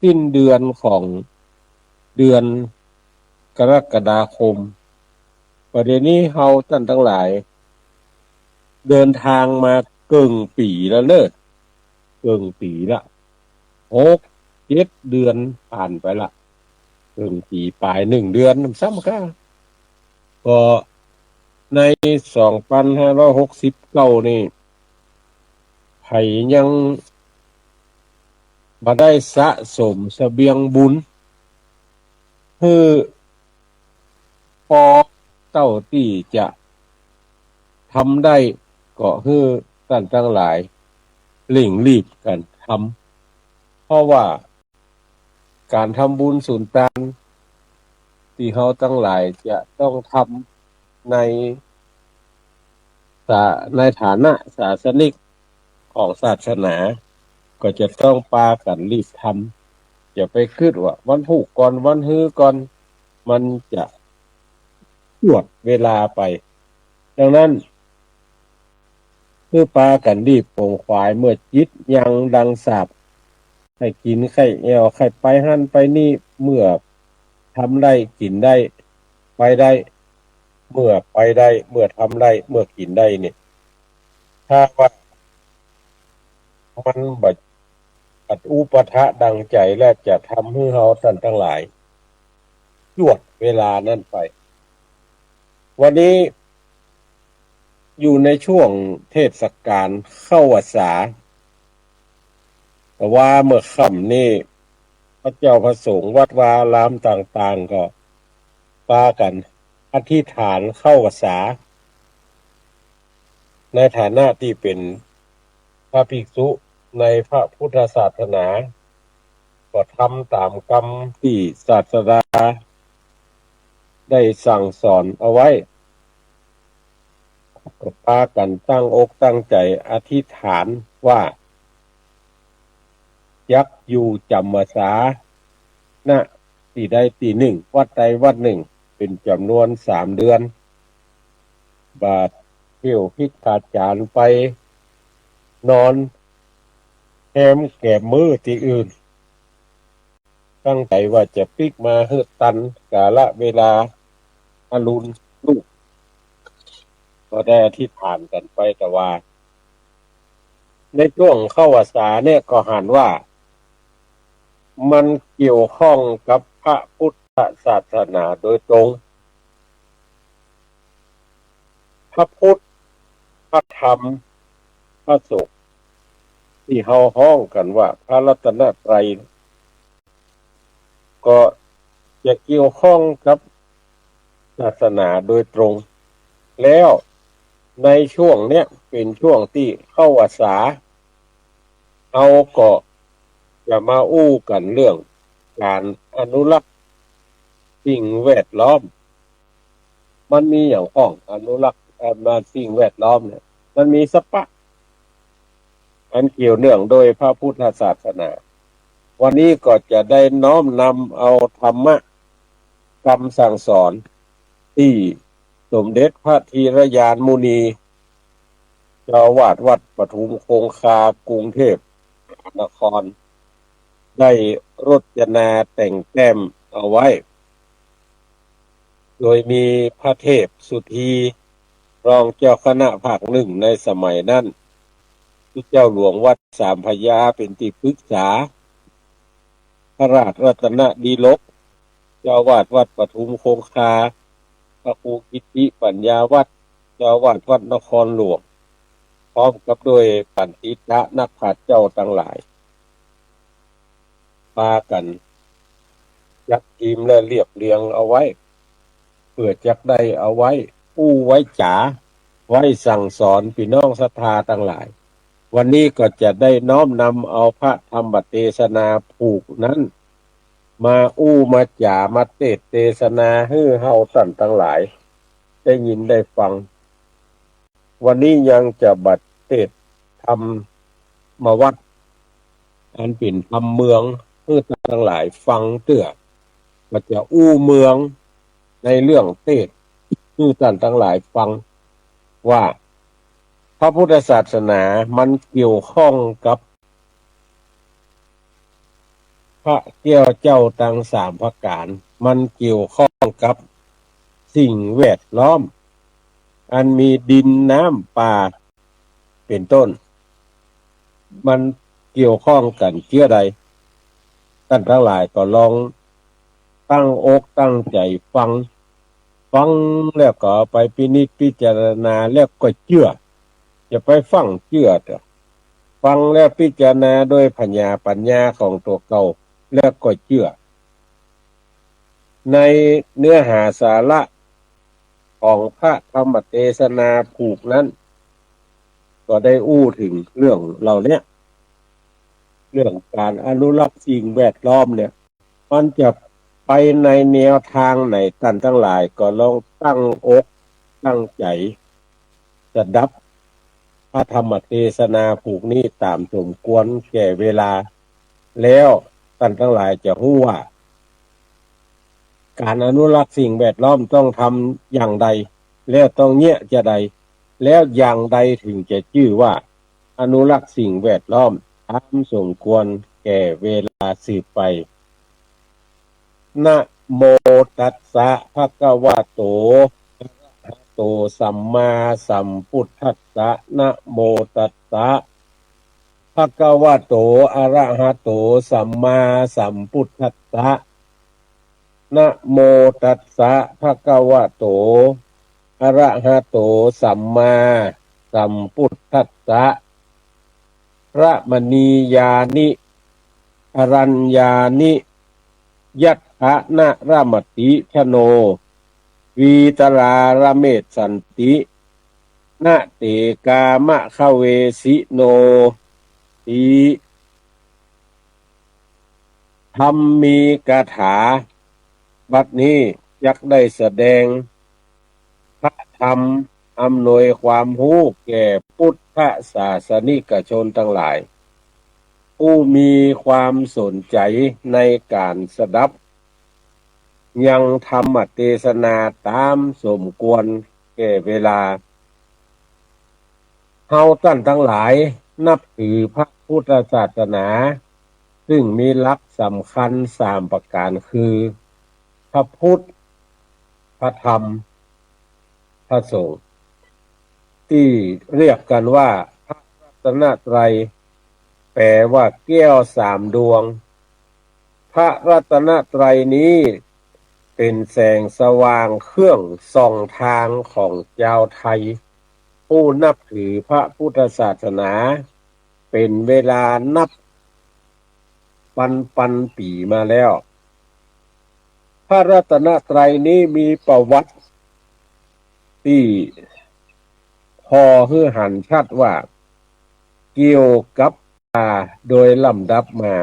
สิ้นเดือนของเดือนกรกฎาคมประเดี๋ยวนี้เฮาท่านทั้งหลายเดินทางมาเกิงปีแล้วเนอะเกิงปีละ6-7 เดือนผ่านไปละเกิงปีปลาย1 เดือนซ้ำก็ก็ใน2569นี่ไผยังบ่ได้สะสมเสบียงบุญคือพอเต้าที่จะทำได้ก็คือท่านทั้งหลายเร่งรีบกันทำเพราะว่าการทำบุญสุนทานที่เขาทั้งหลายจะต้องทำในในฐานะศาสนิกของศาสนาก็จะต้องปากันรีบทำอย่าไปคิดว่าวันผูกก่อนวันฮื้อก่อนมันจะหวดเวลาไปดังนั้นคือปากันรีบโป่งควายเมื่อจิตยังดังสาบให้กินไข่แอวไข่ไปหั่นไปนี่เมื่อทำได้กินได้ไปได้เมื่อไปได้เมื่อทำได้เมื่อกินได้เนี่ยถ้าว่ามันบัดอัดอุปทะดังใจและจะทำให้เราท่านทั้งหลายจวดเวลานั้นไปวันนี้อยู่ในช่วงเทศกาลเข้าพรรษาแต่ว่าเมื่อค่ำนี่พระเจ้าพระสงฆ์วัดวาอารามต่างๆก็ปากันอธิษฐานเข้าพรรษาในฐานะที่เป็นพระภิกษุในพระพุทธศาสนาก็ทำตามกรรมที่ศาสดาได้สั่งสอนเอาไว้ก็พากันตั้งอกตั้งใจอธิษฐานว่ายักอยู่จำพรรษาณที่ใดที่หนึ่งวัดใดวัดหนึ่งเป็นจำนวน3 เดือนบาทเที่ยวพิกาจารไปนอนแฮมแก่มือที่อื่นตั้งใจว่าจะปิกมาเฮือตันกาละเวลาอรุณลูกก็ได้อธิษฐานกันไปแต่ว่าในช่วงเข้าพรรษาเนี่ยก็หันว่ามันเกี่ยวข้องกับพระพุทธศาสนาโดยตรงพระพุทธพระธรรมพระสงฆ์ที่เฮาฮ้องกันว่าพระรัตนตรัยก็จะเกี่ยวข้องกับศาสนาโดยตรงแล้วในช่วงเนี้ยเป็นช่วงที่เข้าพรรษาเอาก็จะมาอู้กันเรื่องการอนุรักษ์สิ่งแวดล้อมมันมีอย่างข้องอนุรักษ์มาสิ่งแวดล้อมเนี่ยมันมีสปะอันเกี่ยวเนื่องโดยพระพุทธศาสนาวันนี้ก็จะได้น้อมนำเอาธรรมะคำสั่งสอนที่สมเด็จพระธีรยานมุนีเจ้าอาวาสวัดปทุมคงคากรุงเทพนครได้รจนาแต่งแต้มเอาไว้โดยมีพระเทพสุธีรองเจ้าคณะภาค 1ในสมัยนั้นที่เจ้าหลวงวัดสามพระยาเป็นที่ปรึกษาพระราชรัตนดีลกเจ้าอาวาสวัดปทุมคงคาพระครูกิติปัญญาวัดเจ้าอาวาสวัดนครหลวงพร้อมกับโดยปันติตะนักปราชญ์เจ้าทั้งหลายพากันจัดทีมและเรียบเรียงเอาไว้เพื่อจักได้เอาไว้อู้ไว้จ๋าไว้สั่งสอนพี่น้องศรัทธาทั้งหลายวันนี้ก็จะได้น้อมนำเอาพระธรรมเทศนาผูกนั้นมาอู้มาจ๋ามาเทศนาให้เฮาท่านทั้งหลายได้ยินได้ฟังวันนี้ยังจะบัดเทศธรรมมาวัดอันเป็นธรรมเมืองให้ท่านทั้งหลายฟังเตื้อก็จะอู้เมืองในเรื่องเทศให้ท่านทั้งหลายฟังว่าพระพุทธศาสนามันเกี่ยวข้องกับพ ระแก้วเจ้าทั้งสามประการมันเกี่ยวข้องกับสิ่งแวดล้อมอันมีดินน้ำป่าเป็นต้นมันเกี่ยวข้องกันเชื่อใดท่านทั้งหลายก็ลองตั้งอกตั้งใจฟังแล้วก็ไปพินิจพิจารณาแล้วก็เชื่ออย่าไปฟังเชื่อเถอะฟังแล้วพิจารณาโดยปัญญาของตัวเก่าแล้วก็เชื่อในเนื้อหาสาระของพระธรรมเทศนาผูกนั้นก็ได้อู้ถึงเรื่องเหล่านี้เรื่องการอนุรักษ์สิ่งแวดล้อมเนี่ยมันจะไปในแนวทางไหนท่านทั้งหลายก็ลองตั้งอกตั้งใจจะดับพระธรรมเทศนาผูกนี้ตามสมควรแก่เวลาแล้วท่านทั้งหลายจะรู้ว่าการอนุรักษ์สิ่งแวดล้อมต้องทำอย่างใดแล้วต้องเนี้ยจะใดแล้วอย่างใดถึงจะชื่อว่าอนุรักษ์สิ่งแวดล้อมตามสมควรแก่เวลาสืบไปนะโมตัสสะภะคะวะโตอะระหะโตสัมมาสัมพุทธัสสะนะโมตัสสะภะคะวะโตอะระหะโตสัมมาสัมพุทธัสสะนะโมตัสสะภะคะวะโตอะระหะโตสัมมาสัมพุทธัสสะพระมณียานิอรัญญานิยัตถะนะระมติชโนวีตราระเมศสันตินะเตกามะคะเวสิโนติธรรมมีกถาบัดนี้ยักได้แสดงพระธรรมอำนวยความรู้แก่พุทธศาสนิกชนทั้งหลายผู้มีความสนใจในการสดับยังธรรมเทศนาตามสมควรแก่เวลาเฮาท่านทั้งหลายนับถือพระพุทธศาสนาซึ่งมีหลักสำคัญสามประการคือพระพุทธพระธรรมพระสงฆ์ที่เรียกกันว่าพระรัตนตรัยแปลว่าแก้วสามดวงพระรัตนตรัยนี้เป็นแสงสว่างเครื่องส่องทางของชาวไทยผู้นับถือพระพุทธศาสนาเป็นเวลานับพันปีมาแล้วพระรัตนตรัยนี้มีประวัติที่พอให้หันชัดว่าเกี่ยวกับโดยลำดับมา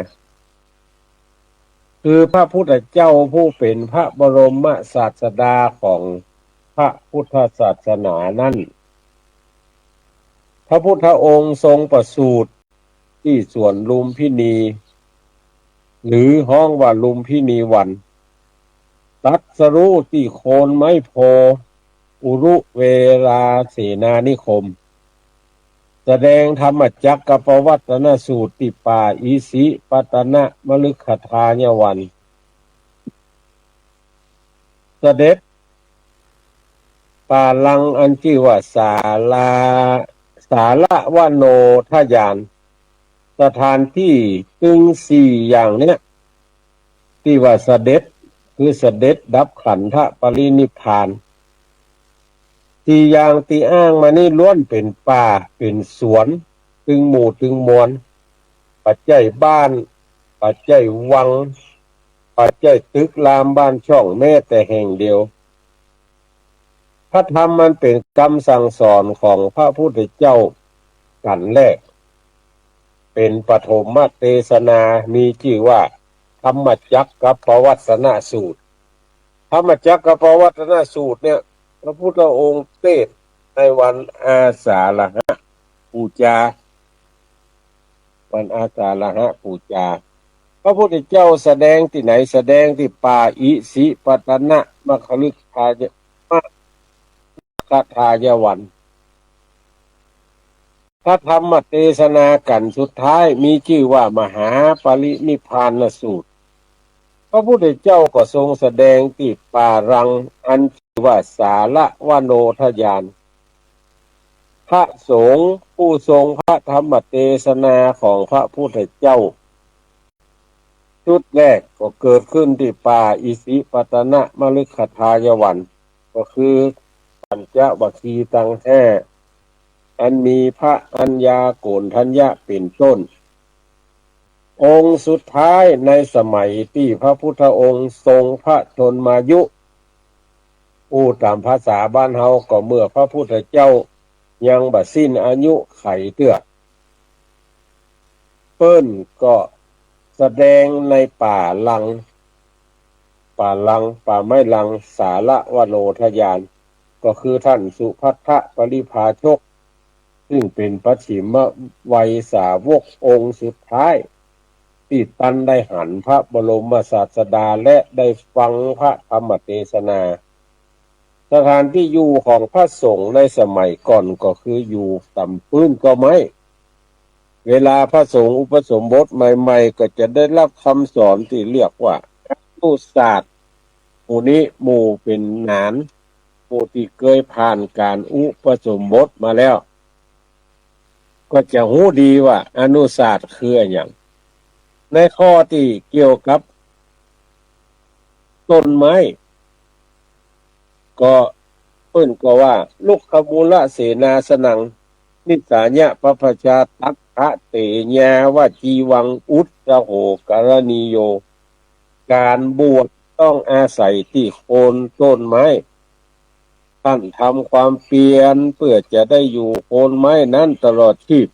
คือพระพุทธเจ้าผู้เป็นพระบรมศาสดาของพระพุทธศาสนานั้นพระพุทธองค์ทรงประสูติที่สวนลุมพินีหรือห้องว่าลุมพินีวันตรัสรู้ที่โคนไม้โพอุรุเวลาเสนานิคมแสดงธรรมจักรปวัตนสูตรที่ป่าอิสิปตนะมฤคทายวันเสด็จป่าลังอันชื่อว่าสาละวโนทยานสถานที่ตึงสี่อย่างเนี้ยที่ว่าเสด็จคือเสด็จดับขันธปรินิพพานที่อย่างที่อ้างมานี่ล้วนเป็นป่าเป็นสวนตึงหมู่ตึงมวลปัจจัยบ้านปัจจัยวังปัจจัยตึกรามบ้านช่องแม้แต่แห่งเดียวพระธรรมมันเป็นคำสั่งสอนของพระพุทธเจ้ากันแรกเป็นปฐมเทศนามีชื่อว่าธรรมจักรปวัตนสูตรธรรมจักรปวัตนสูตรเนี่ยพระพุทธองค์เทศน์ในวันอาสาฬหบูชาวันอาสาฬหบูชาพระพุทธเจ้าแสดงที่ไหนแสดงที่ป่าอิสิปตนะมคฤทายวันพระธรรมเทศนากันสุดท้ายมีชื่อว่ามหาปรินิพพานสูตร ระพุทธเจ้าก็ทรงแสดงที่ป่ารังอันชื่อว่าสาระวโนทยานพระสงฆ์ผู้ทรงพระธรรมเทศนาของพระพุทธเจ้าชุดแรกก็เกิดขึ้นที่ป่าอิสิปตนมฤคทายวันก็คือปัญจวัคคีย์ทั้งห้าอันมีพระอัญญาโกณฑัญญะเป็นต้นองค์สุดท้ายในสมัยที่พระพุทธองค์ทรงพระชนมายุตามภาษาบ้านเฮาก็เมื่อพระพุทธเจ้ายังบ่สิ้นอายุไขเตื้อเปิ้นก็แสดงในป่าลังป่าไม้ลังสาระวโนทยานก็คือท่านสุภัททปริภาชกซึ่งเป็นปัจฉิมวัยสาวกองค์สุดท้ายที่ตันได้หันพระบรมศาสดาและได้ฟังพระธรรมเทศนาสถานที่อยู่ของพระสงฆ์ในสมัยก่อนก็คืออยู่ต่ำพื้นก็ไม่เวลาพระสงฆ์อุปสมบทใหม่ๆก็จะได้รับคำสอนที่เรียกว่าผู้ศาสตร์หมู่นี้หมู่เป็นหนานผู้ที่เคยผ่านการอุปสมบทมาแล้วก็จะรู้ดีว่าอนุศาสตร์คืออย่างในข้อที่เกี่ยวกับต้นไม้ก็เปิ้นก็ว่าลุกขมูลเสนาสนังนิสาญะปปชาตักขะเตญาวาจีวังอุตตโหกรณีโยการบวชต้องอาศัยที่โคนต้นไม้ท่านทำความเพียรเพื่อจะได้อยู่โคนไม้นั้นตลอดชีพ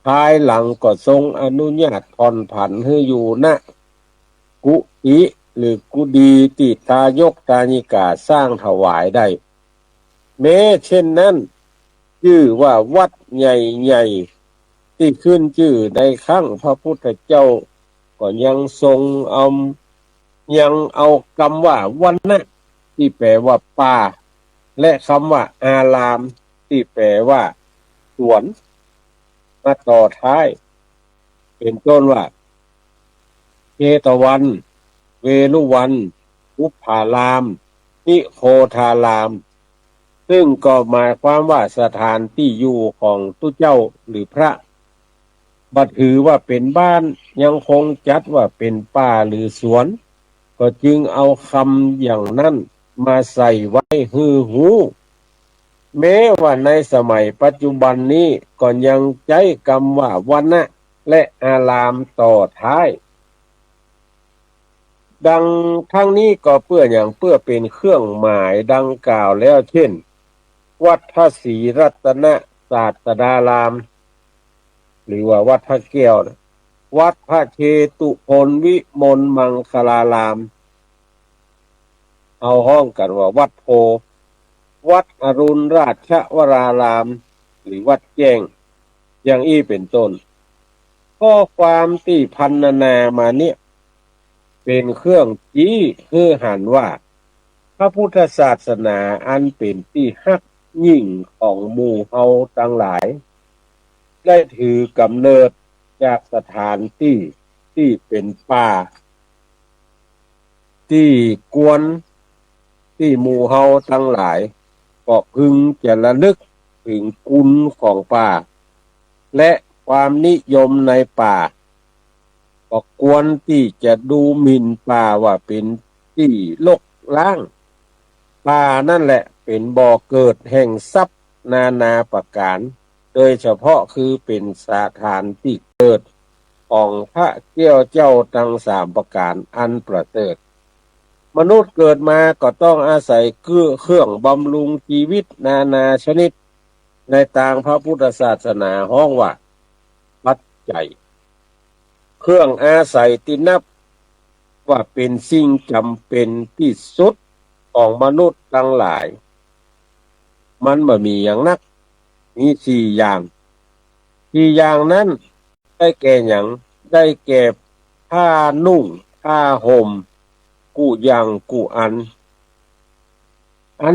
ภายหลังก็ทรงอนุญาตผ่อนผันให้อยู่ณกุฏิหรือกุฏิที่ทายกทายิกาสร้างถวายได้แม้เช่นนั้นชื่อว่าวัดใหญ่ๆที่ขึ้นชื่อในครั้งพระพุทธเจ้าก็ยังทรงเอาคำว่าวันนะที่แปลว่าป่าและคำว่าอารามที่แปลว่าสวนมาต่อท้ายเป็นต้นว่าเชตวันเวลุวันอุปาราม นิโคทารามซึ่งก็หมายความว่าสถานที่อยู่ของตุเจ้าหรือพระบัดถือว่าเป็นบ้านยังคงจัดว่าเป็นป่าหรือสวนก็จึงเอาคำอย่างนั้นมาใส่ไว้ฮือหูแม้ว่าในสมัยปัจจุบันนี้ก็ยังใช้คำว่าวันนะและอารามต่อท้ายดังทั้งนี้ก็เพื่อเป็นเครื่องหมายดังกล่าวแล้วเช่นวัดพระศรีรัตนศาสดารามหรือว่าวัดพระแก้ววัดพระเชตุพนวิมลมังคลารามเอาห้องกันว่าวัดโพวัดอรุณราชวรารามหรือวัดแจ้งอย่างอี้เป็นต้นข้อความที่พรรณนามาเนี่ยเป็นเครื่องชี้คือหันว่าพระพุทธศาสนาอันเป็นที่ฮักยิ่งของหมู่เฮาทั้งหลายได้ถือกำเนิดจากสถานที่เป็นป่าที่กวนที่หมู่เฮาทั้งหลายก็พึงจะระลึกถึงคุณของป่าและความนิยมในป่าก็ควรที่จะดูหมิ่นป่าว่าเป็นที่รกร้างป่านั่นแหละเป็นบ่อเกิดแห่งทรัพย์นาประการโดยเฉพาะคือเป็นสถานที่เกิดของพระเกี้ยวเจ้าทั้งสามประการอันประเสริฐมนุษย์เกิดมาก็ต้องอาศัยเครื่องบำรุงชีวิตนาชนิดในทางพระพุทธศาสนาห้องว่าปัจจัยเครื่องอาศัยที่นับว่าเป็นสิ่งจำเป็นที่สุดของมนุษย์ทั้งหลายมันบ่มีอย่างนักมี4 อย่างนั้นได้แก่อย่างได้แก่ผ้านุ่งผ้าห่มกุยังกุอัน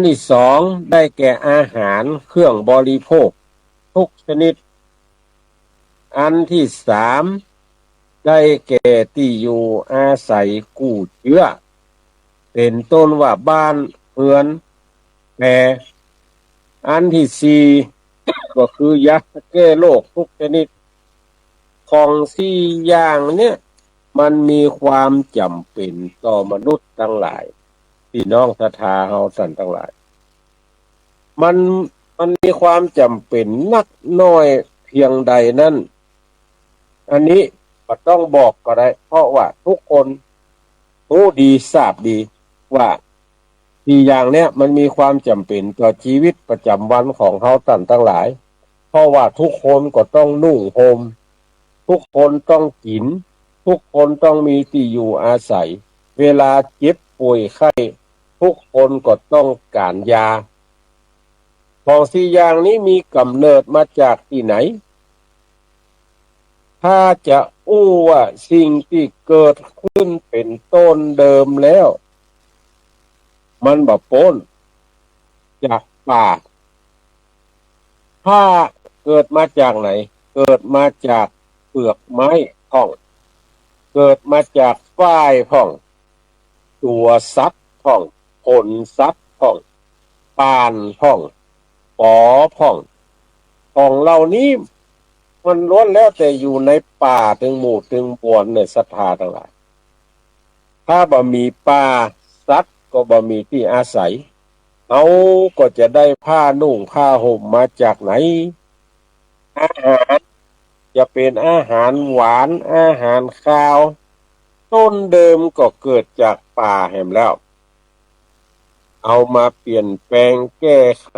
ที่2ได้แก่อาหารเครื่องบริโภคทุกชนิดอันที่3 ได้แก่ที่อยู่อาศัยกู้เชื้อเป็นต้นว่าบ้านเรือนแพรอันที่สี่ก็คือยาแก้โรคทุกชนิดของสี่อย่างเนี่ยมันมีความจำเป็นต่อมนุษย์ทั้งหลายพี่น้องศรัทธาเฮาท่านทั้งหลายมันมันมีความจำเป็นนักน้อยเพียงใดนั้นอันนี้ก็ต้องบอกก็ได้เพราะว่าทุกคนรู้ดีทราบดีว่าสี่อย่างเนี้ยมันมีความจำเป็นต่อชีวิตประจำวันของเฮาท่านทั้งหลายเพราะว่าทุกคนก็ต้องนุ่งห่มทุกคนต้องกินทุกคนต้องมีที่อยู่อาศัยเวลาเจ็บป่วยไข้ทุกคนก็ต้องการยาของสี่อย่างนี้มีกำเนิดมาจากที่ไหนถ้าจะอู้ว่าสิ่งที่เกิดขึ้นเป็นต้นเดิมแล้วมันบ่พ้นจากป่าถ้าเกิดมาจากไหนเกิดมาจากเปลือกไม้พ่องเกิดมาจากฝ้ายพ่องตัวซับพ่องผลซับพ่องปานพ่องปอพ่องของเหล่านี้มันล้วนแล้วแต่อยู่ในป่าถึงหมู่ถึงมวลในศรัทธาทั้งหลายถ้าบ่มีป่าสัตว์ก็บ่มีที่อาศัยเอาก็จะได้ผ้านุ่งผ้าห่มมาจากไหนอาหารจะเป็นอาหารหวานอาหารคาวต้นเดิมก็เกิดจากป่าแห่งแล้วเอามาเปลี่ยนแปลงแก้ไข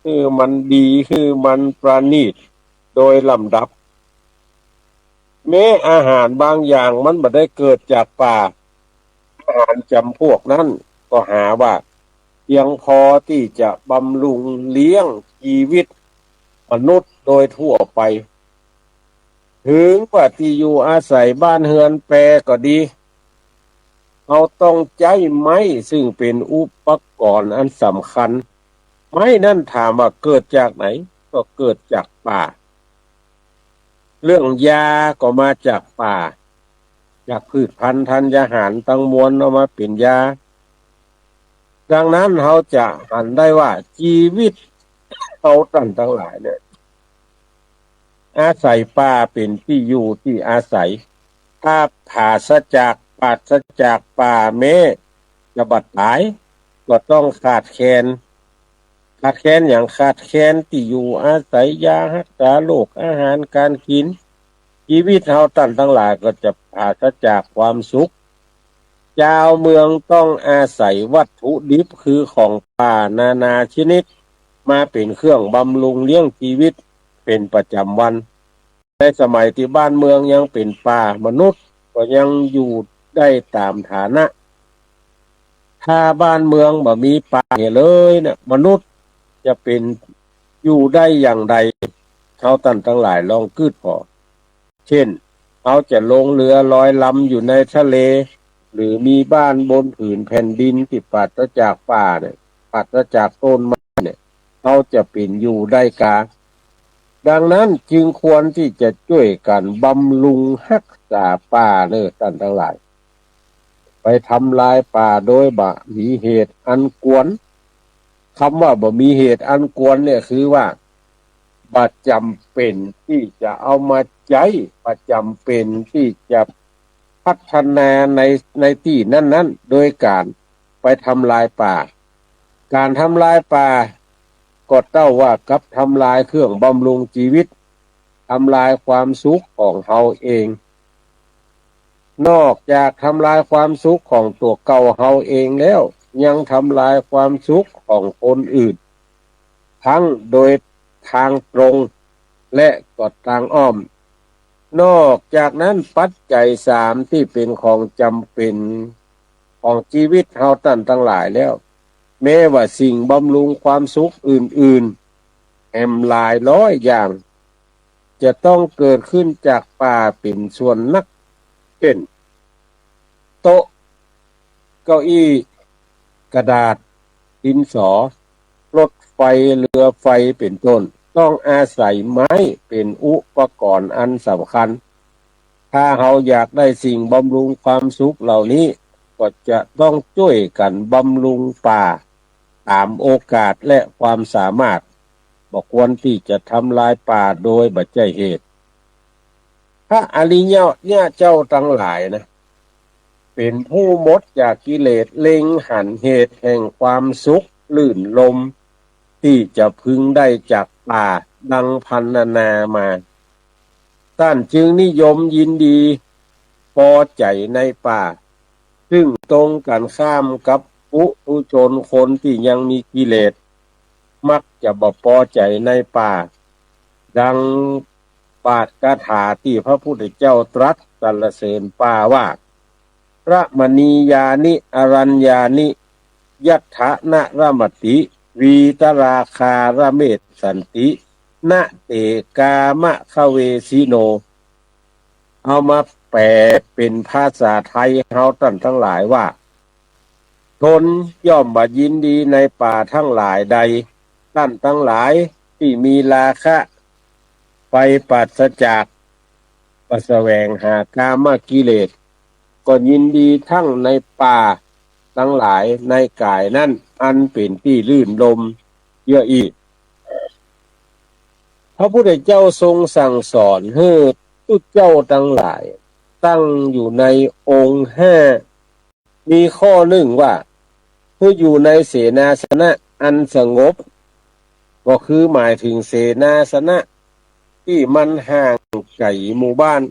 คือมันดีคือมันประณีตโดยลำดับแม้อาหารบางอย่างมันไม่ได้เกิดจากป่าอาหารจำพวกนั้นก็หาว่าเพียงพอที่จะบำรุงเลี้ยงชีวิตมนุษย์โดยทั่วไปถึงว่าที่อยู่อาศัยบ้านเฮือนแปรก็ดีเราต้องใจไม้ซึ่งเป็นอุปกรณ์อันสำคัญไม้นั่นถามว่าเกิดจากไหนก็เกิดจากป่าเรื่องยาก็มาจากป่าจากพืชพันธุ์ธัญญาหารตั้งมวลเอามาเป็นยาดังนั้นเราจะหันได้ว่าชีวิตเราทั้งหลายเนี่ยอาศัยป่าเป็นที่อยู่ที่อาศัยถ้าปราศจากป่าแม้จะบัดตายก็ต้องขาดแคลนอย่างขาดแคลนที่อยู่อาศัยยารักษาโรคอาหารการกินชีวิตเราทั้งหลายก็จะปราศจากความสุขชาวเมืองต้องอาศัยวัตถุดิบคือของป่านานาชนิดมาเป็นเครื่องบำรุงเลี้ยงชีวิตเป็นประจำวันในสมัยที่บ้านเมืองยังเป็นป่ามนุษย์ก็ยังอยู่ได้ตามฐานะถ้าบ้านเมืองบ่มีป่าเลยเนี่ยมนุษย์จะเป็นอยู่ได้อย่างใดเขาทั้งหลายลองคิดพอเช่นเขาจะลงเรือลอยลำอยู่ในทะเลหรือมีบ้านบนผืนแผ่นดินที่ปราศจากป่าเนี่ยปราศจากต้นไม้เนี่ยเขาจะเป็นอยู่ได้กาดังนั้นจึงควรที่จะช่วยกันบำรุงรักษาป่าเนอะท่านทั้งหลายไปทำลายป่าโดยบ่มีเหตุอันควรคำว่าบ่มีเหตุอันควรเนี่ยคือว่าบ่จำเป็นที่จะเอามาใช้บ่จำเป็นที่จะพัฒนาในที่นั้นๆโดยการไปทำลายป่าการทำลายป่าก็เท่าว่ากับทำลายเครื่องบำรุงชีวิตทำลายความสุขของเราเองนอกจากทำลายความสุขของตัวเก่าเราเองแล้วยังทำลายความสุขของคนอื่นทั้งโดยทางตรงและก็ทางอ้อมนอกจากนั้นปัจจัยสามที่เป็นของจำเป็นของชีวิตเราทั้งหลายแล้วแม้ว่าสิ่งบำรุงความสุขอื่นๆแอมหลายร้อยอย่างจะต้องเกิดขึ้นจากป่าเป็นส่วนนักเช่นโต๊ะเก้าอี้กระดาษดินสอรถไฟเรือไฟเป็นต้นต้องอาศัยไม้เป็นอุปกรณ์อันสำคัญ ถ้าเราอยากได้สิ่งบำรุงความสุขเหล่านี้ก็จะต้องช่วยกันบำรุงป่าตามโอกาสและความสามารถบ่ควรที่จะทำลายป่าโดยบ่ใช่เหตุพระอริยะเนี่ยเจ้าทั้งหลายนะเป็นผู้หมดจากกิเลสเล็งหันเหตุแห่งความสุขลื่นลมที่จะพึงได้จากป่าดังพรรณนามาท่านจึงนิยมยินดีพอใจในป่าซึ่งตรงกันข้ามกับปุถุชนคนที่ยังมีกิเลสมักจะบ่พอใจในป่าดังปาฐกถาที่พระพุทธเจ้าตรัสสรรเสริญป่าว่าระมณียานิอรัญญานิยัตถะนะระมติวีตราคาระเมศสันตินะเตกามะคะเวสิโนเอามาแปลเป็นภาษาไทยเฮาท่านทั้งหลายว่าตนย่อมบ่ยินดีในป่าทั้งหลายใดท่านทั้งหลายที่มีราคะไปปราศจากแสวงหากามกิเลสก็ยินดีทั้งในป่าทั้งหลายในกายนั่นอันเป็นที่ลื่นลมเยอะอีกพระพุทธเจ้าทรงสั่งสอนให้ทุกเจ้าทั้งหลายตั้งอยู่ในองค์ห้ามีข้อหนึ่งว่าผู้อยู่ในเสนาสนะอันสงบก็คือหมายถึงเสนาสนะที่มันห่างไกลหมู่บ้าน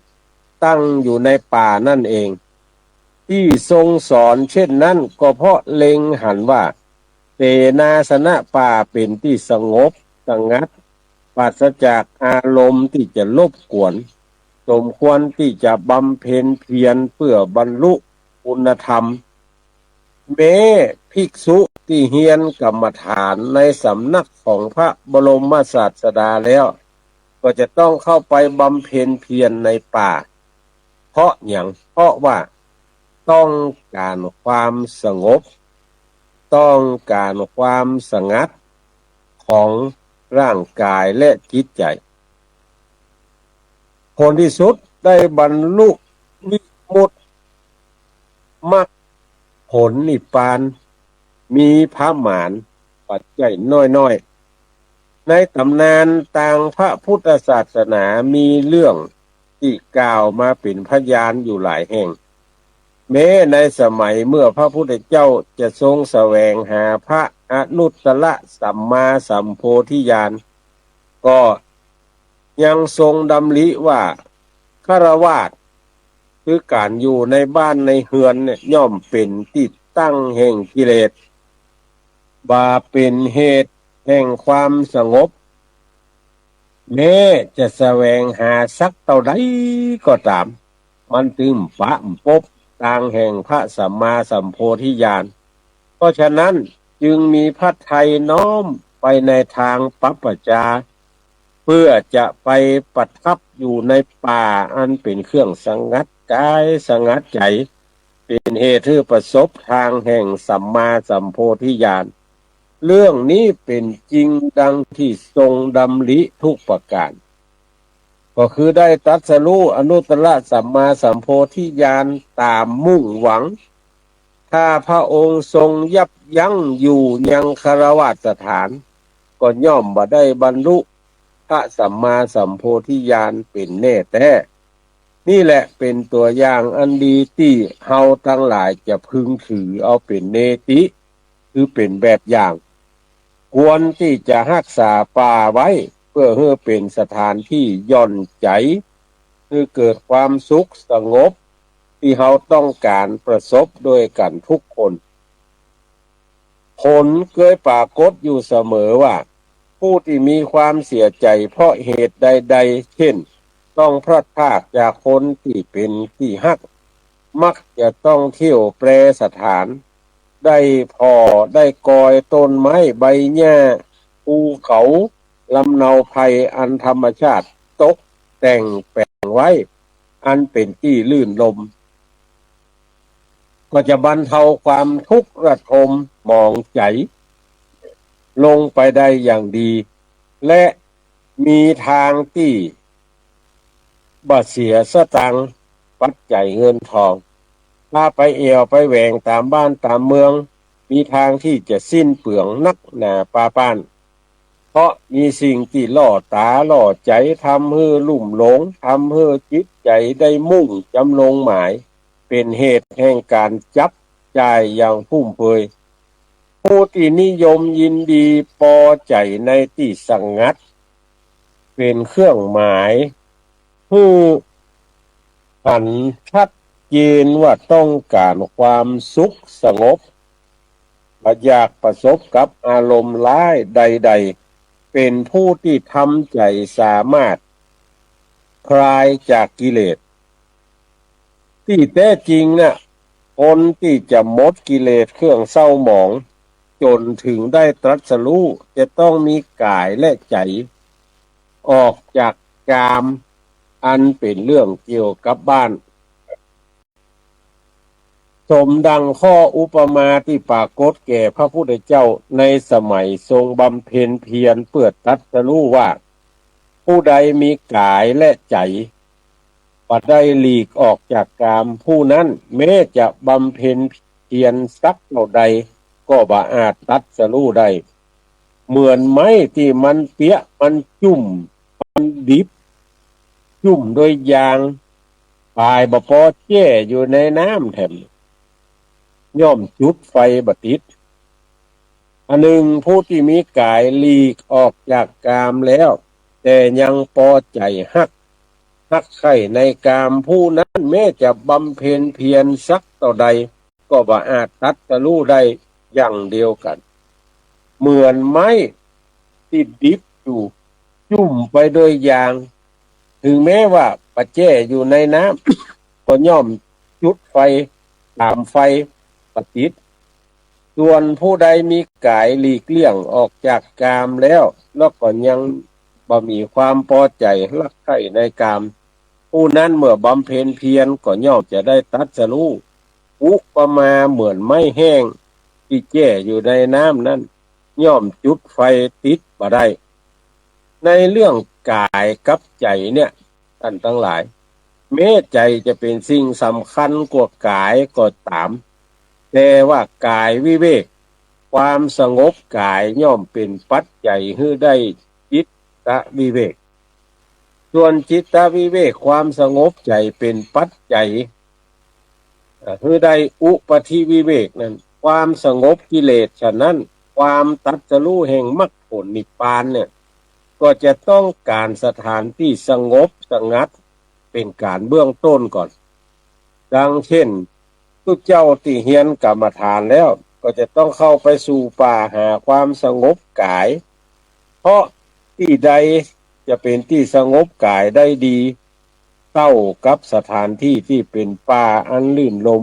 ตั้งอยู่ในป่านั่นเองที่ทรงสอนเช่นนั้นก็เพราะเล็งหันว่าเสนาสนะป่าเป็นที่สงบสงัดปราศจากอารมณ์ที่จะรบกวนสมควรที่จะบำเพ็ญเพียรเพื่อบรรลุคุณธรรมแม้ภิกษุที่เฮียนกรรมฐานในสำนักของพระบรมศาสดาแล้วก็จะต้องเข้าไปบำเพ็ญเพียรในป่าเพราะว่าต้องการความสงบต้องการความสงัดของร่างกายและจิตใจผลที่สุดได้บรรลุวิมุตติมรรคผลนิพพานมีพระหมานปัจจัยน้อยๆในตำนานต่างพระพุทธศาสนามีเรื่องที่กล่าวมาเป็นพยานอยู่หลายแห่งแม้ในสมัยเมื่อพระพุทธเจ้าจะทรงแสวงหาพระอนุตตรสัมมาสัมโพธิญาณก็ยังทรงดำริว่าฆราวาสคือการอยู่ในบ้านในเฮือนเนี่ยย่อมเป็นที่ตั้งแห่งกิเลสบาเป็นเหตุแห่งความสงบแม้จะแสวงหาสักเท่าใดก็ตามมันตึมปะปบทางแห่งพระสัมมาสัมโพธิญาณเพราะฉะนั้นจึงมีพระทัยน้อมไปในทางปัปปจาเพื่อจะไปประทับอยู่ในป่าอันเป็นเครื่องสงัดกายสงัดใจเป็นเหตุให้ประสบทางแห่งสัมมาสัมโพธิญาณเรื่องนี้เป็นจริงดังที่ทรงดำริทุกประการก็คือได้ตรัสรู้อนุตตรสัมมาสัมโพธิญาณตามมุ่งหวังถ้าพระองค์ทรงยับยั้งอยู่ยังคฤหัสถานก็ย่อมบ่ได้บรรลุพระสัมมาสัมโพธิญาณเป็นแน่แท้นี่แหละเป็นตัวอย่างอันดีที่เฮาทั้งหลายจะพึงถือเอาเป็นเนติคือเป็นแบบอย่างควรที่จะรักษาป่าไว้เพื่อให้เป็นสถานที่ย่อนใจคือเกิดความสุขสงบที่เราต้องการประสบด้วยกันทุกคนผลเคยปรากฏอยู่เสมอว่าผู้ที่มีความเสียใจเพราะเหตุใดๆเช่นต้องพลัดพรากจากคนที่เป็นที่ฮักมักจะต้องเที่ยวแปรสถานได้พอได้กอยต้นไม้ใบหญ้าภูเขาลำเนาภัยอันธรรมชาติตกแต่งแปลงไว้อันเป็นที่ลื่นลมก็จะบรรเทาความทุกข์ระทมหมองใจลงไปได้อย่างดีและมีทางที่บ่เสียสตังค์ ปัจจัยเงินทองถ้าไปเอวไปแหวงตามบ้านตามเมืองมีทางที่จะสิ้นเปลืองนักหนาปาปานเพราะมีสิ่งที่ล่อตาล่อใจทำให้ลุ่มหลงทำให้จิตใจได้มุ่งจำลงหมายเป็นเหตุแห่งการจับจ่ายอย่างฟุ่มเฟือยผู้ที่นิยมยินดีพอใจในที่สงัดเป็นเครื่องหมายผู้หันชัดเจนว่าต้องการความสุขสงบอยากประสบกับอารมณ์ร้ายใดๆเป็นผู้ที่ทำใจสามารถคลายจากกิเลสที่แท้จริงน่ะคนที่จะหมดกิเลสเครื่องเศร้าหมองจนถึงได้ตรัสรู้จะต้องมีกายและใจออกจากกามอันเป็นเรื่องเกี่ยวกับบ้านสมดังข้ออุปมาที่ปรากฏแก่พระพุทธเจ้าในสมัยทรงบำเพ็ญเพียรเพื่อตรัสรู้ว่าผู้ใดมีกายและใจบ่ได้หลีกออกจากกามผู้นั้นแม้จะบำเพ็ญเพียรสักเท่าใดก็บ่อาจตรัสรู้ได้เหมือนไม้ที่มันเปียกมันจุ่มมันดิบจุ่มโดยยางปลายบ่พอแจ้อยู่ในน้ำแถมย่อมจุดไฟบ่ติดอันหนึ่งผู้ที่มีกายหลีกออกจากกามแล้วแต่ยังพอใจฮักใคร่ในกามผู้นั้นแม้จะบำเพ็ญเพียรสักต่อใดก็บ่อาจตรัสรู้ได้อย่างเดียวกันเหมือนไม้ที่ดิบอยู่จุ่มไปโดยยางถึงแม้ว่าประแจอยู่ในน้ำ ก็ย่อมจุดไฟตามไฟปฏิดส่วนผู้ใดมีกายหลีกเลี่ยงออกจากกามแล้วก็ยังบ่มีความพอใจรักใคร่ในกามผู้นั้นเมื่อบำเพ็ญเพียรก็ย่อมจะได้ตรัสรู้อุปมาเหมือนไม้แห้งที่แช่อยู่ในน้ำนั้นย่อมจุดไฟติดบ่ได้ในเรื่องกายกับใจเนี่ยท่านทั้งหลายแม้ใจจะเป็นสิ่งสำคัญกว่ากายก็ตามแต่ว่ากายวิเวกความสงบกายย่อมเป็นปัจจัยให้ได้จิตตวิเวกส่วนจิตตวิเวกความสงบใจเป็นปัจจัยให้ได้อุปธิวิเวกนั้นความสงบกิเลสฉะนั้นความตรัสรู้แห่งมรรคผลนิพพานเนี่ยก็จะต้องการสถานที่สงบสงัดเป็นการเบื้องต้นก่อนดังเช่นทุกเจ้าที่เฮียนกรรมฐานแล้วก็จะต้องเข้าไปสู่ป่าหาความสงบกายเพราะที่ใดจะเป็นที่สงบกายได้ดีเท่ากับสถานที่ที่เป็นป่าอันลื่นลม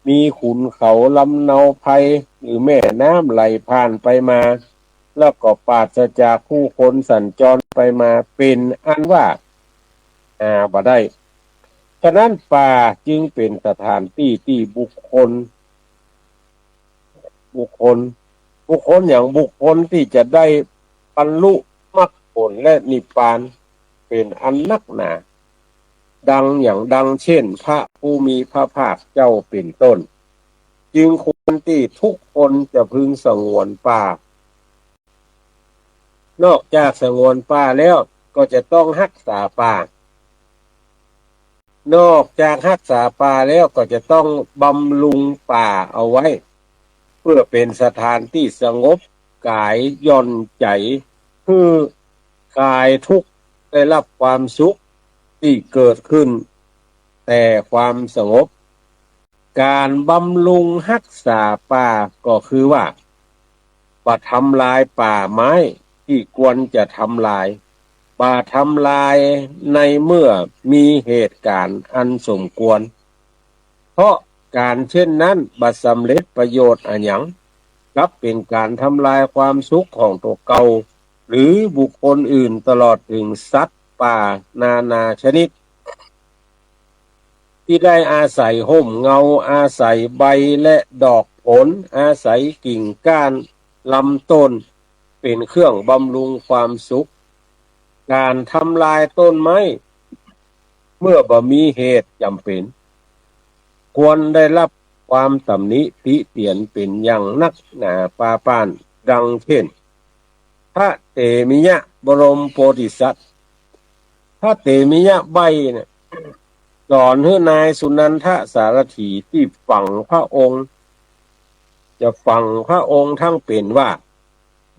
มีขุนเขาลำเนาไพรหรือแม่น้ำไหลผ่านไปมาแล้วก็ปราศจากผู้คนสัญจรไปมาเป็นอันว่าบ่ได้ฉะนั้นป่าจึงเป็นสถานที่ที่บุคคลอย่างบุคคลที่จะได้บรรลุมรรคผลและนิพพานเป็นอันนักหนาดังเช่นพระผู้มีพระภาคเจ้าเป็นต้นจึงควรที่ทุกคนจะพึงสงวนป่านอกจากสงวนป่าแล้วก็จะต้องรักษาป่านอกจากรักษาป่าแล้วก็จะต้องบำรุงป่าเอาไว้เพื่อเป็นสถานที่สงบกายย่อนใจเพื่อกายทุกข์ได้รับความสุขที่เกิดขึ้นแต่ความสงบการบำรุงรักษาป่าก็คือว่าบ่ทำลายป่าไม้ที่ควรจะทำลายบ่ทำลายในเมื่อมีเหตุการณ์อันสมควรเพราะการเช่นนั้นบ่สำเร็จประโยชน์อันหยังกลับเป็นการทำลายความสุขของตัวเก่าหรือบุคคลอื่นตลอดถึงสัตว์ป่านานาชนิดที่ได้อาศัยห่มเงาอาศัยใบและดอกผลอาศัยกิ่งก้านลำต้นเป็นเครื่องบำรุงความสุขการทำลายต้นไม้ เมื่อบ่มีเหตุจำเป็นควรได้รับความตำหนิติเตียนเป็นอย่างนักหนาปาปานดังเช่นพระเตมิยะบรมโพธิสัตว์พระเตมิยะใบเนี่ยสอนให้นายสุนันทสารถีที่ฝังพระองค์จะฝังพระองค์ทั้งเป็นว่า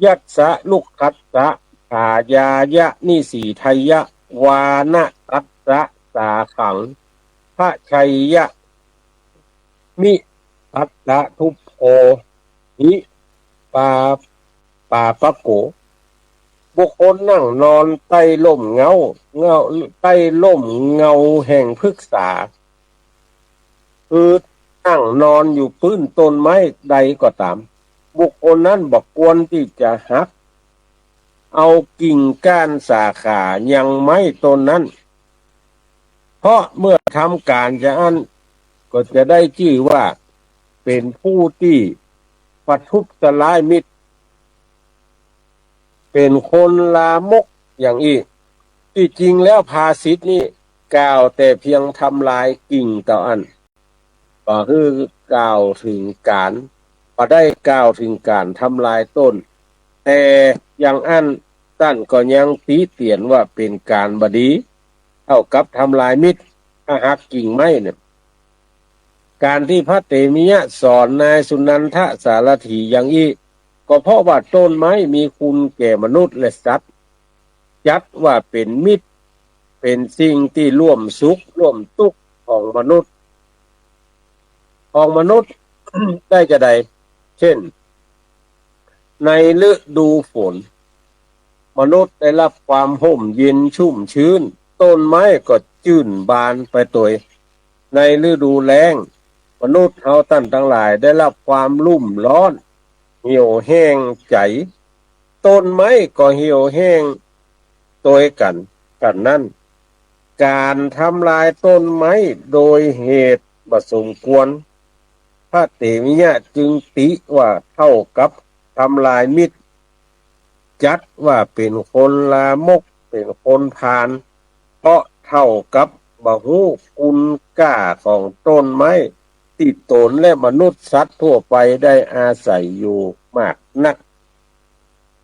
ยัสสะลุกขัสสะขายายะนิสีไทยะวานะตัสสะสาขังพระชัยยะมิตัสสะทุพโภหิปาปะโกบุคคลนั่งนอนใต้ร่มใต้ร่มเงาแห่งพฤกษาคือนั่งนอนอยู่พื้นต้นไม้ใดก็ตามบุคคลนั้นบอกควรที่จะหักเอากิ่งก้านสาขายังไม้ต้นนั้นเพราะเมื่อทำการจะอันก็จะได้ชื่อว่าเป็นผู้ที่ประทุษร้ายมิตรเป็นคนลามกอย่างอีกที่จริงแล้วภาษิตนี้กล่าวแต่เพียงทำลายกิ่งต่ออันก็คือกล่าวถึงการก็ได้กล่าวถึงการทำลายต้นแต่อย่างอันท่านก็ยังตีเตียนว่าเป็นการบดีเท่ากับทำลายมิตรถ้าหักกิ่งไม้เนี่ยการที่พระเตมิยะสอนนายสุนันทสารถีอย่างอีกก็เพราะว่าต้นไม้มีคุณแก่มนุษย์และสัตว์จัดว่าเป็นมิตรเป็นสิ่งที่ร่วมสุขร่วมทุกข์ของมนุษย์ ได้จะใดเช่นในฤดูฝนมนุษย์ได้รับความห่มเย็นชุ่มชื้นต้นไม้ก็จื่นบานไปตัวในฤดูแล้งมนุษย์เราท่านทั้งหลายได้รับความรุ่มร้อนเหี่ยวแห้งใจต้นไม้ก็เหี่ยวแห้งตัวกันนั้นการทำลายต้นไม้โดยเหตุบ่สมควรพระเตมิยะจึงติว่าเท่ากับทำลายมิตรจัดว่าเป็นคนลามกเป็นคนพาลเพราะเท่ากับบ่ฮู้คุณค่าของต้นไม้ที่ตนและมนุษย์สัตว์ทั่วไปได้อาศัยอยู่มากนัก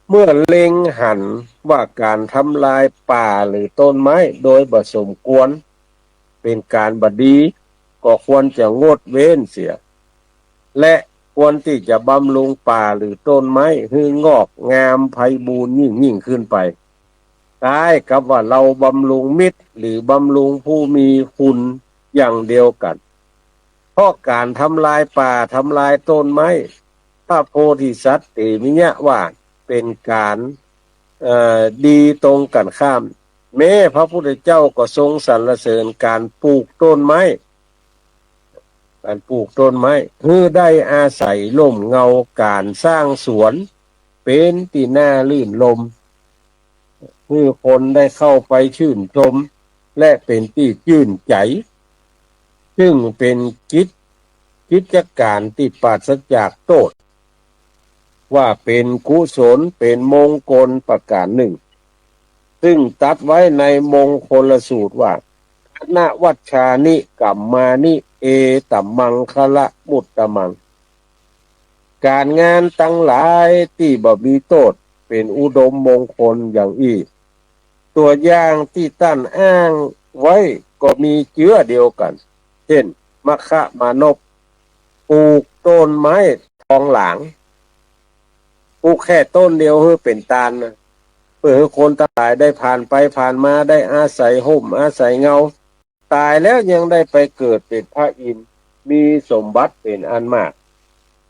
เมื่อเล็งหันว่าการทำลายป่าหรือต้นไม้โดยบ่สมควรเป็นการบดีก็ควรจะงดเว้นเสียและควรที่จะบำรุงป่าหรือต้นไม้ให้งอกงามไพบูลย์ยิ่งขึ้นไปคล้ายกับว่าเราบำรุงมิตรหรือบำรุงผู้มีคุณอย่างเดียวกันเพราะการทำลายป่าทำลายต้นไม้พระโพธิสัตว์เตมิยะว่าเป็นการดีตรงกันข้ามแม้พระพุทธเจ้าก็ทรงสรรเสริญการปลูกต้นไม้เพื่อได้อาศัยร่มเงาการสร้างสวนเป็นที่น่าลื่นลมเพื่อคนได้เข้าไปชื่นชมและเป็นที่ชื่นใจซึ่งเป็นกิจการที่ปราศจากโทษว่าเป็นกุศลเป็นมงคลประการหนึ่งซึ่งตัดไว้ในมงคลสูตรว่าณวัชชานิกัมมานิเอตัมมังคะละมุตตมังการงานตั้งหลายที่บ่มีโทษเป็นอุดมมงคลอย่างอีกตัวอย่างที่ท่านอ้างไว้ก็มีเชื้อเดียวกันเช่นมัคคะมานพปลูกต้นไม้ทองหลางปลูกแค่ต้นเดียวเพื่อเป็นตาลนะเพื่อให้คนทั้งหลายได้ผ่านไปผ่านมาได้อาศัยห่มอาศัยเงาตายแล้วยังได้ไปเกิดเป็นพระอินทร์มีสมบัติเป็นอันมาก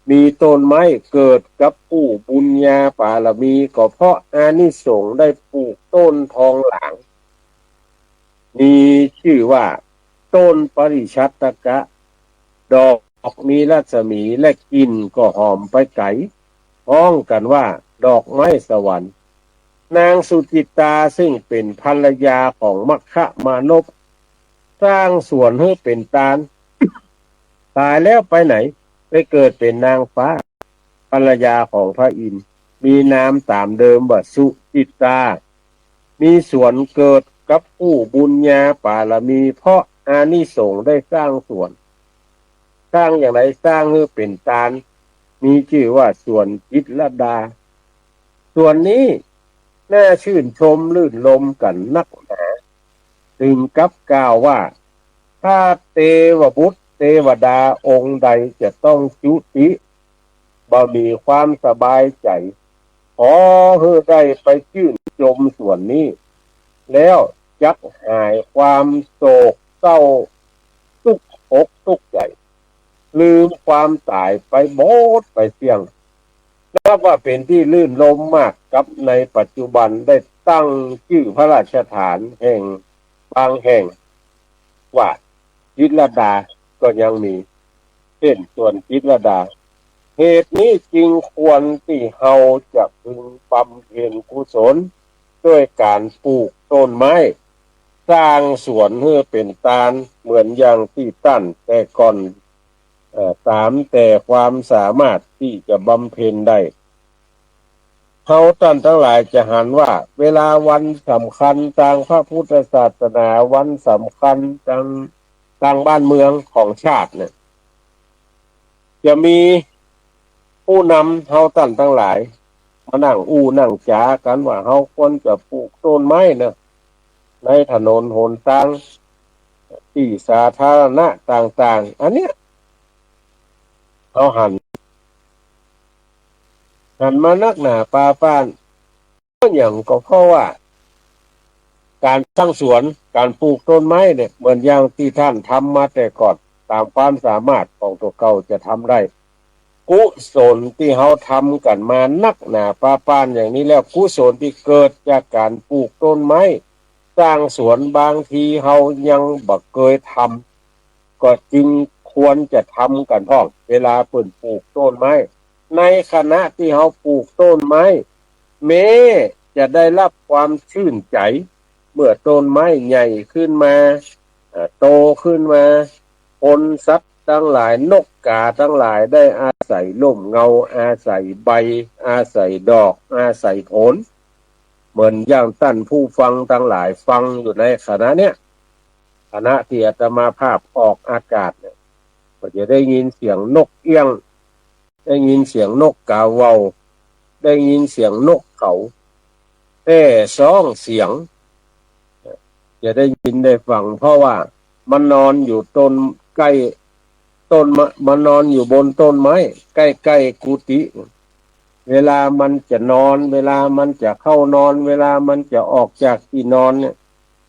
มีต้นไม้เกิดกับผู้บุญญาบารมีก็เพราะอานิสงส์ได้ปลูกต้นทองหลางมีชื่อว่าต้นปริชัตตกะดอกมีรัศมีและกลิ่นก็หอมไปไกลพ้องกันว่าดอกไม้สวรรค์นางสุจิตาซึ่งเป็นภรรยาของมัคคะมานพสร้างสวนให้เป็นตาลตายแล้วไปไหนไปเกิดเป็นนางฟ้าภรรยาของพระอินทร์มีนามตามเดิมว่าสุจิตามีสวนเกิด กับผู้บุญญาบารมีเพราะอานิสงส์ได้สร้างสวนสร้างอย่างไรสร้างให้เป็นตาลมีชื่อว่าสวนจิตรลดาส่วนนี้น่าชื่นชมลื่นลมกันนักหนาถึงกับกล่าวว่าถ้าเทวบุตรเทวดาองค์ใดจะต้องจุติบ่มีความสบายใจขอให้ได้ไปชื่นชมส่วนนี้แล้วจักหายความโศกเศร้าทุกข์อกทุกข์ใจลืมความตายไปหมดไปเสียงนับว่าเป็นที่ลื่นลมมากกับในปัจจุบันได้ตั้งชื่อพระราชฐานแห่งบางแห่งว่าจิตรลดาก็ยังมีเช่นส่วนจิตรลดาเหตุนี้จึงควรที่เฮาจะพึงบำเพ็ญกุศลด้วยการปลูกต้นไม้สร้างสวนเพื่อเป็นตาลเหมือนอย่างที่ตั้นแต่ก่อนตามแต่ความสามารถที่จะบำเพ็ญได้เฮาท่านทั้งหลายจะหันว่าเวลาวันสำคัญทางพระพุทธศาสนาวันสำคัญทางบ้านเมืองของชาติเนี่ยจะมีผู้นำเฮาท่านทั้งหลายมานั่งนั่งจากันว่าเฮาควรจะปลูกต้นไม้เนี่ยในถนนหนทางที่สาธารณะต่างๆอันเนี้ยเขาหันมานักหนาปาป้านก็อย่างก็เพราะว่าการสร้างสวนการปลูกต้นไม้เนี่ยเหมือนอย่างที่ท่านทำมาแต่ก่อนตามความสามารถของตัวเก่าจะทำได้กุศลที่เขาทำกันมานักหนาปาป้านอย่างนี้แล้วกุศลที่เกิดจากการปลูกต้นไม้สร้างสวนบางทีเขายังบ่เคยทำก็จึงควรจะทำกันพ้องเวลาเปิ่นปลูกต้นไม้ในขณะที่เขาปลูกต้นไม้แม้จะได้รับความชื่นใจเมื่อต้นไม้ใหญ่ขึ้นมาโตขึ้นมาคนสัตว์ทั้งหลายนกกาทั้งหลายได้อาศัยร่มเงาอาศัยใบอาศัยดอกอาศัยผลเหมือนอย่างท่านผู้ฟังทั้งหลายฟังอยู่ในขณะเนี้ยขณะที่อาตมาภาพออกอากาศเนี่ยก็จะได้ยินเสียงนกเอี้ยงได้ยินเสียงนกกาเวาได้ยินเสียงนกเขาแต่ร้องเสียงจะได้ยินได้ฟังเพราะว่ามันนอนอยู่ต้นใกล้ต้นมันนอนอยู่บนต้นไม้ใกล้ๆกุฏิเวลามันจะนอนเวลามันจะเข้านอนเวลามันจะออกจากที่นอนเนี่ย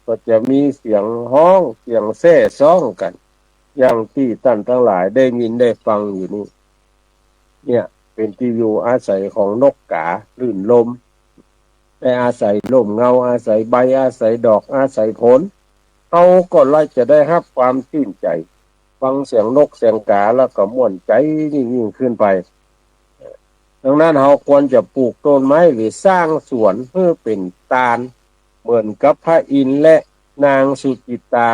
ก็จะมีเสียงห้องเสียงแซ่ซ้องกันอย่างที่ท่านทั้งหลายได้ยินได้ฟังอยู่นี่เนี่ยเป็นที่อยู่อาศัยของนกกาลื่นลมได้อาศัยร่มเงาอาศัยใบอาศัยดอกอาศัยผลเขาก็เลยจะได้รับความชื่นใจฟังเสียงนกเสียงกาแล้วก็ม่วนใจยิ่งขึ้นไปดังนั้นเราควรจะปลูกต้นไม้หรือสร้างสวนเพื่อเป็นตาลเหมือนกับพระอินทร์และนางสุจิตา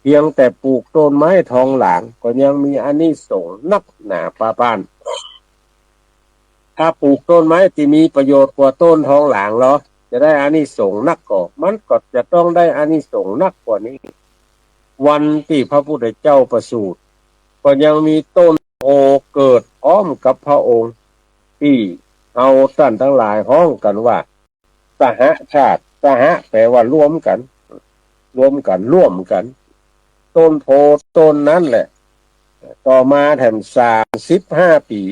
เพียงแต่ปลูกต้นไม้ทองหลางก็ยังมีอานิสงส์นักหนาปาปานถ้าปลูกต้นไม้ที่มีประโยชน์กว่าต้นทองหลางเหรอจะได้อานิสงส์นักกว่ามันก็จะต้องได้อานิสงส์นักกว่านี้วันที่พระพุทธเจ้าประสูติก็ยังมีต้นโพเกิดพร้อมกับพระองค์ที่เอาท่านทั้งหลายห้องกันว่าสหชาติสหแปลว่าร่วมกันร่วมกันต้นโพต้นนั้นแหละต่อมาแถม35 ปี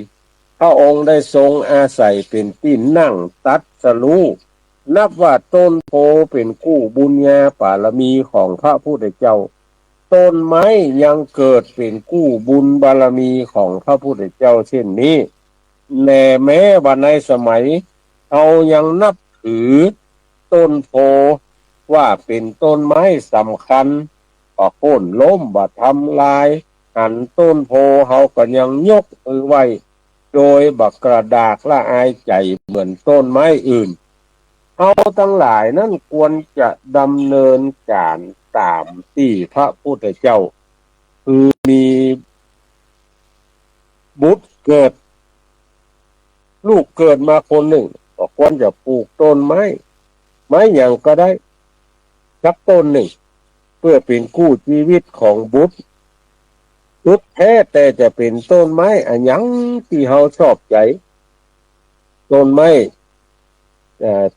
พระองค์ได้ทรงอาศัยเป็นที่นั่งตัดสรู้นับว่าต้นโพเป็นกู้บุญญาบารมีของพระพุทธเจ้าต้นไม้ยังเกิดเป็นกู้บุญบารมีของพระพุทธเจ้าเช่นนี้แน่แม้ว่าในสมัยเรายังนับถือต้นโพว่าเป็นต้นไม้สำคัญก็โค่นล้มบ่ทำลายหันต้นโพเขาก็ยังยกมือไหว้โดยบักกระดากละอายใจเหมือนต้นไม้อื่นเราทั้งหลายนั้นควรจะดำเนินการตามที่พระพุทธเจ้าคือมีบุตรเกิดลูกเกิดมาคนหนึ่งก็ควรจะปลูกต้นไม้อย่างก็ได้ สักต้นหนึ่งเพื่อเป็นกู้ชีวิตของบุตรสุดแท้แต่จะเป็นต้นไม้อันยังที่เราชอบใจต้นไม้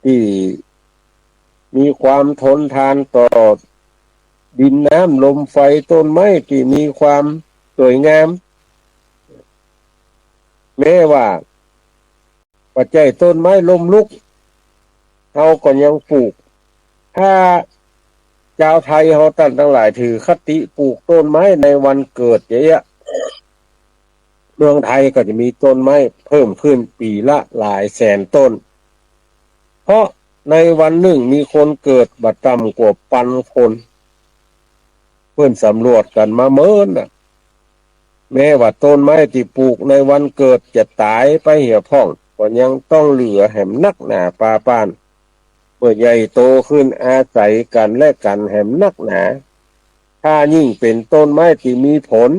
ที่มีความทนทานต่อดินน้ำลมไฟต้นไม้ที่มีความสวยงามแม้ว่าปัจจัยต้นไม้ล้มลุกเราก็ยังปลูกถ้าชาวไทยเราท่านทั้งหลายถือคติปลูกต้นไม้ในวันเกิดเยอะเมืองไทยก็จะมีต้นไม้เพิ่มขึ้นปีละหลายแสนต้นเพราะในวันหนึ่งมีคนเกิดบัดต่ำกว่า1,000 คนเพื่อนสำรวจกันมาเมินน่ะแม้ว่าต้นไม้ที่ปลูกในวันเกิดจะตายไปเหี่ยวพ่องก็ยังต้องเหลือแหมนักหนาปาปานเมื่อใหญ่โตขึ้นอาศัยกันและกันแหมนักหนาถ้ายิ่งเป็นต้นไม้ที่มีผล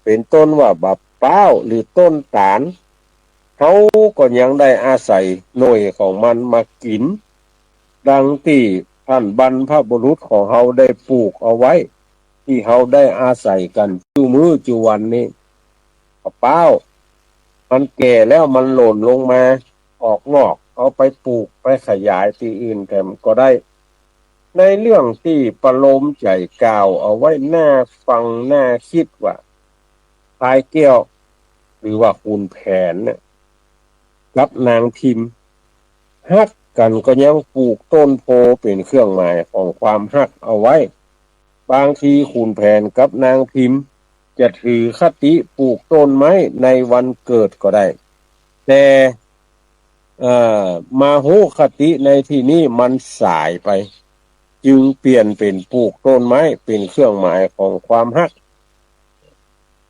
เป็นต้นว่าบับเป้าหรือต้นตาลเขาก็ยังได้อาศัยหน่วยของมันมากินดังที่ท่านบรรพบุรุษของเขาได้ปลูกเอาไว้ที่เขาได้อาศัยกันจูมือจูวันนี้บับเป้ามันแก่แล้วมันหล่นลงมาออกงอกเอาไปปลูกไปขยายที่อื่นแต่ก็ได้ในเรื่องที่ประโลมใจกล่าวเอาไว้หน้าฟังหน้าคิดว่าพายแก้วหรือว่าคุณแผนเนี่ยกับนางพิมพ์ฮักกันก็ยังปลูกต้นโพเป็นเครื่องหมายของความฮักเอาไว้บางทีคุณแผนกับนางพิมพ์จะถือคติปลูกต้นไม้ในวันเกิดก็ได้แต่มาโหคติในที่นี้มันสายไปจึงเปลี่ยนเป็นปลูกต้นไม้เป็นเครื่องหมายของความฮัก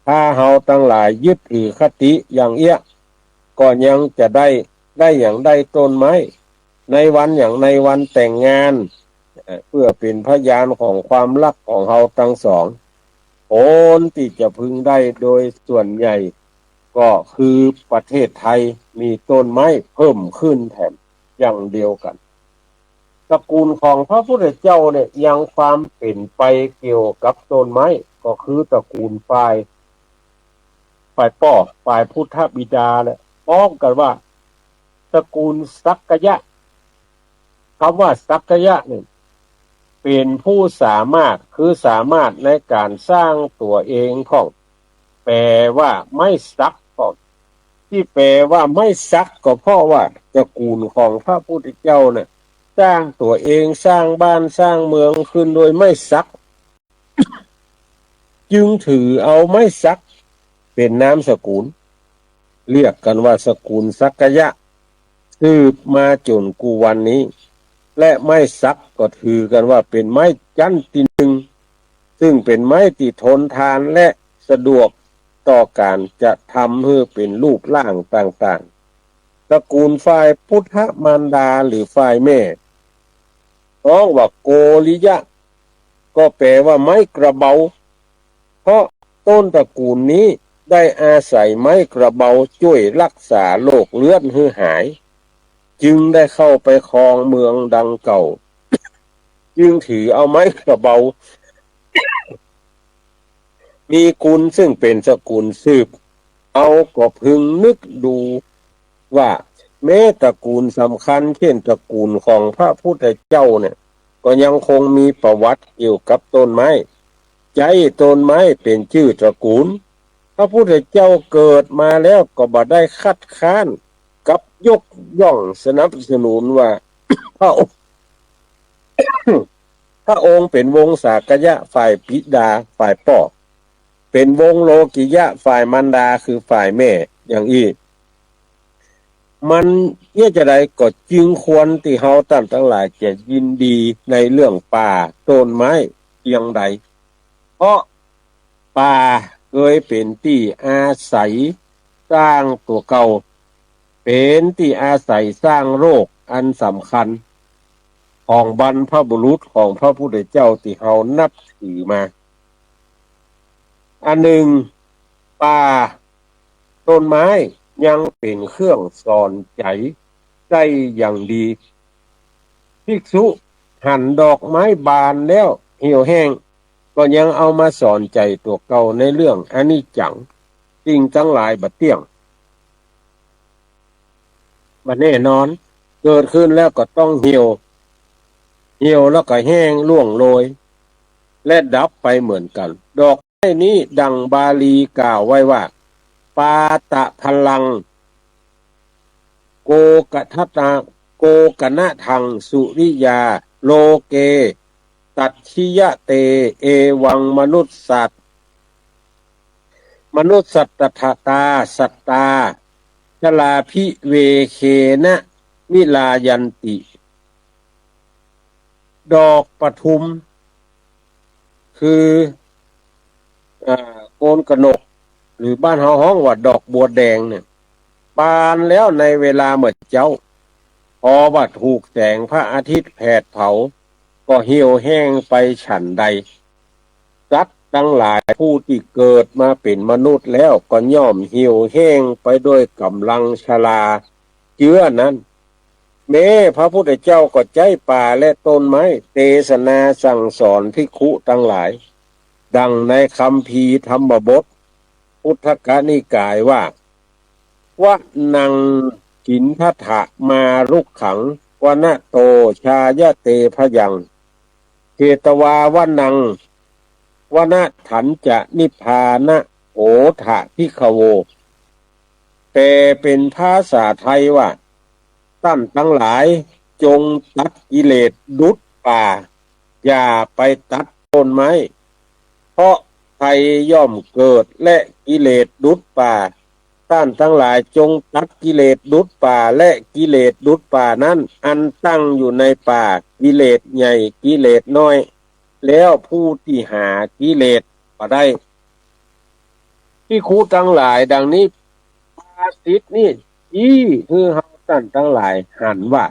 ถ้าเฮาทั้งหลายยึดถือคติอย่างเอี้ยก็ยังจะได้อย่างได้ต้นไม้ในวันอย่างในวันแต่งงานเพื่อเป็นพยานของความรักของเฮาทั้งสองผลที่จะพึงได้โดยส่วนใหญ่ก็คือประเทศไทยมีต้นไม้เพิ่มขึ้นแถมอย่างเดียวกันตระกูลของพระพุทธเจ้าเนี่ยยังความเป็นไปเกี่ยวกับต้นไม้ก็คือตระกูลฝ่ายป่อฝ่ายพุทธบิดาเนี่ยพ้องกันว่าตระกูลสักกยะคำว่าสักกยะเนี่ยเป็นผู้สามารถคือสามารถในการสร้างตัวเองของแปลว่าไม่ซักของที่แปลว่าไม่ซักก็เพราะว่าตระกูลของพระพุทธเจ้าเนี่ยสร้างตัวเองสร้างบ้านสร้างเมืองขึ้นโดยไม่ซักจึงถือเอาไม่ซักเป็นนามสกุลเรียกกันว่าสกุลสักยะสืบมาจนกูวันนี้และไม้ซักก็ถือกันว่าเป็นไม้จันติหนึ่งซึ่งเป็นไม้ที่ทนทานและสะดวกต่อการจะทำให้เป็นรูปร่างต่างๆตระกูลฝ่ายพุทธมารดาหรือฝ่ายแม่ร้องว่าโกริยะก็แปลว่าไม้กระเบาเพราะต้นตระกูลนี้ได้อาศัยไม้กระเบาช่วยรักษาโรคเลือดให้หายจึงได้เข้าไปครองเมืองดังเก่าจึงถือเอาไม้กระเบามีกุลซึ่งเป็นสกุลสืบเอาก็พึงนึกดูว่าแม้ตระกูลสำคัญเช่นตระกูลของพระพุทธเจ้าเนี่ยก็ยังคงมีประวัติเกี่ยวกับต้นไม้ใจต้นไม้เป็นชื่อตระกูลพระพุทธเจ้าเกิดมาแล้วก็บ่ได้คัดค้านกับยกย่องสนับสนุนว่า พระองค์ พระองค์เป็นวงศากยะฝ่ายบิดาฝ่ายพ่อเป็นวงโลกิยะฝ่ายมารดาคือฝ่ายแม่อย่างอีมันเนี่ยจะได้ก็จึงควรที่เฮาท่านทั้งหลายจะยินดีในเรื่องป่าต้นไม้เพียงใดเพราะป่าเคยเป็นที่อาศัยสร้างตัวเก่าเป็นที่อาศัยสร้างโรคอันสำคัญของบรรพบุรุษของพระพุทธเจ้าที่เขานับถือมาอันหนึ่งป่าต้นไม้ยังเป็นเครื่องสอนใจได้อย่างดีภิกษุ หั่นดอกไม้บานแล้วเหี่ยวแห้งก็ยังเอามาสอนใจตัวเก่าในเรื่องอนิจจังสิ่งทั้งหลายบัดเที่ยงบัดแน่นอนเกิดขึ้นแล้วก็ต้องเหี่ยวแล้วก็แห้งร่วงโรยและดับไปเหมือนกันดอกไม้นี้ดังบาลีกล่าวไว้ว่าปาตะพลังโกกทัตตาโกกนะทังสุริยาโลเกตัดชิยะเตเอวังมนุษย์สัตตตาสัตตาชลาภิเวเคนะมิลายันติดอกปทุมคือโกนกนกหรือบ้านเฮาฮ้องว่าดอกบัวแดงเนี่ยบานแล้วในเวลาเมื่อเจ้าพอว่าถูกแสงพระอาทิตย์แผดเผาก็เหี่ยวแห้งไปฉันใดสัตว์ทั้งหลายผู้ที่เกิดมาเป็นมนุษย์แล้วก็ย่อมเหี่ยวแห้งไปด้วยกำลังชราเจื้อนั้นแม้พระพุทธเจ้าก็ใจป่าและต้นไม้เทศนาสั่งสอนภิกขุทั้งหลายดังในคัมภีร์ธรรมบทพุทธกนิกายว่าวะนังกินทัฏฐะมารุกขังวนะโตชายะเตพยังเกตวาวนังวนะถันจะนิพพานะโอทะพิขโวแต่เป็นภาษาไทยว่าท่านทั้งหลายจงตัดกิเลสดุจป่าอย่าไปตัดต้นไม้เพราะไทยย่อมเกิดและกิเลสดุจป่าท่านทั้งหลายจงตัดกิเลสดุจป่าและกิเลสดุจป่านั้นอันตั้งอยู่ในป่ากิเลสใหญ่กิเลสน้อยแล้วผู้ที่หากิเลสก็ได้ที่ครูทั้งหลายดังนี้ปาสิทธินี่คือเฮาท่านทั้งหลายหันว่า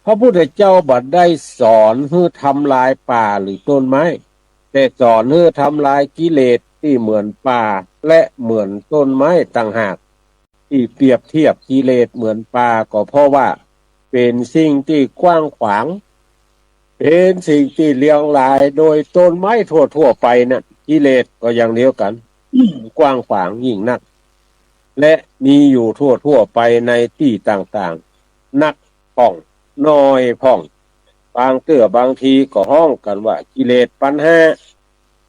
พระพุทธเจ้าบัดได้สอนให้ทำลายป่าหรือต้นไม้แต่สอนให้ทำลายกิเลสที่เหมือนป่าและเหมือนต้นไม้ต่างหากที่เปรียบเทียบกิเลสเหมือนป่าก็เพราะว่าเป็นสิ่งที่กว้างขวางเป็นสิ่งที่เลี้ยงลายโดยต้นไม้ทั่วไปน่ะกิเลสก็อย่างเดียวกันกว้างขวางยิ่งนักและมีอยู่ทั่วไปในที่ต่างๆนักพ่องน้อยพ่องบางเตื้อบางทีก็ห้องกันว่ากิเลสปัญหา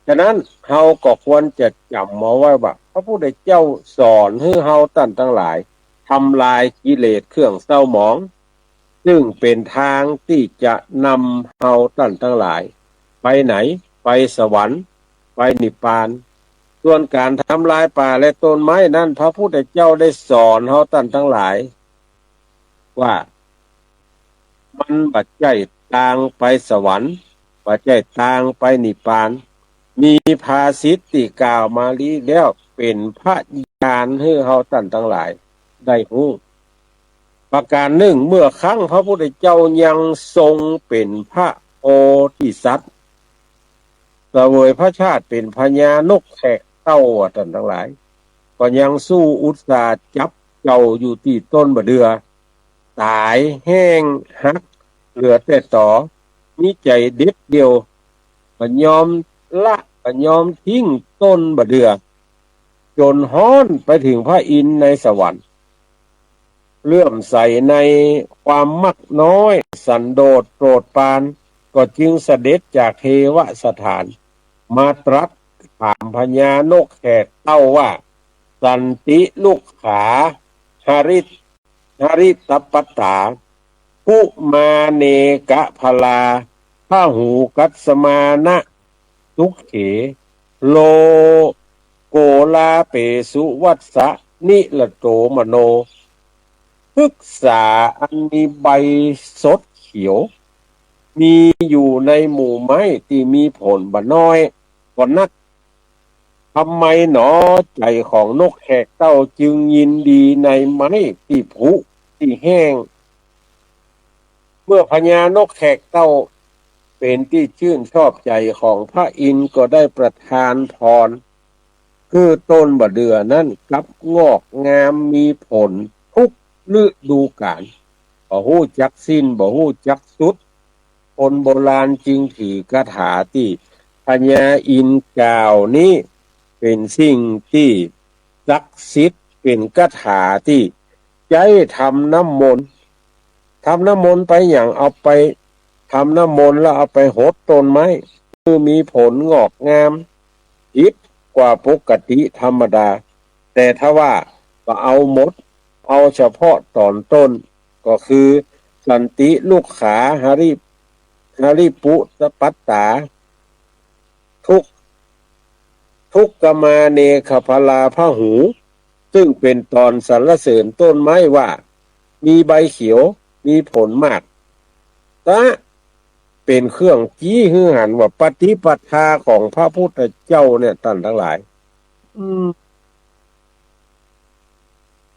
ฉะนั้นเฮาก็ควรจะจำเอาไว้ว่าพระพุทธเจ้าสอนให้เฮาท่านทั้งหลายทำลายกิเลสเครื่องเศร้าหมองซึ่งเป็นทางที่จะนำเฮาท่านทั้งหลายไปไหนไปสวรรค์ไปนิพพานส่วนการทำลายป่าและต้นไม้นั้นพระพุทธเจ้าได้สอนเฮาท่านทั้งหลายว่ามันบัดใจทางไปสวรรค์บัดใจทางไปนิพพานมีภาษิตที่กล่าวมาลีแล้วเป็นพระญาณให้เฮาท่านทั้งหลายได้รู้ประการหนึ่งเมื่อครั้งพระพุทธเจ้ายังทรงเป็นพระโพธิสัตว์เสวยพระชาติเป็นพญานกแขกเต้าท่านทั้งหลายก็ยังสู้อุตสาห์จับเจ้าอยู่ที่ต้นบะเดือตายแห้งหักเหลือแต่ต่อมีใจเด็ดเดียวก็ยอมละก็ยอมทิ้งต้นบะเดือจนฮ้อนไปถึงพระอินทร์ในสวรรค์เลื่อมใสในความมักน้อยสันโดษโปรดปรานก็จึงเสด็จจากเทวสถานมาตรัสถามพญานกแขกเต้าว่าสันติลูกขาหริตปัตตาปุมาเนกะพลาพาหูกัสมานะทุกเขโลโกลาเปสุวัสสะนิละโตมโนพฤกษาอันมีใบสดเขียวมีอยู่ในหมู่ไม้ที่มีผลบ่น้อยก็นักทำไมหนอใจของนกแขกเต้าจึงยินดีในไม้ที่ผุที่แห้งเมื่อพญานกแขกเต้าเป็นที่ชื่นชอบใจของพระอินทร์ก็ได้ประทานพรคือต้นบะเดือนั้นกลับงอกงามมีผลทุกฤดูกาลบ่ฮู้จักสิ้นบ่ฮู้จักสุด คนโบราณจึงถือกถาที่พญาอินทร์กล่าวนี้เป็นสิ่งที่ศักดิ์สิทธิ์เป็นคาถาที่ใช้ทำน้ำมนต์ไปอย่างเอาไปทำน้ำมนต์แล้วเอาไปหดต้นไม้คือมีผลงอกงามอิดกว่าปกติธรรมดาแต่ถ้าว่าก็เอาหมดเอาเฉพาะตอนต้นก็คือสันติลูกขาหาริปุสปัตตาทุกกมาเนขพลาพหูซึ่งเป็นตอนสรรเสริญต้นไม้ว่ามีใบเขียวมีผลมากตะเป็นเครื่องจี้ฮือหันว่าปฏิปทาของพระพุทธเจ้าเนี่ยท่านทั้งหลาย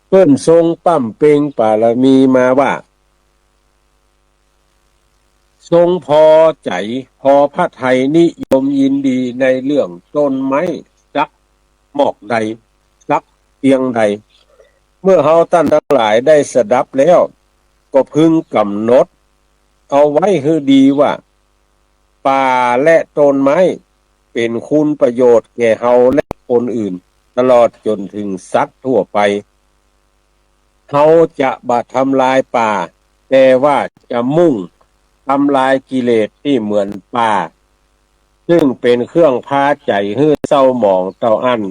เพิ่นทรงปั้มเปงบารมีมาว่าทรงพอใจพอพระทัยนิยมยินดีในเรื่องต้นไม้สักหมอกใดสักเตียงใดเมื่อเฮาท่านทั้งหลายได้สดับแล้วก็พึงกำหนดเอาไว้ให้ดีว่าป่าและต้นไม้เป็นคุณประโยชน์แก่เฮาและคนอื่นตลอดจนถึงสัตว์ทั่วไปเฮาจะบ่ทำลายป่าแต่ว่าจะมุ่งทำลายกิเลสที่เหมือนป่าซึ่งเป็นเครื่องพาใจให้เศร้าหมองเต้าอั้น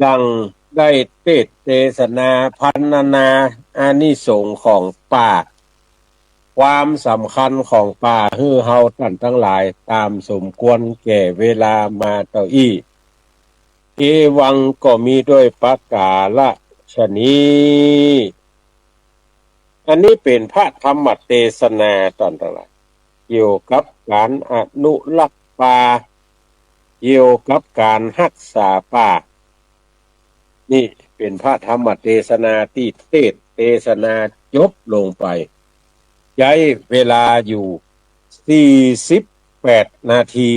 ดังได้เทศนาพันนาอานิสงส์ของป่าความสำคัญของป่าให้เฮาท่านทั้งหลายตามสมควรแก่เวลามาเต้าอี้เอวังก็มีด้วยประกาศนี้อันนี้เป็นพระธรรมเทศนาตอนทั้งหลายเกี่ยวกับการอนุรักษ์ป่าเกี่ยวกับการรักษาป่านี่เป็นพระธรรมเทศนาที่เทศนาจบลงไปใช้เวลาอยู่48นาที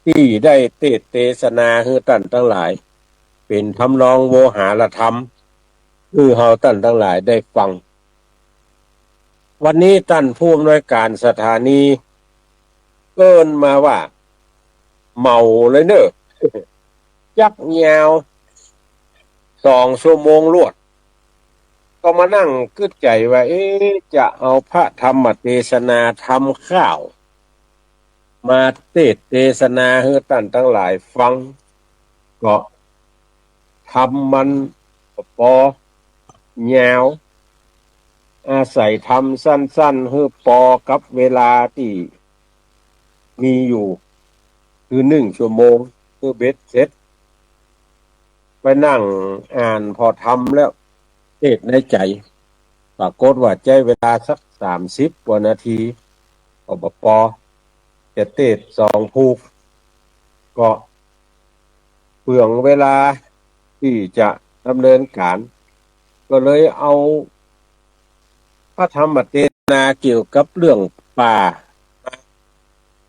ที่ได้เทศนาให้ท่านทั้งหลายเป็นทำนองโวหารธรรมคือเฮาท่านทั้งหลายได้ฟังวันนี้ท่านผู้อำนวยการสถานีเกินมาว่าเมาเลยเนอะ ยักยาว2 ชั่วโมงรวดก็มานั่งกึดใจว่าจะเอาพระธรรมเทศนาทำข้าวมาเทศนาให้ท่านทั้งหลายฟังก็ทำมันพอยาวอาศัยทำสั้นๆให้พอกับเวลาที่มีอยู่คือ1 ชั่วโมงคือเบ็ดเสร็จไปนั่งอ่านพอทำแล้วเทศในใจปรากฏว่าใจเวลาสัก30 กว่านาทีอบปจะเทศ2 ภูกก็เปลืองเวลาที่จะดำเนินการก็เลยเอาพระธรรมเทศนาเกี่ยวกับเรื่องป่า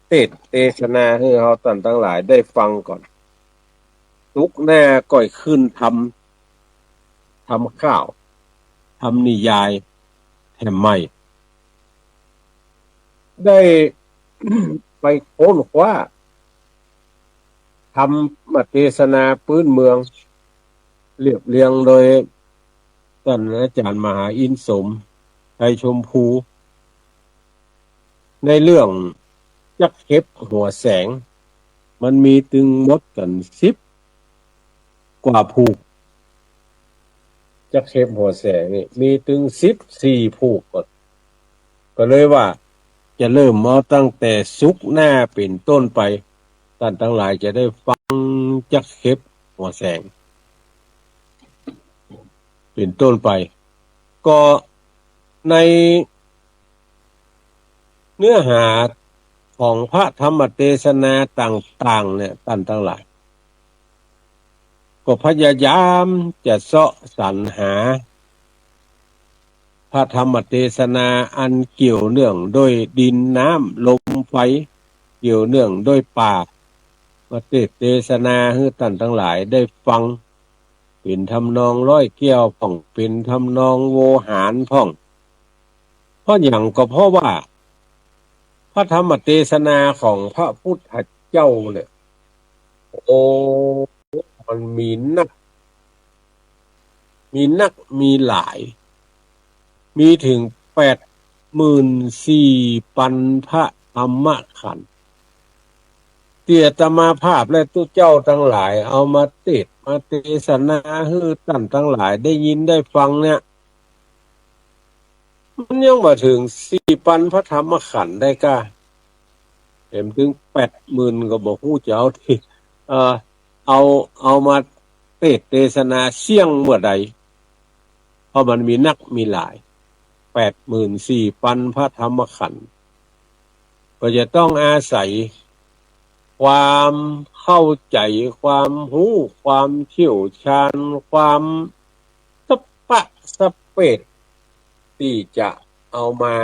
เทศนาให้เราท่านทั้งหลายได้ฟังก่อนทุกหน้าก่อยขึ้นทำข้าวทำนิยายแถมไม่ได้ ไปค้นคว้าทำเทศนาพื้นเมืองเรียบเรียงโดยท่านอาจารย์มหาอินทร์สมไทยชมพูในเรื่องจักเข็บหัวแสงมันมีถึงหมดกัน10 กว่าภูกจักเข็บหัวแสงนี่มีถึง14 ภูกก็เลยว่าจะเริ่มเอาตั้งแต่ศุกร์หน้าเป็นต้นไปท่านทั้งหลายจะได้ฟังจักเข็บหัวแสงเป็นต้นไปก็ในเนื้อหาของพระธรรมเทศนาต่างๆเนี่ยท่านทั้งหลายก็พยายามจะเสาะสรรหาพระธรรมเทศนาอันเกี่ยวเนื่องด้วยดินน้ำลมไฟเกี่ยวเนื่องด้วยป่ามาเทศนาให้ท่านทั้งหลายได้ฟังเป็นทำนองร้อยแก้วพ่องเป็นทำนองโวหารพ่อง เพราะอย่างก็เพราะว่าพระธรรมเทศนาของพระพุทธเจ้าเนี่ยโอ้มันมีนักมีหลายมีถึง84,000พระธรรมขันธ์เตียตมาภาพและตุเจ้าทั้งหลายเอามาติดมาเทศนาให้ท่านทั้งหลายได้ยินได้ฟังเนี่ยมันยังมาถึง4,000พระธรรมขันธ์ได้ก้าเห็นถึง80,000ก็บอกฮู้จะเอาที่เอ่อเอามาเทศนาเสี่ยงเมื่อใดเพราะมันมีนักมีหลาย84,000พระธรรมขันธ์ก็จะต้องอาศัยความเข้าใจความรู้ความเชี่ยวชาญความสปะสเปดที่จะเอามา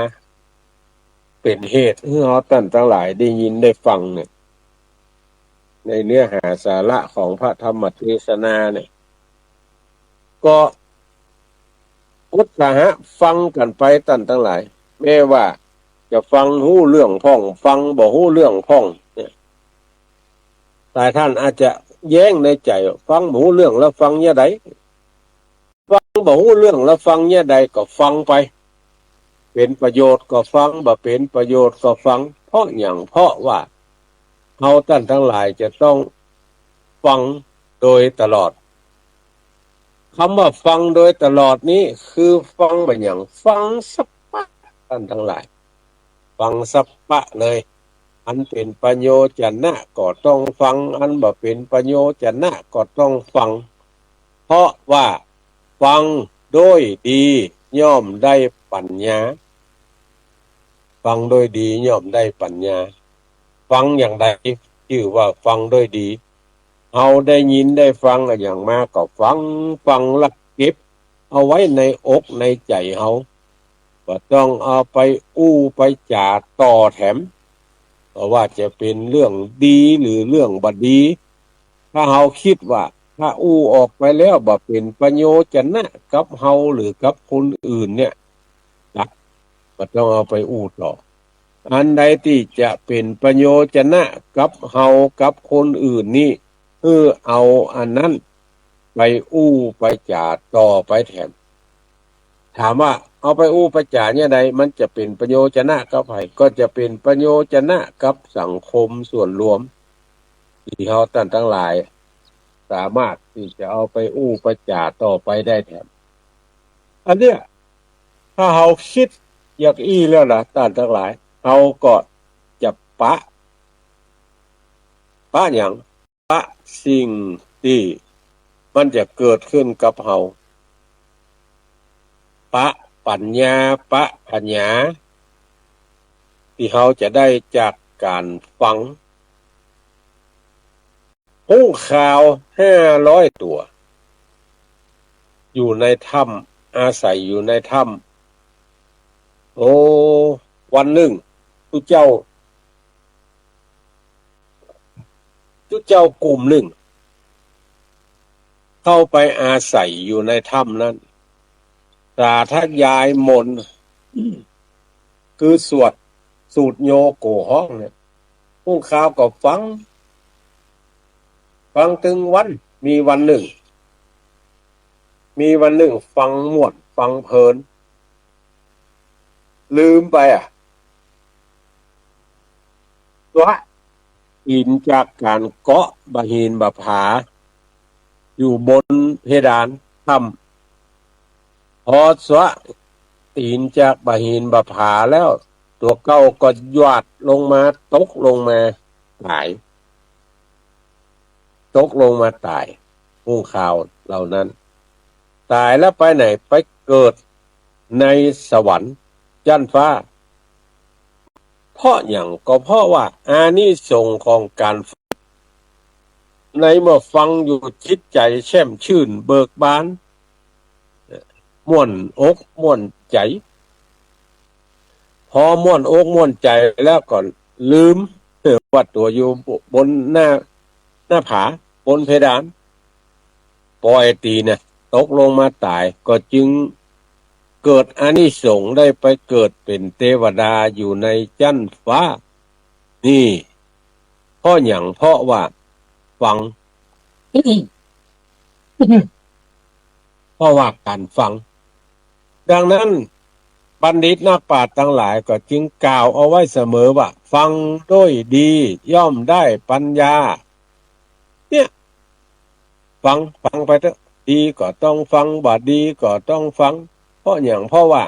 เป็นเหตุให้เราท่านทั้งหลายได้ยินได้ฟังเนี่ยในเนื้อหาสาระของพระธรรมเทศนาเนี่ยก็อุตสาหะฟังกันไปท่านทั้งหลายแม้ว่าจะฟังหู้เรื่องพ่องฟังบ่หู้เรื่องพ่องเนี่ยแต่ท่านอาจจะแย้งในใจฟังบ่หู้เรื่องแล้วฟังเนี่ยใดฟังบ่หู้เรื่องแล้วฟังเนี่ยใดก็ฟังไปเป็นประโยชน์ก็ฟังบ่เป็นประโยชน์ก็ฟังเพราะอย่างเพราะว่าเราท่านทั้งหลายจะต้องฟังโดยตลอดคำว่าฟังโดยตลอดนี้คือฟังแบบอย่างฟังสัพพะท่านทั้งหลายฟังสัพพะเลยอันเป็นประโยชนะก็ต้องฟังอันบ่เป็นประโยชนะก็ต้องฟังเพราะว่าฟังโดยดีย่อมได้ปัญญาฟังโดยดีย่อมได้ปัญญาฟังอย่างใดชื่อว่าฟังโดยดีเอาได้ยินได้ฟังอย่างมากก็ฟังละเก็บเอาไว้ในอกในใจเฮาก็ต้องเอาไปอู้ไปจ่าต่อแถมเพราะว่าจะเป็นเรื่องดีหรือเรื่องบ่ดีถ้าเฮาคิดว่าถ้าอู้ออกไปแล้วบ่เป็นประโยชน์นะกับเฮาหรือกับคนอื่นเนี่ยนะก็ต้องเอาไปอู้ต่ออันใดที่จะเป็นประโยชน์นะกับเฮากับคนอื่นนี่เอาอันนั้นไปอู้ไปจ่าต่อไปแถมถามว่าเอาไปอู้ไปจ่าเนี่ยใดมันจะเป็นประโยชน์นะกับใครก็จะเป็นประโยชน์นะกับสังคมส่วนรวมที่เขาท่านทั้งหลายสามารถที่จะเอาไปอู้ไปจ่าต่อไปได้แถมอันเนี้ยถ้าเราคิดอย่างอี้แล้วนะท่านทั้งหลายเราก็จะปะอย่างปะสิ่งที่มันจะเกิดขึ้นกับเราปะปัญญาปะปัญญาที่เราจะได้จากการฟังหู้ข่าว500 ตัวอยู่ในถ้ำอาศัยอยู่ในถ้ำโอ้วันหนึ่งทุกเจ้ากลุ่มหนึ่งเข้าไปอาศัยอยู่ในถ้ำนั้นสาธยายมนต์คือสูตรโยโกห้องเนี่ยผู้ข่าวก็ฟังถึงวันมีวันหนึ่งฟังม่วนฟังเพลินลืมไปว่าอินจากการเกาะบะหินบะผาอยู่บนเพดานถ้ำพอสวะตีนจากบะหินบะผาแล้วตัวเก้าก็หยาดลงมาตกลงมาตายผู้ข่าวเหล่านั้นตายแล้วไปไหนไปเกิดในสวรรค์ชั้นฟ้าเพราะอย่างก็เพราะว่าอานิสงส์ของการในเมื่อฟังอยู่จิตใจแช่มชื่นเบิกบานม่วนอกม่วนใจพอม่วนอกม่วนใจแล้วก็ลืมว่าตัวอยู่บนหน้าผาบนเพดานปล่อยตีเนี่ยตกลงมาตายก็จึง เกิดอานิสงส์ได้ไปเกิดเป็นเทวดาอยู่ในชั้นฟ้านี่เพราะอย่างเพราะว่าฟัง เพราะว่าการฟังดังนั้นบัณฑิตนักปราชญ์ทั้งหลายก็จึงกล่าวเอาไว้เสมอว่าฟังด้วยดีย่อมได้ปัญญาเนี่ยฟังไปเถอะดีก็ต้องฟังบ่ดีก็ต้องฟังเพราะอย่างเพราะว่า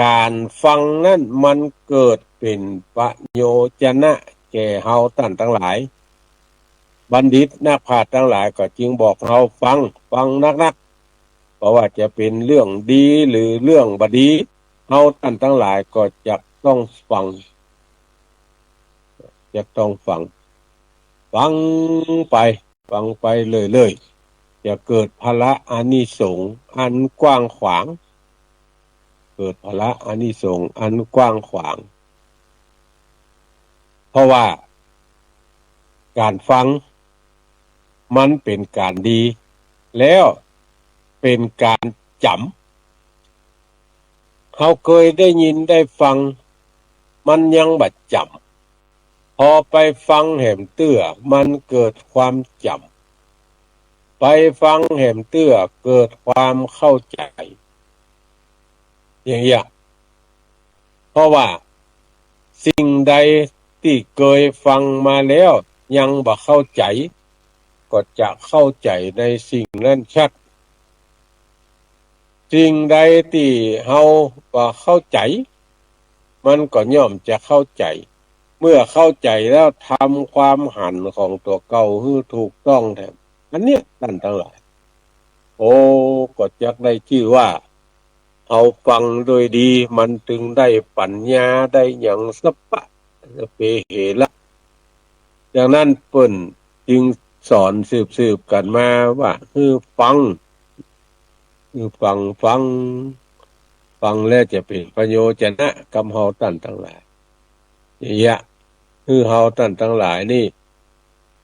การฟังนั่นมันเกิดเป็นประโยชนะแก่เฮาท่านทั้งหลายบัณฑิตนักปราชญ์ทั้งหลายก็จึงบอกเฮาฟังนักเพราะว่าจะเป็นเรื่องดีหรือเรื่องบดีเฮาท่านทั้งหลายก็จะต้องฟังฟังไปเลยจะเกิดพละอานิสงส์อันกว้างขวางเกิดพละอานิสงส์อันกว้างขวางเพราะว่าการฟังมันเป็นการดีแล้วเป็นการจำเขาเคยได้ยินได้ฟังมันยังบัดจำพอไปฟังแหมเตื้อมันเกิดความจำไปฟังแหมเตื้อเกิดความเข้าใจอย่างเงี้ยเพราะว่าสิ่งใดที่เคยฟังมาแล้วยังบ่เข้าใจก็จะเข้าใจในสิ่งนั้นชัดสิ่งใดที่เฮาบ่เข้าใจมันก็ย่อมจะเข้าใจเมื่อเข้าใจแล้วทำความหันของตัวเก่าให้ถูกต้องแทนอันเนี้ยท่านทั้งหลายโอ้ก็จักได้ชื่อว่าเอาฟังโดยดีมันถึงได้ปัญญาได้อย่างสัพพะเปเหระดังนั้นเปิ้นจึงสอนสืบกันมาว่าคือฟังฟังแล้วจะเป็นประโยชนะกับเฮาท่านทั้งหลายอย่างเงี้ยคือเฮาท่านทั้งหลายนี่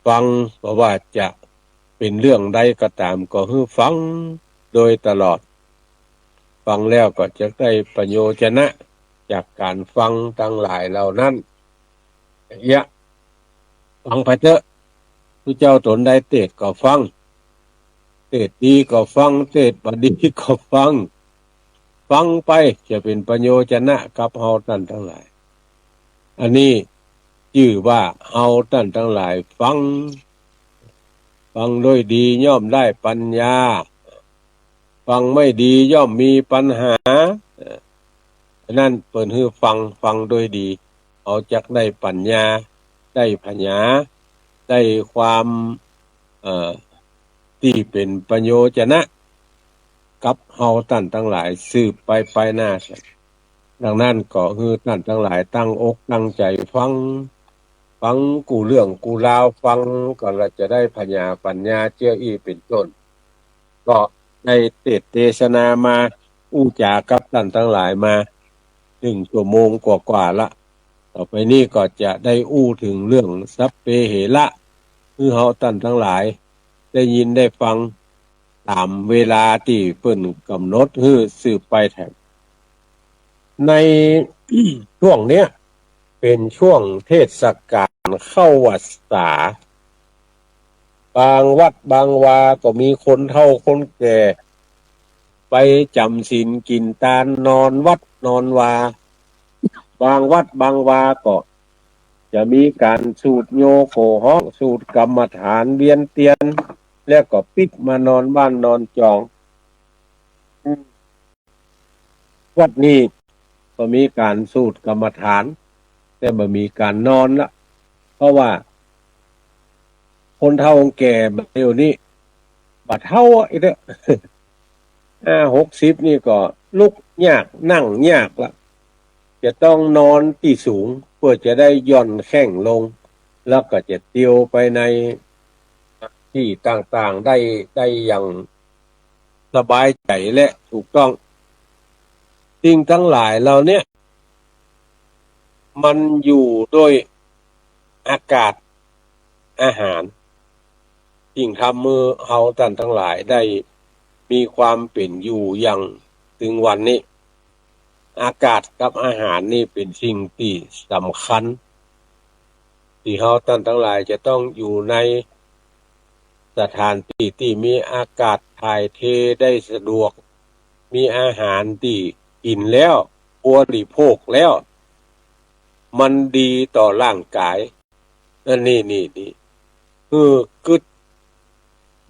ฟังเพราะว่าจะเป็นเรื่องใดก็ตามก็คือฟังโดยตลอดฟังแล้วก็จะได้ประโยชนะจากการฟังทั้งหลายเหล่านั้นอย่างเงี้ยฟังไปเถอะผู้เจ้าตนใดเทศน์ก็ฟังเทศน์ดีก็ฟังเทศน์บ่ดีก็ฟังไปจะเป็นประโยชนะกับเฮาท่านทั้งหลายอันนี้ชื่อว่าเฮาท่านทั้งหลายฟังด้วยดีย่อมได้ปัญญาฟังไม่ดีย่อมมีปัญหานั่นเปิ่นฮือฟังด้วยดีเอาจักได้ปัญญาได้ปัญญาได้ความที่เป็นประโยชนะกับเฮาท่านทั้งหลายสืบไปหน้าดังนั้นก็คือท่านทั้งหลายตั้งอกตั้งใจฟังกูเรื่องกูราวฟังก็จะได้ปัญญาเจ้าอีเป็นต้นก็ได้เทศนามาอู้จากับท่านทั้งหลายมา1 ชั่วโมงกว่าละต่อไปนี้ก็จะได้อู้ถึงเรื่องสัพเพเหระคือเฮาท่านทั้งหลายได้ยินได้ฟังตามเวลาที่เพิ่นกำหนดคือสืบไปแถมในช่วงเนี้ยเป็นช่วงเทศกาลเข้าพรรษาบางวัดบางวาก็มีคนเฒ่าคนแก่ไปจำศีลกินทานนอนวัดนอนวาบางวัดบางวาก็จะมีการสูดโยโกฮ้องสูดกรรมฐานเวียนเตียนแล้วก็ปิดมานอนบ้านนอนจองวัดนี้ก็มีการสูดกรรมฐานแต่บ่มีการนอนละเพราะว่าคนเฒ่าแก่เดี๋ยวนี้บัดเฒ่าอีกเด้อ60นี่ก็ลุกยากนั่งยากละจะต้องนอนที่สูงเพื่อจะได้หย่อนแข้งลงแล้วก็จะเตียวไปในที่ต่างๆได้อย่างสบายใจและถูกต้องสิ่งทั้งหลายเหล่านี้มันอยู่ด้วยอากาศอาหารสิ่งทำมือเฮาท่านทั้งหลายได้มีความเป็นอยู่อย่างถึงวันนี้ อากาศกับอาหารนี่เป็นสิ่งที่สำคัญที่เราท่านทั้งหลายจะต้องอยู่ในสถานที่ที่มีอากาศถ่ายเทได้สะดวกมีอาหารที่กินแล้วบริโภคแล้วมันดีต่อร่างกายอันนี่คือ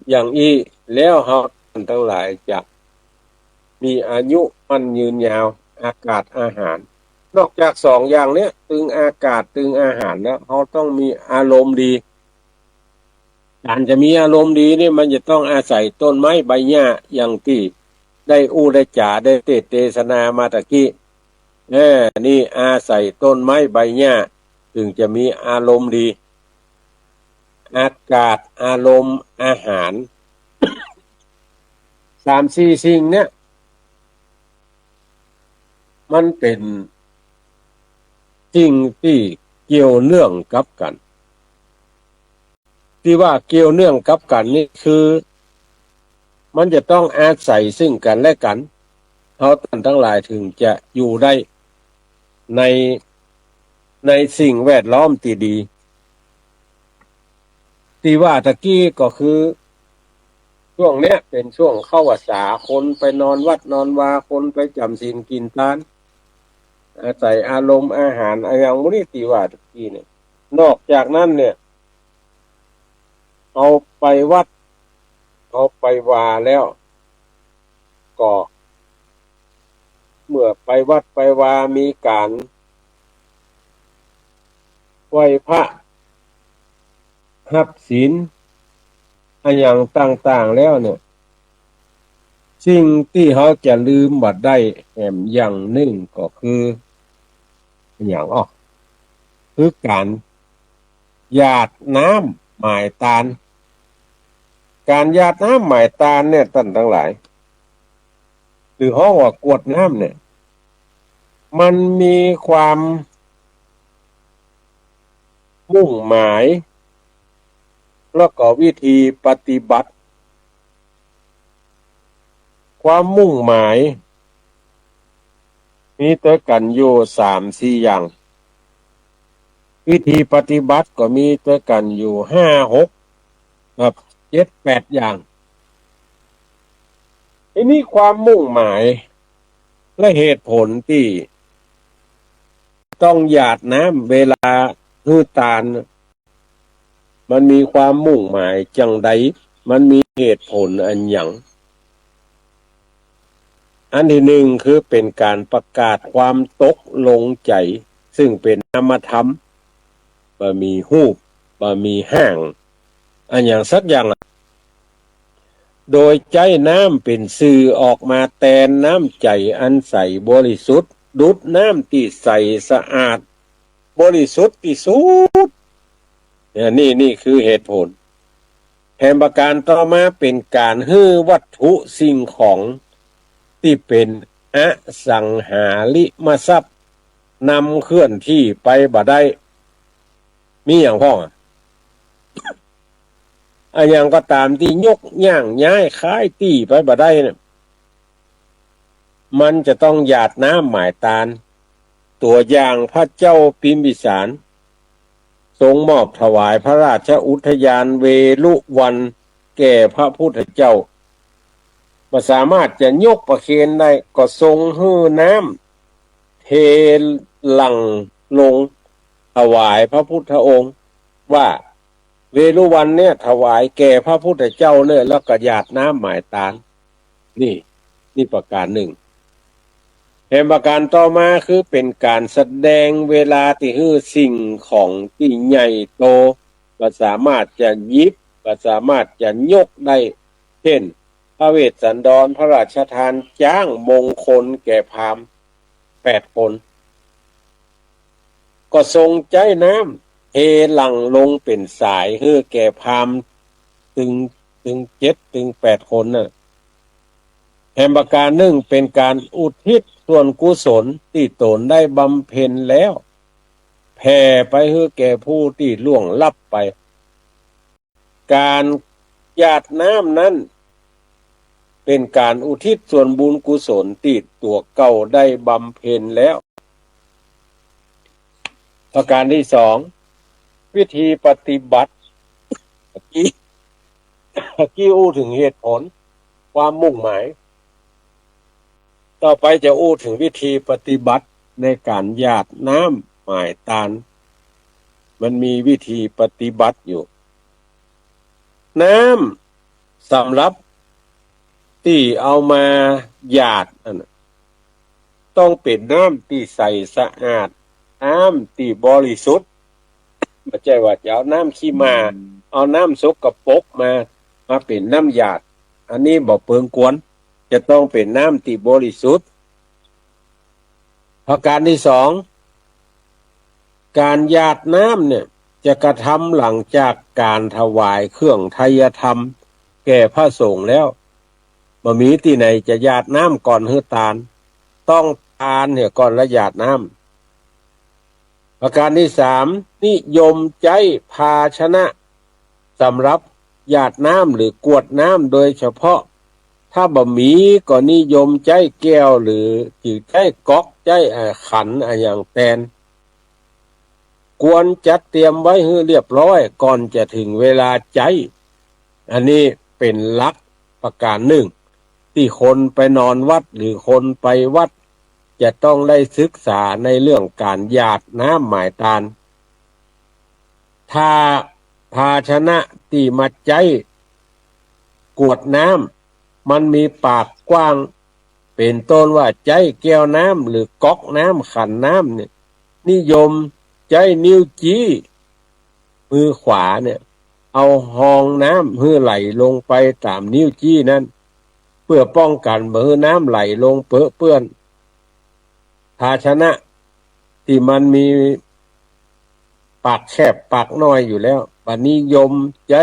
อย่างอีแล้วเราท่านทั้งหลายจะมีอายุมันยืนยาวอากาศอาหารนอกจากสองอย่างเนี้ยตึงอากาศตึงอาหารแล้วเขาต้องมีอารมณ์ดีการจะมีอารมณ์ดีนี่มันจะต้องอาศัยต้นไม้ใบหญ้าอย่างที่ได้อู้ได้จ่าได้เทศนามาตะกี้นี่อาศัยต้นไม้ใบหญ้าถึงจะมีอารมณ์ดีอากาศอารมณ์อาหารสามสี่สิ่งเนี้ยมันเป็นสิ่งที่เกี่ยวเนื่องกับกันที่ว่าเกี่ยวเนื่องกับกันนี่คือมันจะต้องอาศัยซึ่งกันและกันเขาท่านทั้งหลายถึงจะอยู่ได้ในในสิ่งแวดล้อมที่ดีที่ว่าตะกี้ก็คือช่วงเนี้ยเป็นช่วงเข้าพรรษาคนไปนอนวัดนอนวาคนไปจำศีลกินทานอาศัยอารมณ์อาหารอย่างนี้ที่ว่าตะกี้เนี่ยนอกจากนั้นเนี่ยเอาไปวัดเอาไปวาแล้วก็เมื่อไปวัดไปวามีการไหว้พระรับศีลอย่างต่างๆแล้วเนี่ยสิ่งที่เขาจะลืมบัดได้แหมอย่างหนึ่งก็คืออย่างคือการหยาดน้ำหมายตาลการหยาดน้ำหมายตาลเนี่ยท่านทั้งหลายหรือห้องว่ากรวดน้ำเนี่ยมันมีความมุ่งหมายแล้วก็วิธีปฏิบัติความมุ่งหมายมีตัวกันอยู่3-4อย่างวิธีปฏิบัติก็มีตัวกันอยู่5-6ครับ7-8อย่างทีนี้ความมุ่งหมายและเหตุผลที่ต้องหยาดน้ำเวลาหื้อตาลมันมีความมุ่งหมายจังใดมันมีเหตุผลอันหยังอันที่หนึ่งคือเป็นการประกาศความตกลงใจซึ่งเป็นนามธรรมบ่มีรูปบ่มีห้างอันอย่างสักอย่างโดยใจน้ำเป็นสื่อออกมาแทนน้ำใจอันใสบริสุทธิ์ดุจน้ำที่ใสสะอาดบริสุทธิ์ที่สุดนี่คือเหตุผลแถมประการต่อมาเป็นการฮื้อวัตถุสิ่งของที่เป็นอสังหาริมทรัพย์นำเคลื่อนที่ไปบ่ได้มีอย่างพ้องอย่างก็ตามที่ยกย่างย้ายค้ายตี้ไปบ่ได้เนี่ยมันจะต้องหยาดน้ำหมายตาลตัวอย่างพระเจ้าพิมพิสารทรงมอบถวายพระราชอุทยานเวลุวันแก่พระพุทธเจ้าบ่สามารถจะยกประเคนได้ก็ทรงฮื้อน้ำเทหลั่งลงถวายพระพุทธองค์ว่าเวรุวันเนี่ยถวายแก่พระพุทธเจ้าเนี่ยแล้วก็หยาดน้ำหมายตาลนี่ประการหนึ่งแห่งประการต่อมาคือเป็นการแสดงเวลาที่ฮื้อสิ่งของที่ใหญ่โตก็สามารถจะหยิบก็สามารถจะยกได้เช่นพระเวสสันดรพระราชทานจ้างมงคลแก่พราหมณ์8 คนก็ทรงใจน้ำเทหลั่งลงเป็นสายเพื่อแก่พราหมณ์ถึง7-8 คนน่ะแห่งประการหนึ่งเป็นการอุทิศส่วนกุศลที่ตนได้บำเพ็ญแล้วแผ่ไปให้แก่ผู้ที่ล่วงลับไปการหยาดน้ำนั้น เป็นการอุทิศส่วนบุญกุศลที่ตัวเก่าได้บำเพ็ญแล้วประการที่สองวิธีปฏิบัติเมื่อกี้อู้ถึงเหตุผลความมุ่งหมายต่อไปจะอู้ถึงวิธีปฏิบัติในการหยาดน้ำหมายตาลมันมีวิธีปฏิบัติอยู่น้ำสำหรับที่เอามาหยาดต้องเป็นน้ำที่ใสสะอาดน้ำที่บริสุทธิ์ไม่ใช่ว่าจะเอาน้ำขี้มาเอาน้ำสกปรกมาเป็นน้ำหยาดอันนี้บ่เปิงกวนจะต้องเป็นน้ำที่บริสุทธิ์ประการที่สองการหยาดน้ำเนี่ยจะกระทำหลังจากการถวายเครื่องไทยธรรมแก่พระสงฆ์แล้วบ่มีที่ไหนจะหยาดน้ำก่อนฮือตาลต้องตาลเนี่ยก่อนละหยาดน้ำประการที่สามนิยมใจภาชนะสำหรับหยาดน้ำหรือกวดน้ำโดยเฉพาะถ้าบ่มีก็นิยมใจแก้วหรือจือใจก๊อกใจขันอย่างแตนควรจัดเตรียมไว้ให้เรียบร้อยก่อนจะถึงเวลาใจอันนี้เป็นหลักประการหนึ่งที่คนไปนอนวัดหรือคนไปวัดจะต้องได้ศึกษาในเรื่องการหยาดน้ำหมายตาลถ้าภาชนะที่มาใจกวดน้ำมันมีปากกว้างเป็นต้นว่าใจแก้วน้ำหรือก๊อกน้ำขันน้ำเนี่ยนิยมใจนิ้วจี้มือขวาเนี่ยเอาหองน้ำให้ไหลลงไปตามนิ้วจี้นั้นเพื่อป้องกันไม่ให้น้ำไหลลงเปื้อนภาชนะที่มันมีปากแคบปากน้อยอยู่แล้วบัดนิยมใจ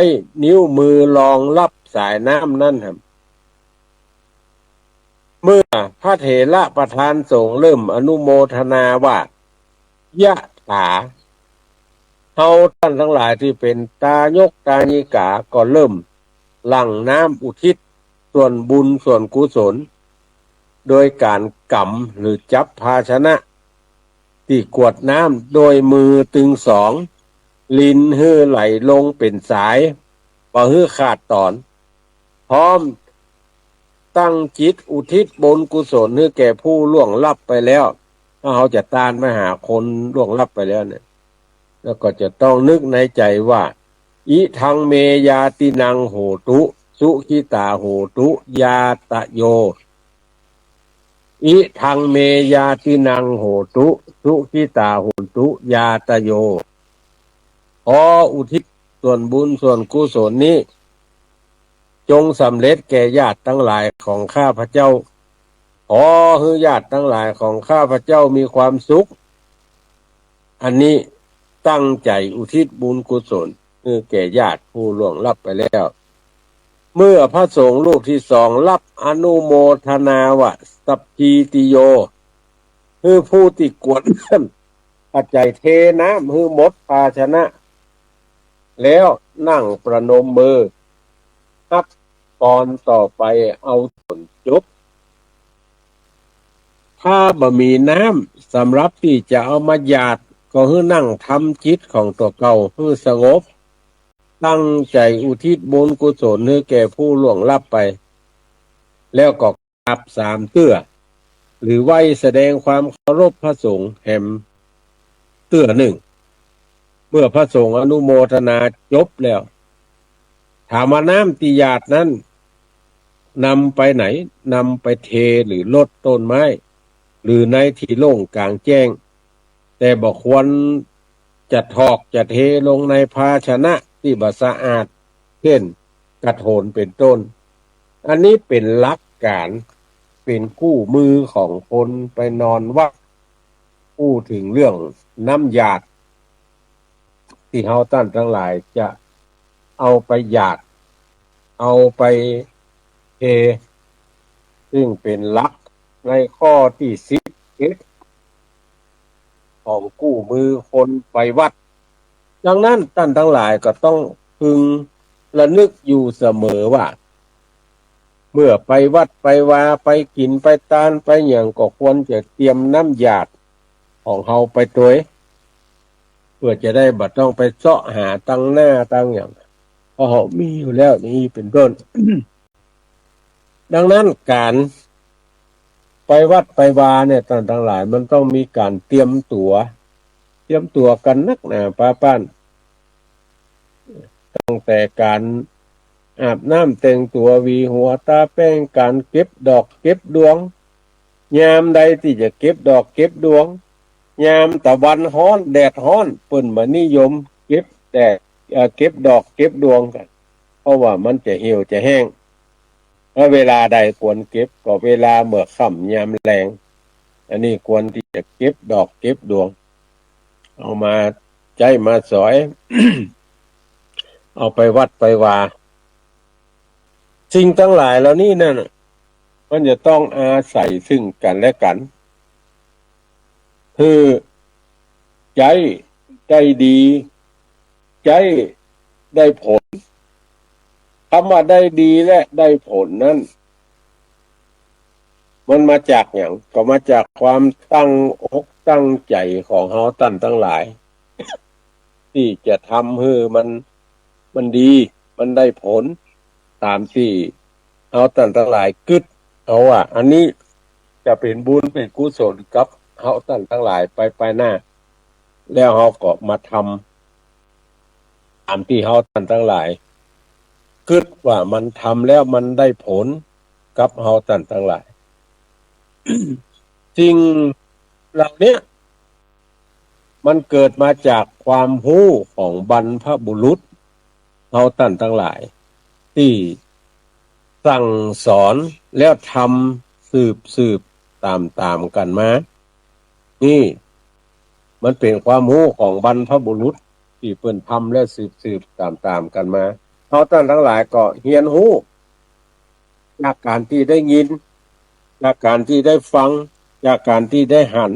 นิ้วมือรองรับสายน้ำนั่นครับเมื่อพระเถระประธานสงฆ์เริ่มอนุโมทนาว่ายะถาเฮาท่านทั้งหลายที่เป็นตายกตาญิกาก็เริ่มหลั่งน้ำอุทิศส่วนบุญส่วนกุศลโดยการกำหรือจับภาชนะที่กวดน้ำโดยมือตึงสองลิ้นฮื้อไหลลงเป็นสายบ่ฮื้อขาดตอนพร้อมตั้งจิตอุทิศบุญกุศลให้แก่ผู้ล่วงลับไปแล้วถ้าเขาจะตามไปหาคนล่วงลับไปแล้วเนี่ยแล้วก็จะต้องนึกในใจว่าอิทังเมยาตินังโหตุสุขิตาโหตุยาตะโยอิทังเมยาตินังโหตุสุขิตาโหตุยาตะโยขออุทิศส่วนบุญส่วนกุศลนี้จงสำเร็จแก่ญาติทั้งหลายของข้าพเจ้าขอให้ญาติทั้งหลายของข้าพเจ้ามีความสุขอันนี้ตั้งใจอุทิศบุญกุศลให้แก่ญาติผู้ล่วงลับไปแล้วเมื่อพระสงฆ์รูปที่สองรับอนุโมทนาวะสัพพีติโยคือผู้ติกวดน้ำปัจจัยเทน้ำคือหมดภาชนะแล้วนั่งประนมมือนับตอนต่อไปเอาผลจบถ้าบ่มีน้ำสำหรับที่จะเอามาหยาดก็ให้นั่งทำจิตของตัวเก่าให้สงบตั้งใจอุทิศบุญกุศลให้แก่ผู้ล่วงลับไปแล้วก็กราบสามเตื้อหรือไหว้แสดงความเคารพพระสงฆ์แห่มเตื้อหนึ่งเมื่อพระสงฆ์อนุโมทนาจบแล้วถามว่าน้ำที่หยาดนั้นนำไปไหนนำไปเทหรือลดต้นไม้หรือในที่โล่งกลางแจ้งแต่บ่ควรจะทอกจะเทลงในภาชนะที่บ่สะอาดเช่นกระโถนเป็นต้นอันนี้เป็นหลักการเป็นคู่มือของคนไปนอนวัดพูดถึงเรื่องน้ำหยาดที่เฮาท่านทั้งหลายจะเอาไปหยาดเอาไปเทซึ่งเป็นหลักในข้อที่11ของกู้มือคนไปวัดดังนั้นท่านทั้งหลายก็ต้องพึงระลึกอยู่เสมอว่า เมื่อไปวัดไปวาไปกินไปตานไปอย่างก็ควรจะเตรียมน้ำหยาดของเฮาไปตัวเพื่อจะได้บัดต้องไปเสาะหาตั้งหน้าตั้งอย่างเพราะเขามีอยู่แล้วนี่เป็นต้น ดังนั้นการไปวัดไปวาเนี่ยต่างทั้งหลายมันต้องมีการเตรียมตัวกันนักหนาป้าป้านตั้งแต่การอาบน้ำแต่งตัววีหัวตาแป้งการเก็บดอกเก็บดวงยามใดที่จะเก็บดอกเก็บดวงยามตะวันร้อนแดดร้อนเปิ้นมานิยมเก็บแต่เก็บดอกเก็บดวงกันเพราะว่ามันจะเหี่ยวจะแห้งแล้วเวลาใดควรเก็บก็เวลาเมื่อค่ำยามแลงอันนี้ควรที่จะเก็บดอกเก็บดวงเอามาใจมาสอย เอาไปวัดไปวาสิ่งทั้งหลายเหล่านี้นั่นมันจะต้องอาศัยซึ่งกันและกันคือใจได้ดีใจได้ผลคำว่าได้ดีและได้ผลนั้นมันมาจากอย่างก็มาจากความตั้งอกตั้งใจของเฮาตั้นทั้งหลายที่จะทำให้มันดีมันได้ผลตามที่เฮาตั้นทั้งหลายกึศเอาว่าอันนี้จะเป็นบุญเป็นกุศลกับเฮาตั้นทั้งหลายไปหน้าแล้วเฮาก็มาทำตามที่เฮาตั้นทั้งหลายกึศว่ามันทำแล้วมันได้ผลกับเฮาตั้นทั้งหลาย จริงเหล่านี้มันเกิดมาจากความรู้ของบรรพบุรุษเฮาตั้นทั้งหลายที่สั่งสอนแล้วทำสืบตามกันมานี่มันเป็นความรู้ของบรรพบุรุษที่เพิ่นทำและสืบตามกันมาเฮาตั้นทั้งหลายก็เรียนรู้จากการที่ได้ยินจากการที่ได้ฟังจากการที่ได้หัน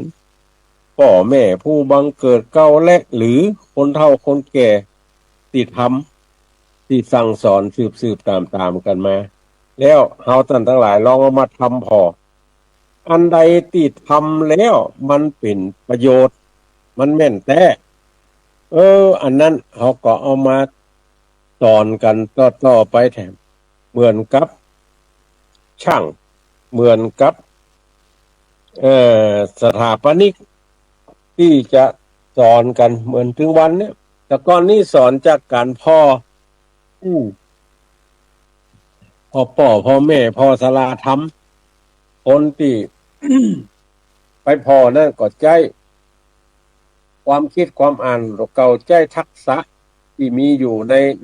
พ่อแม่ผู้บังเกิดเก่าและหรือคนเฒ่าคนแก่ที่ทำที่สั่งสอนสืบตามกันมาแล้วเฮาท่านทั้งหลายลองเอามาทำพออันใดที่ทำแล้วมันเป็นประโยชน์มันแม่นแต่อันนั้นเฮาก็เอามาสอนกันต่อไปแถมเหมือนกับช่างเหมือนกับสถาปนิกที่จะสอนกันเหมือนถึงวันเนี้ยแต่ก่อนนี้สอนจากการพ่อพ่อแม่พ่อสลาทำคนที่ ไปพ่อนั่นก็ใจความคิดความอ่านตัวเก่าใจทักษะที่มีอยู่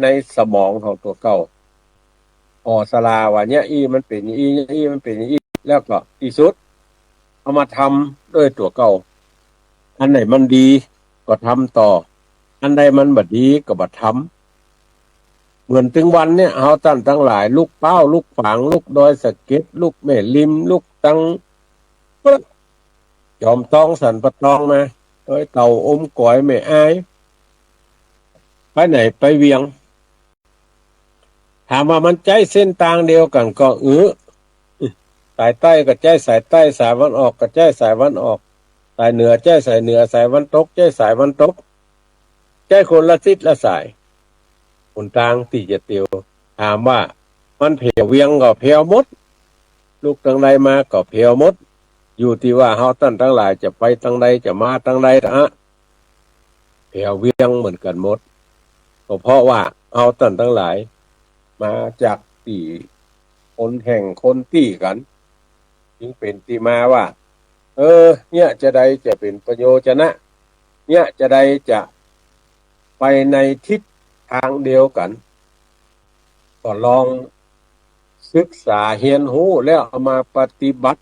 ในสมองของตัวเก่าพ่อสลาว่าเนี่ยมันเป็นอีมันเป็นอีแล้วก็ที่สุดเอามาทำด้วยตัวเก่าอันไหนมันดีก็ทำต่ออันใดมันบ่ดีก็บ่ทำเหมือนถึงวันเนี่ยเฮาตั้นทั้งหลายลูกเป้าลูกฝางลูกดอยสะเก็ดลูกแม่ริมลูกตังจอมทองสันปะตองมาโดยเต่าอมก๋อยไม่อายไปไหนไปเวียงถามว่ามันใจเส้นทางเดียวกันก็สายใต้ก็ใจสายใต้สายวันออกก็ใจสายวันออกสายเหนือใจสายเหนือสายวันตกใจสายวันตกใจคนละทิศละสายคนกลางที่จะเตียวถามว่ามันเพียวเวียงก็เพียวมดลูกทางใดมาก็เพียวมดอยู่ที่ว่าเฮาตั้นทั้งหลายจะไปทางใดจะมาทางใดเพียวเวียงเหมือนกันหมดก็เพราะว่าเฮาตั้นทั้งหลายมาจากที่คนแห่งคนตี้กันจึงเป็นที่มาว่าเนี่ยจะใดจะเป็นประโยชนะเนี่ยจะใดจะไปในทิศทางเดียวกันก็ลองศึกษาเรียนรู้แล้วเอามาปฏิบัติ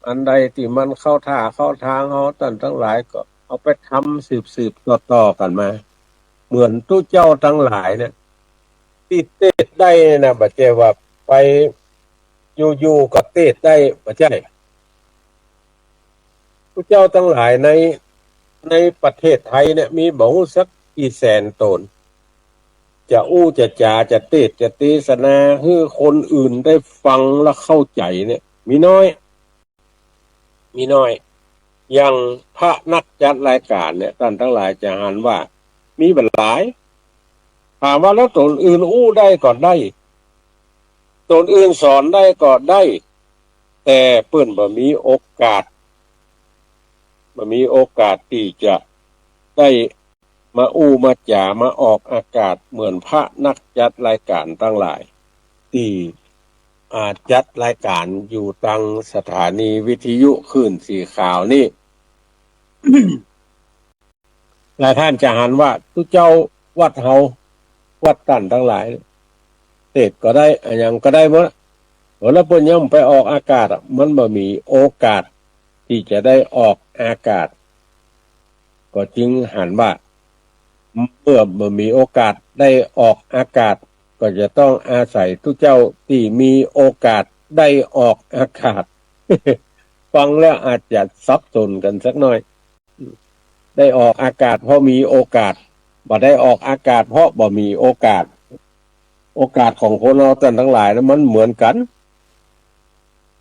อันใดที่มันเข้าท่าเข้าทางเฮาตั้นทั้งหลายก็เอาไปทำสืบต่อกันมาเหมือนตู้เจ้าทั้งหลายเนี่ยที่เทศได้นะบ่ใช่ว่าไปอยู่ๆก็เทศได้บ่ใช่ตู้เจ้าทั้งหลายในประเทศไทยเนี่ยมีบ่ฮู้สักกี่แสนตน จะอู้จะจาจะเทศจะเทศนาให้คนอื่นได้ฟังและเข้าใจเนี่ยมีน้อยอย่างพระนักจัดรายการเนี่ยท่านทั้งหลายจะหันว่ามีบัหลายถามว่าแล้วตนอื่นอู้ได้ก็ได้ตนอื่นสอนได้ก็ได้ แต่เปิ้นบ่มีโอกาสที่จะได้มาอู้มาจามาออกอากาศเหมือนพระนักจัดรายการทั้งหลายที่จัดรายการอยู่ตังสถานีวิทยุคลื่นสีขาวนี่ หลายท่านจะหันว่าทุกเจ้าวัดเฮาวัดตันทั้งหลายเทศก็ได้อันยังก็ได้หมดแล้วเพิ่นยังไปออกอากาศมันบ่มีโอกาสที่จะได้ออกอากาศก็จึงหันว่าเมื่อบ่มีโอกาสได้ออกอากาศก็จะต้องอาศัยทุกเจ้าที่มีโอกาสได้ออกอากาศ ฟังแล้วอาจจะซับซ้อนกันสักหน่อยได้ออกอากาศเพราะมีโอกาสบ่ได้ออกอากาศเพราะบ่มีโอกาสของคนเราท่านทั้งหลายนะมันเหมือนกัน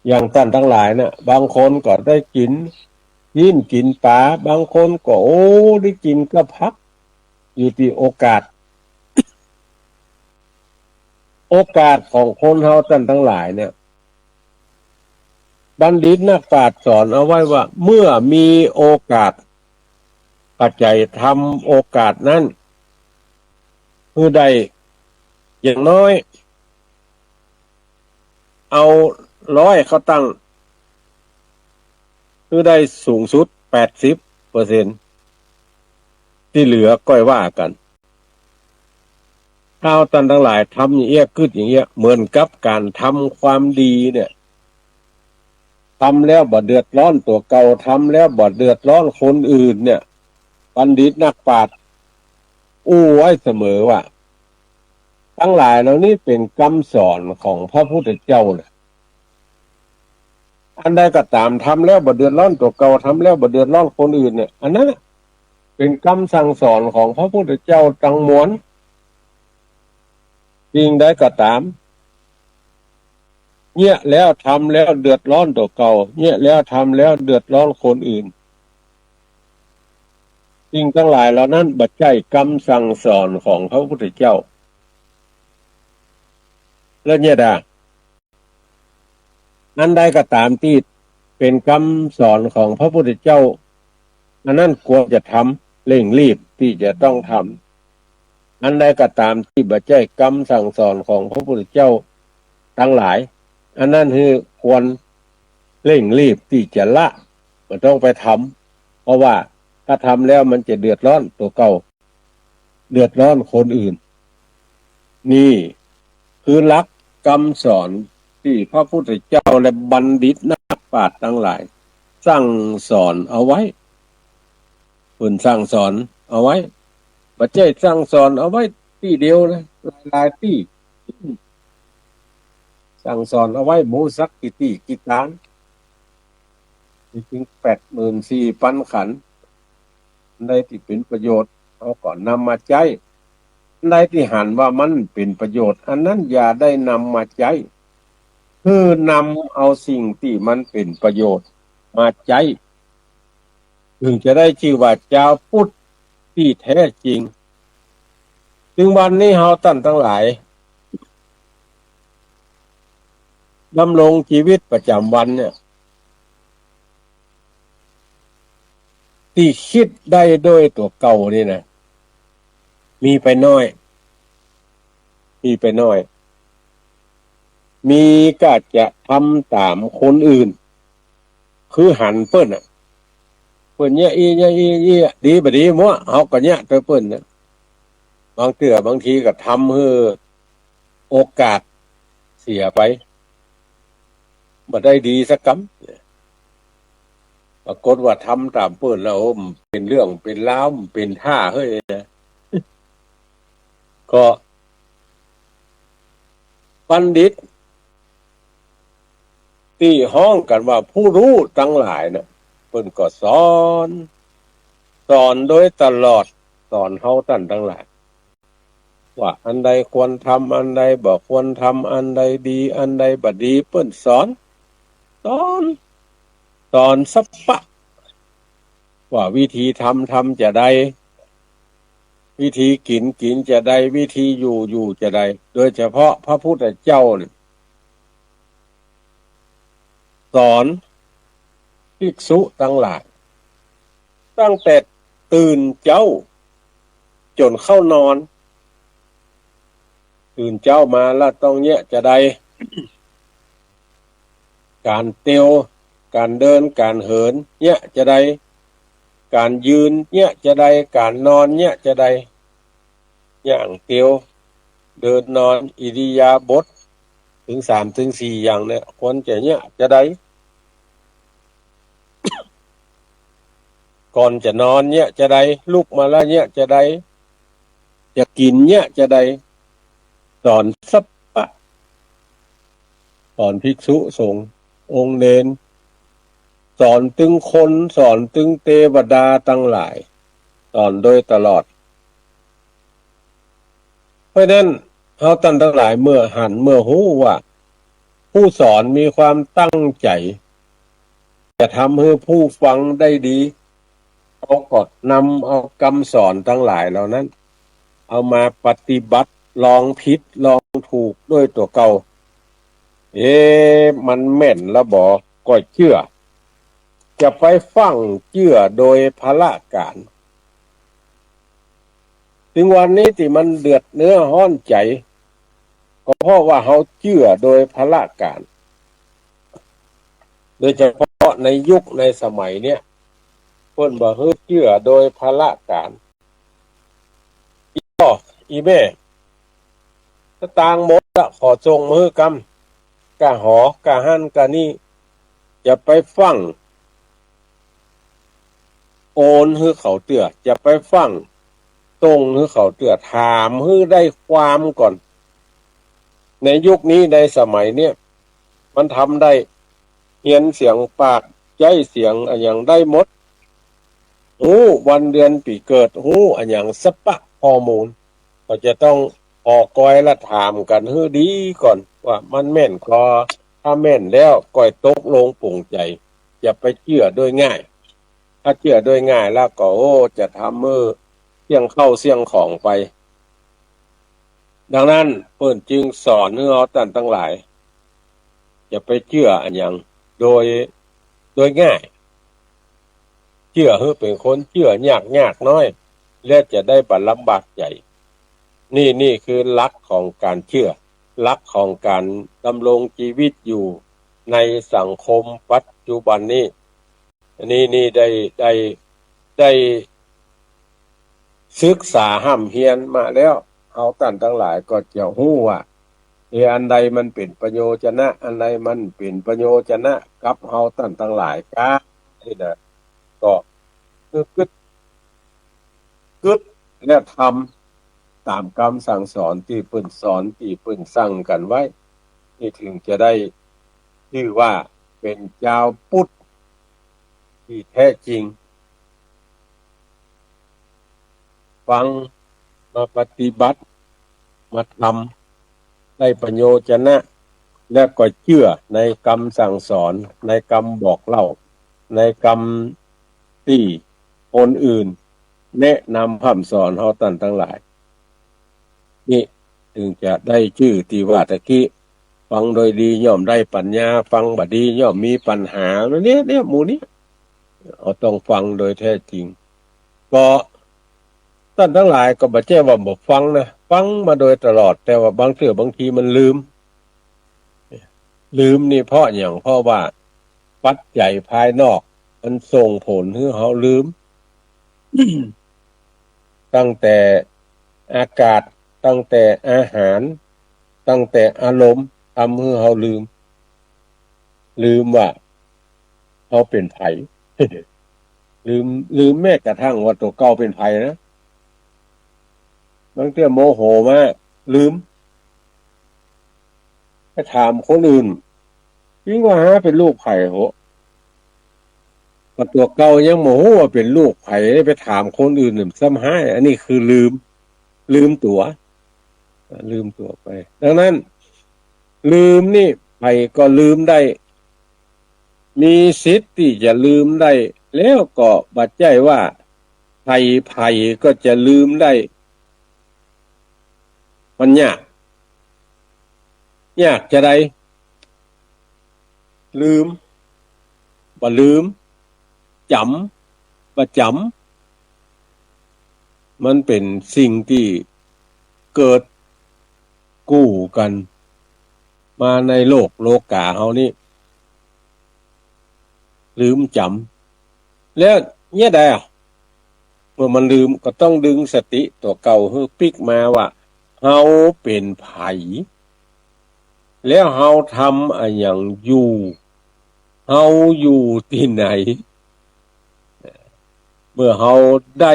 อย่างท่านทั้งหลายนะบางคนก็ได้กินกินปลาบางคนก็ได้กินก็พักอยู่ที่โอกาสของคนเฮาท่านทั้งหลายเนี่ยบัณฑิตนักปราชญ์สอนเอาไว้ว่าเมื่อมีโอกาสปัจจัยทำโอกาสนั้นคือได้อย่างน้อยเอา100เขาตั้งคือได้สูงสุด 80% ที่เหลือก็ว่ากันถ้าท่านทั้งหลายทำอย่างเงี้ยขึ้นอย่างเงี้ยเหมือนกับการทำความดีเนี่ยทำแล้วบ่เดือดร้อนตัวเก่าทำแล้วบ่เดือดร้อนคนอื่นเนี่ยบัณฑิตนักปราชญ์อู้ไว้เสมอว่าทั้งหลายเหล่านี้เป็นคำสอนของพระพุทธเจ้าเลยอันใดก็ตามทำแล้วบ่เดือดร้อนตัวเก่าทำแล้วบ่เดือดร้อนคนอื่นเนี่ยอันนั้นเป็นคำสั่งสอนของพระพุทธเจ้าทั้งมวลสิ่งใดก็ตามเนี่ยแล้วทำแล้วเดือดร้อนตัวเก่าเนี่ยแล้วทำแล้วเดือดร้อนคนอื่นสิ่งทั้งหลายเหล่านั้นบ่ใช่คำสั่งสอนของพระพุทธเจ้าแล้วเนี่ยอันใดก็ตามที่เป็นคำสอนของพระพุทธเจ้าอันนั้นควรจะทำเร่งรีบที่จะต้องทำอันใดก็ตามที่บ่ใช่คำสั่งสอนของพระพุทธเจ้าทั้งหลายอันนั้นคือควรเร่งรีบที่จะละไม่ต้องไปทำเพราะว่าถ้าทำแล้วมันจะเดือดร้อนตัวเก่าเดือดร้อนคนอื่นนี่คือหลักคำสอนที่พระพุทธเจ้าและบัณฑิตนักปราชญ์ทั้งหลายสั่งสอนเอาไว้เพิ่นสั่งสอนเอาไว้บ่ใช่สั่งสอนเอาไว้ที่เดียวนะหลายๆที่สั่งสอนเอาไว้หมูสักกี่ตานถึง 84,000 ขันธ์ใดที่เป็นประโยชน์เอาก่อนนำมาใช้ใดที่หันว่ามันเป็นประโยชน์อันนั้นอย่าได้นำมาใช้คือนำเอาสิ่งที่มันเป็นประโยชน์มาใช้ถึงจะได้ชื่อว่าเจ้าพุทธที่แท้จริงถึงวันนี้เฮาท่านทั้งหลายดำรงชีวิตประจำวันเนี่ยที่คิดได้ด้วยตัวเก่านี่นะมีไปน้อยมีก็จะทำตามคนอื่นคือหันเปิ้นเปิ้นเนี่ยอีดีบ่ดีมั่วเฮาก็เนี่ยตัวเปิ้นนะบางทีก็ทำให้โอกาสเสียไปบ่ได้ดีสักกำปรากฏว่าทำตามเปิ้นแล้วเป็นเรื่องเป็นราวเป็นท่าเฮ้ยนะก็บัณฑิตที่ห้องกันว่าผู้รู้ทั้งหลายน่ะเพิ่นก็สอนโดยตลอดสอนเฮาท่านทั้งหลาย ว่าอันใดควรทำอันใดบ่ควรทำอันใดดีอันใดบ่ดีเปิ้นสอนสอนสอนสัปปะว่าวิธีทำจะได้วิธีกินจะได้วิธีอยู่จะได้โดยเฉพาะพระพุทธเจ้าเนี่ยสอนภิกษุทั้งหลายตั้งแต่ตื่นเจ้าจนเข้านอนตื่นเจ้ามาแล้วต้องเนี่ยจะได้ การเตียวการเดินการเหินเนี่ยจะได้การยืนเนี่ยจะได้การนอนเนี่ยจะได้อย่างเตียวเดินนอนอิริยาบถถึง3 ถึง 4อย่างเนี่ยควรจะเนี่ยจะได้ก่อนจะนอนเนี่ยจะได้ลุกมาแล้วเนี่ยจะได้จะกินเนี่ยจะได้สอนสัพพะสอนภิกษุสงฆ์องค์เนนสอนตึงคนสอนตึงเทวดาทั้งหลายสอนโดยตลอดเพราะนั้นเขาท่านทั้งหลายเมื่อหันเมื่อหู้ว่าผู้สอนมีความตั้งใจจะทำให้ผู้ฟังได้ดีเขาก็นำเอาคำสอนทั้งหลายเหล่านั้นเอามาปฏิบัติลองผิดลองถูกด้วยตัวเก่ามันแม่นแล้วบอกก็เชื่อจะไปฟังเชื่อโดยพละการถึงวันนี้ที่มันเดือดเนื้อห้อนใจก็เพราะว่าเขาเชื่อโดยพละการโดยเฉพาะในยุคในสมัยเนี้ยเพิ่นบ่ฮู้เชื่อโดยพละการอีแม่สตางค์หมดละขอจงมือกำกะหอกะหั่นกะนี่จะไปฟังโอนให้เขาเตือจะไปฟังตรงให้เขาเตือถามให้ได้ความก่อนในยุคนี้ในสมัยเนี้ยมันทำได้เขียนเสียงปากใจเสียงอันอย่างได้หมดวันเดือนปีเกิดอันอย่างสปะฮอร์โมนก็จะต้องออกก้อยและถามกันให้ดีก่อนว่ามันแม่นก็ถ้าแม่นแล้วก้อยตกลงปลงใจอย่าไปเชื่อโดยง่ายถ้าเชื่อโดยง่ายแล้วก็จะทำมือเสี่ยงเข้าเสี่ยงของไปดังนั้นเพิ่นจึงสอนให้เราท่านทั้งหลายอย่าไปเชื่ออันอย่างโดยง่ายเชื่อให้เป็นคนเชื่อยากน้อยและจะได้บรรลำบากใจนี่คือหลักของการเชื่อหลักของการดำรงชีวิตอยู่ในสังคมปัจจุบันนี้นี่ได้ศึกษาห้ำเฮียนมาแล้วเอาท่านทั้งหลายก็จะฮู้ว่าอันใดมันเป็นประโยชนะอันใดมันเป็นประโยชนะกับเฮาท่านทั้งหลายครับนี่นะก็คือกึดและทำตามคำสั่งสอนที่เพิ่นสอนที่เพิ่นสั่งกันไว้นี่ถึงจะได้ชื่อว่าเป็นเจ้าพุทธที่แท้จริงฟังมาปฏิบัติมาทำได้ประโยชนะและก็เชื่อในคำสั่งสอนในคำบอกเล่าในคำที่คนอื่นแนะนำคำสอนเฮาท่านทั้งหลายนี่ถึงจะได้ชื่อที่ว่าตะกี้ฟังโดยดีย่อมได้ปัญญาฟังบ่ดีย่อมมีปัญหาเนี่ยหมู่นี้เราต้องฟังโดยแท้จริงก็ท่านทั้งหลายก็บ่ใช่ว่าบ่ฟังนะฟังมาโดยตลอดแต่ว่าบางทีมันลืมนี่เพราะอย่างเพราะว่าปัจจัยภายนอกมันส่งผลให้เฮาลืม ตั้งแต่อากาศตั้งแต่อาหารตั้งแต่อารมณ์ทำให้เฮาลืมว่าเฮาเป็นไผ ลืมแม้กระทั่งว่าตัวเก่าเป็นไผนะบางทีโมโหมากลืมไปถามคนอื่นยิ่งว่าหาเป็นลูกไผโหว่าตัวเก่ายังโมโหว่าเป็นลูกไผไปถามคนอื่นซ้ำหาอันนี้คือลืมตัว ลืมตัวไปดังนั้นลืมนี่ใครก็ลืมได้มีสิทธิ์ที่จะลืมได้แล้วก็บัดใจว่าไผ่ก็จะลืมได้มันยากจะได้ลืมบ่ลืมจำบ่จำมันเป็นสิ่งที่เกิดกู้กันมาในโลกาเฮานี่ลืมจำแล้วเนี่ยได้เมื่อมันลืมก็ต้องดึงสติตัวเก่าให้ปิกมาว่าเฮาเป็นไผแล้วเฮาทำอะไรอย่างอยู่เฮาอยู่ที่ไหนเมื่อเฮาได้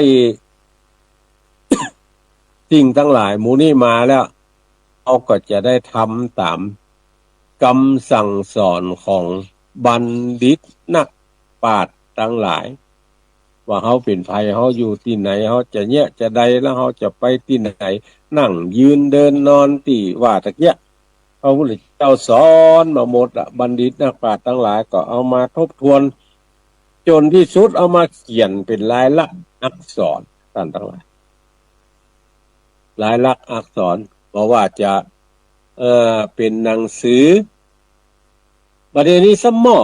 สิ่งทั้งหลายหมู่นี้มาแล้วเฮาก็จะได้ทำตามคำสั่งสอนของบัณฑิตนักปราชญ์ทั้งหลายว่าเฮาเป็นไผเฮาอยู่ที่ไหนเฮาจะเนี่ยจะใดแล้วเฮาจะไปที่ไหนนั่งยืนเดินนอนที่ว่าตะเกียพระพุทธเจ้าสอนมาหมดบัณฑิตนักปราชญ์ทั้งหลายก็เอามาทบทวนจนที่สุดเอามาเขียนเป็นลายลักษณ์อักษรท่านทั้งหลายลายลักษณ์อักษรเพราะว่าจะเป็นหนังสือประเดี๋ยวนี้สมอ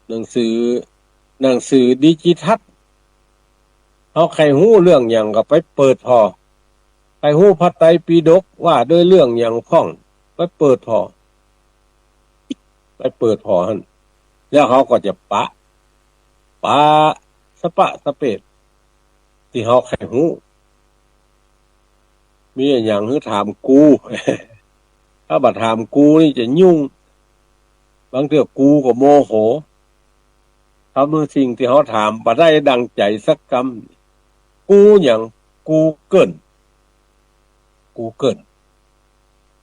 หนังสือดิจิทัลเขาใครฮู้เรื่องอย่างก็ไปเปิดพอใครฮู้พระไตรปิฎกว่าด้วยเรื่องอย่างข้องไปเปิดพอหั่นแล้วเขาก็จะปะสเปดที่เขาใครฮู้มีอย่างคือถามกู ถ้าบัดถามกูนี่จะยุ่งบางเทื่อกูก็โมโหทำสิ่งที่เขาถามบ่ได้ดังใจสักคำกูอย่างกูเกิล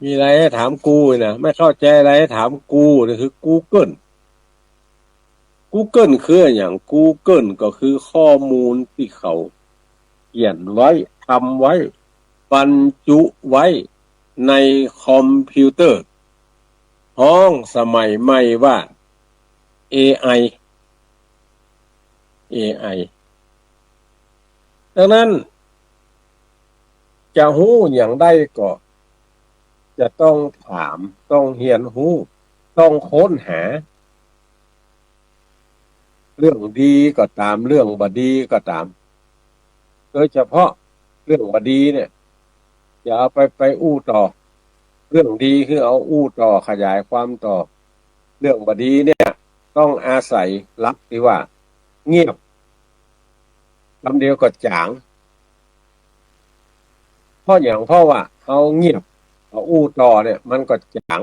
มีอะไรให้ถามกูนะไม่เข้าใจอะไรให้ถามกูนี่คือกูเกิลคืออย่างกูเกิลก็คือข้อมูลที่เขาเขียนไว้ทำไว้บรรจุไว้ในคอมพิวเตอร์ห้องสมัยใหม่ว่า AI ดังนั้นจะฮู้อย่างใดก็จะต้องถามต้องเรียนฮู้ต้องค้นหาเรื่องดีก็ตามเรื่องบ่ดีก็ตามโดยเฉพาะเรื่องบ่ดีเนี่ยอย่าเอาไปอู้ต่อเรื่องดีคือเอาอู้ต่อขยายความต่อเรื่องบ่ดีเนี่ยต้องอาศัยหลักที่ว่าเงียบคำเดียวก็จางเพราะว่าเอาเงียบเอาอู้ต่อเนี่ยมันก็จาง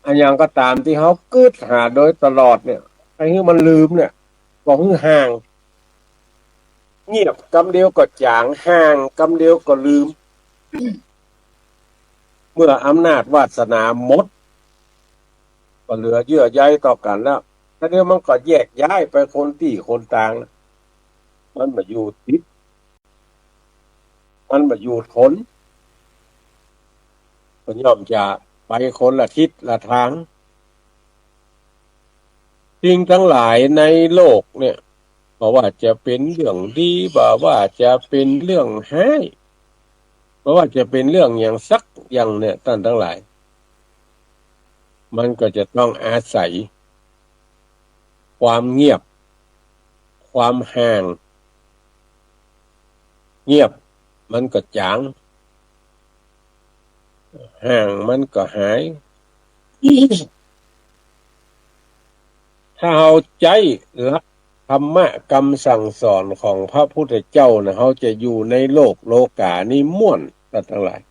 อันอย่างก็ตามที่เขากึดหาโดยตลอดเนี่ยไอ้ที่มันลืมเนี่ยก็คือห่างเงียบคำเดียวก็จางห่างคำเดียวก็ลืมเมื่ออำนาจวาสนาหมดก็เหลือเยื่อใยต่อกันแล้วถ้าเดี๋ยวมันก็แยกย้ายไปคนที่คนต่างมันมาอยู่ติดมันมาอยู่ทนมันย่อมจะไปคนละทิศละทางสิ่งทั้งหลายในโลกเนี่ยบอกว่าจะเป็นเรื่องดีบอกว่าจะเป็นเรื่องให้เพราะว่าจะเป็นเรื่องอย่างสักอย่างเนี่ยท่านทั้งหลายมันก็จะต้องอาศัยความเงียบความห่างเงียบมันก็จางห่างมันก็หาย ถ้าเราใจรักธรรมะคำสั่งสอนของพระพุทธเจ้านะเขาจะอยู่ในโลกานี้ม่วนทั้งหลาย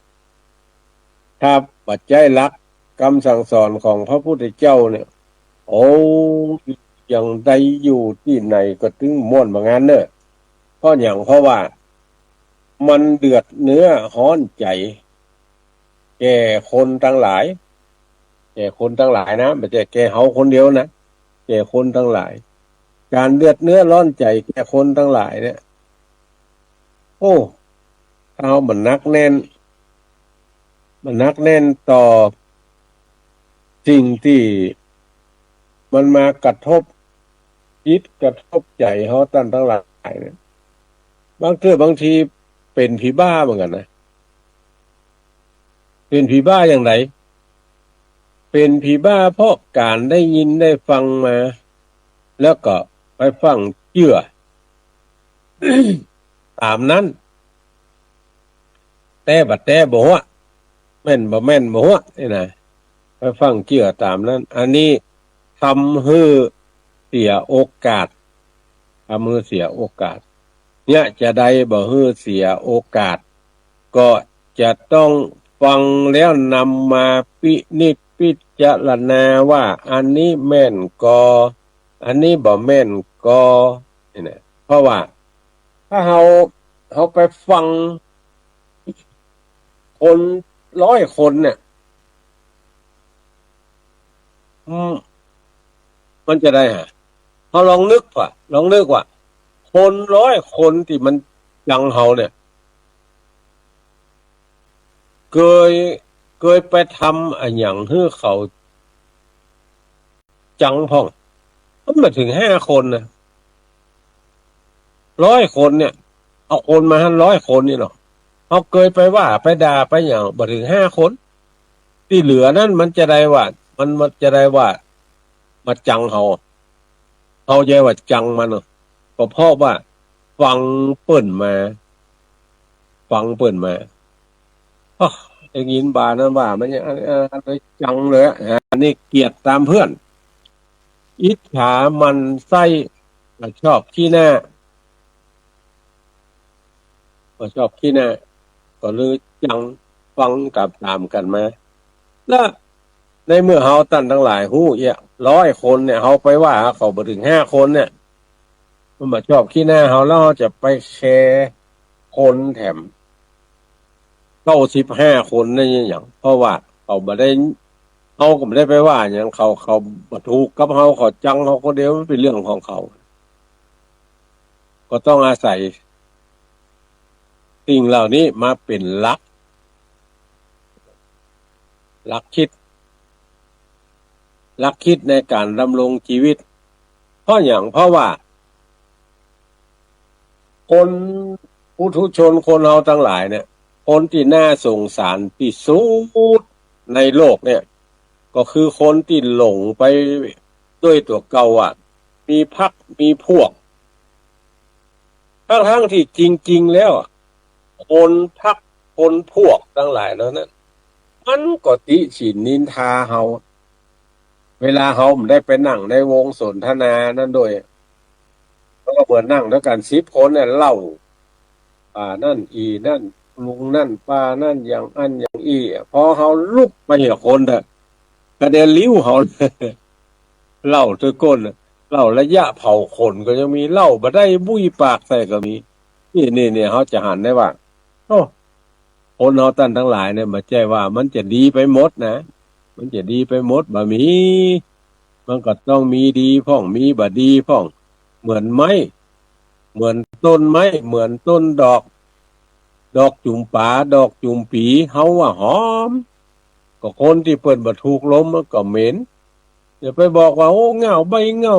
ถ้าปัจจัยรักคำสั่งสอนของพระพุทธเจ้าเนี่ยโอ้อย่างใดอยู่ที่ไหนก็ถึงม่วนบางงานเนอะเพราะว่ามันเดือดเนื้อฮ้อนใจแก่คนทั้งหลายนะไม่ใช่แก่เขาคนเดียวนะแก่คนทั้งหลายการเดือดเนื้อร้อนใจแก่คนทั้งหลายเนี่ยโอ้เอามันนักแน่น มันหนักแน่นต่อสิ่งที่มันมากระทบจิตกระทบใจเขาตั้งหลายเนี่ยบางทีเป็นผีบ้าเหมือนกันนะเป็นผีบ้าอย่างไรเป็นผีบ้าเพราะการได้ยินได้ฟังมา แล้วก็ไปฟังเชื่อ ตามนั้นแต่บัดแต่บ่ฮะแม่นบ่แม่นบ่ฮะนี่นะไปฟังเชื่อตามนั้นอันนี้ทำให้เสียโอกาสทำให้เสียโอกาสเนี่ยจะได้บ่ให้เสียโอกาสก็จะต้องฟังแล้วนำมาพินิจพิจารณาว่าอันนี้แม่นก็อันนี้บ่แม่นก็นี่นะเพราะว่าถ้าเราไปฟังคน100 คนเนี่ยมันจะได้ฮะเขาลองนึกว่าคน100 คนที่มันจังเฮาเนี่ยเคยไปทำอันอย่างให้เขาจังพ่องมันมาถึง5 คนนะ100 คนเนี่ยเอาคนมา100 คนนี่เนาะเขาเคยไปว่าไปด่าไปอย่างมาถึง5 คนที่เหลือนั่นมันจะได้ว่ามันจะได้ว่ามาจังเขาใจว่าจังมันเนาะก็เพราะว่าฟังเปิ่นมาได้ยินบานั้นว่ามันยังอะไรจังเลยอันนี้เกลียดตามเพื่อนอิจฉามันไส้ชอบขี้หน้าก็ชอบขี้หน้าก็เลยจังฟังตามกันมาแล้วในเมื่อเฮาตั้นทั้งหลายหู้100 คนเนี่ยเฮาไปว่าเขาบ่ถึง5 คนเนี่ยมันมาชอบขี้หน้าเฮาแล้วเฮาจะไปแคร์คนแถม95 คนนั่นอย่างเพราะว่าเขาบ่ได้เขาก็ไม่ได้ไปว่าอย่างเขาบ่ถูกกับเขาจังเขาคนเดียวมันเป็นเรื่องของเขาก็ต้องอาศัยสิ่งเหล่านี้มาเป็นหลักคิดในการดำรงชีวิตเพราะว่าคนผู้ทุชนคนเราทั้งหลายเนี่ยคนที่น่าสงสารที่สุดในโลกเนี่ยก็คือคนที่หลงไปด้วยตัวเก่ามีพรรคมีพวกทั้งที่จริงๆแล้วคนพรรคคนพวกทั้งหลายแล้วนั้นมันก็ติฉินนินทาเฮาเวลาเฮาได้ไปนั่งในวงสนทนานั้นโดยแล้วก็เหมือนนั่งด้วยกัน10 คนเนี่ยเล่านั่นนั่นลุงนั่นป้านั่นอย่างอันอย่างพอเฮาลุกไปเห็นคนเถอะกระเด็นลิ้วเฮาเล่าทุกคนเล่าระยะเผาขนก็ยังมีเล่าบ่ได้บุ้ยปากใส่ก็มีนี่เขาจะหันได้ว่าโอ้คนเฮาตั้นทั้งหลายเนี่ยมาใจว่ามันจะดีไปหมดนะมันจะดีไปหมดบ่มีมันก็ต้องมีดีพ่องมีบ่ดีพ่องเหมือนไม้เหมือนต้นไม้เหมือนต้นดอกจุ่มป่าดอกจุ่มปีเฮาว่าหอมก็คนที่เปิ้นบ่ถูกลมมันก็เหม็นอย่าไปบอกว่าโอ้เงาใบเงา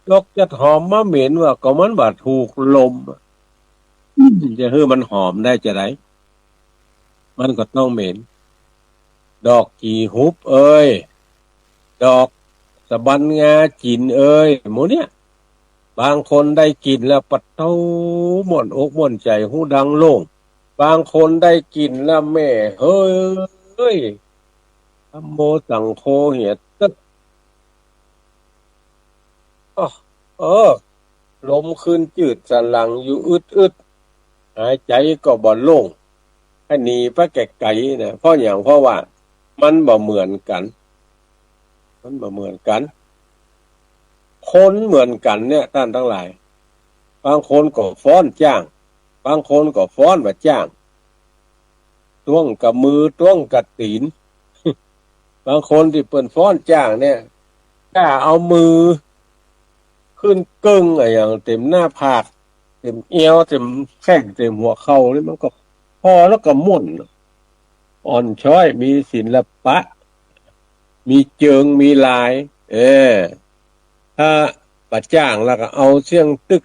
ดอกจะหอมมาเหม็นว่าก็มันบ่ถูกลมจะให้มันหอมได้จะไดมันก็ต้องเหม็นดอกกีฮุบเอ้ยดอกสะบันงาจินเอ้ยหมู่เนี้ยบางคนได้กินแล้วปัดเต้าม่วนอกม่วนใจหูดังโล่งบางคนได้กินแล้วแม่เฮ้ยธัมโมสังโฆเหียตึ๊ดลมขึ้นจืดสันหลังอยู่อึดหายใจก็บ่โล่งให้หนีไปไกลๆนะเพราะว่ามันบ่เหมือนกันคนเหมือนกันเนี่ยท่านทั้งหลายบางคนก็ฟ้อนจ้างบางคนก็ฟ้อนว่าจ้างต้วงกับมือต้วงกับตีน บางคนที่เปิ้นฟ้อนจ้างเนี่ยถ้าเอามือขึ้นกึ่งอย่างเต็มหน้าผากเต็มเอวเต็มแข้งเต็มหัวเข่านี่มันก็พอแล้วก็ม่วนโอ้ อ่อนช้อยมีศิลปะมีเจิงมีลายถ้าปัดจ้างแล้วก็เอาเสียงตึก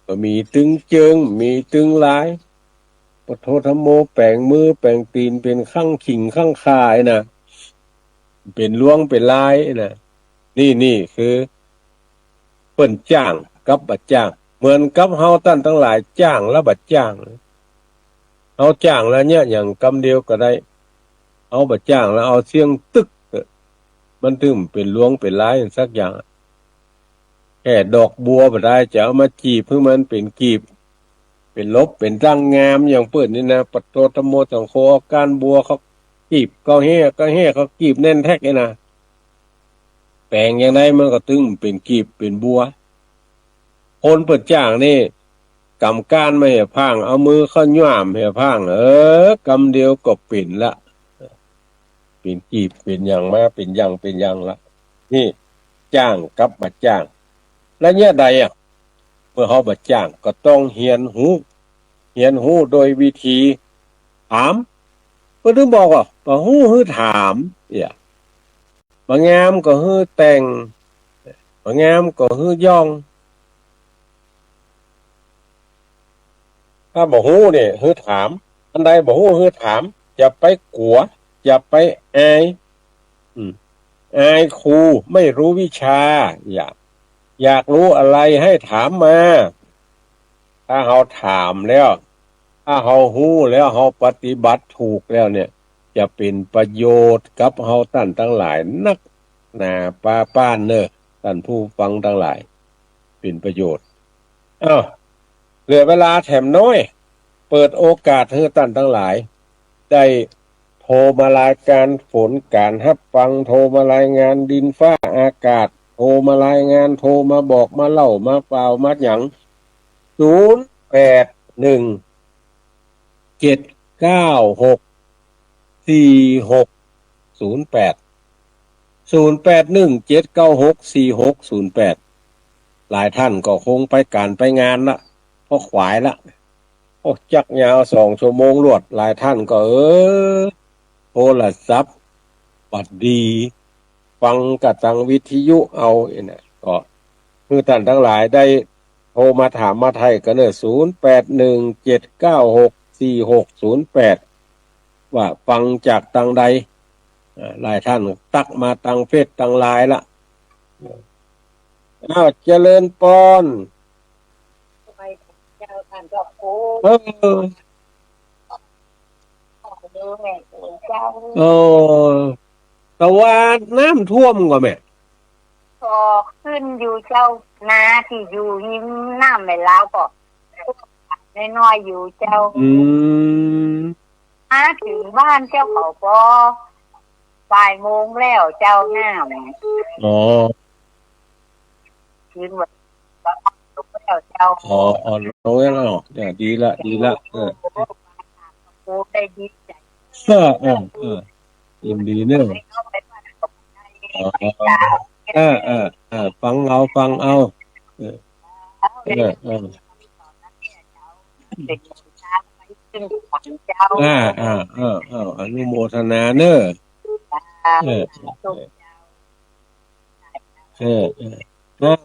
ก็มีตึงเจิงมีตึงลายปโทธโมแปลงมือแปลงตีนเป็นข้างขิงข้างคายนะเป็นล้วงเป็นลายนะนี่คือเปิ้นจ้างกับบัดจ้างเหมือนกับเฮาตั้นทั้งหลายจ้างและบัดจ้างเฮาจ้างแล้วเนี่ยอย่างกำเดียวก็ได้เอาบัดจ้างแล้วเอาเสียงตึกมันถึงเป็นล้วงเป็นลายสักอย่างแค่ดอกบัวบ่ได้จะเอามาจีบเพื่อมันเป็นกีบเป็นลบเป็นรังงามอย่างเปิ้นนี่นะปัตโตตโมสังโฆการบัวเขากีบก็แห่เขากีบแน่นแท้กเลยนะแปลงอย่างไรมันก็ตึงเป็นกีบเป็นบัวคนเปิดจ้างนี่กำก้านไม่ให้พังเอามือเข้าย่ามให้พังกำเดียวก็เป็นละเป็นกีบเป็นอย่างมาเป็นอย่างละนี่จ้างกับบัดจ้างและเนี่ยใดเมื่อเขาบัดจ้างก็ต้องเฮียนหูโดยวิธีถามเพิ่นถึงบอกว่าบ่ฮู้คือถามเนี่ยบ่งามก็ฮือแต่งบ่งามก็ฮือย่องถ้าบ่ฮู้นี่ฮือถามอันใดบ่ฮู้ฮือถามอย่าไปกลัวอย่าไปอายอายครูไม่รู้วิชาอยากรู้อะไรให้ถามมาถ้าเราถามแล้วถ้าเราฮู้แล้วเราปฏิบัติถูกแล้วเนี่ยจะเป็นประโยชน์กับเราท่านทั้งหลายนักหนาป้านเนอะท่านผู้ฟังทั้งหลายเป็นประโยชน์เหลือเวลาแถมน้อยเปิดโอกาสให้ท่านทั้งหลายได้โทรมารายการฝนการรับฟังโทรมารายงานดินฟ้าอากาศโทรมารายงานโทรมาบอกมาเล่ามาเปล่ามาหยัง0817964608หลายท่านก็คงไปการไปงานละเพราะขวายละจักยาว2 ชั่วโมงรวดหลายท่านก็โทรศัพท์บัดดีฟังกะตังวิทยุเอาเนี่ยก็คือท่านทั้งหลายได้โทรมาถามมาไทยกันเนอะ0817964608ว่าฟังจากตังใดหลายท่านตักมาตังเฟซตังไลน์ละเจริญปอนเจ้าท่านก็โอ้แต่ว่าน้ำท่วมก็แม่ก็ขึ้นอยู่เจ้านาที่อยู่ยิ้มน้ำไม่แล้วก็น้อยๆอยู่เจ้ามาถึงบ้านเจ้าเขาก็บ่ายโมงแล้วเจ้าหน้าขึ้นวันแล้วเจ้าลงแล้วดีละโอ้ได้ดีใจยินดีเนอะฟังเอาอนุโมทนาเนอะ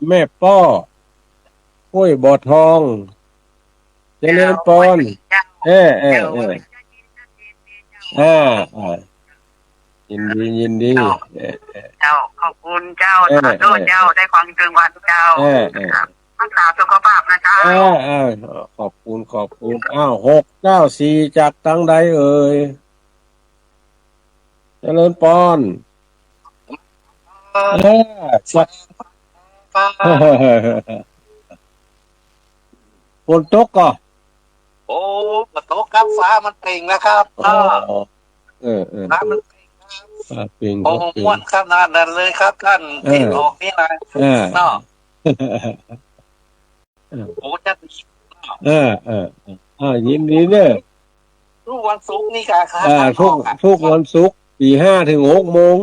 แม่ป้อห้วยบ่อทองเจริญปอนยินดีเจ้าขอบคุณเจ้าขอโทษเจ้าได้ฟังถึงวันเจ้ารักษาสุขภาพนะเจ้าขอบคุณ694จากทางใดเอ่ยเจริญปอนฝนตกก็ฝนตกครับฟ้ามันเปล่งนะครับน้ำมันเปล่งโอ้ม่วนขนาดนั้นเลยครับท่านที่ออกนี่นะเนาะโอ้จะยินดีเนอะทุกวันศุกร์นี่ครับทุกวันศุกร์5 ถึง 6 โมง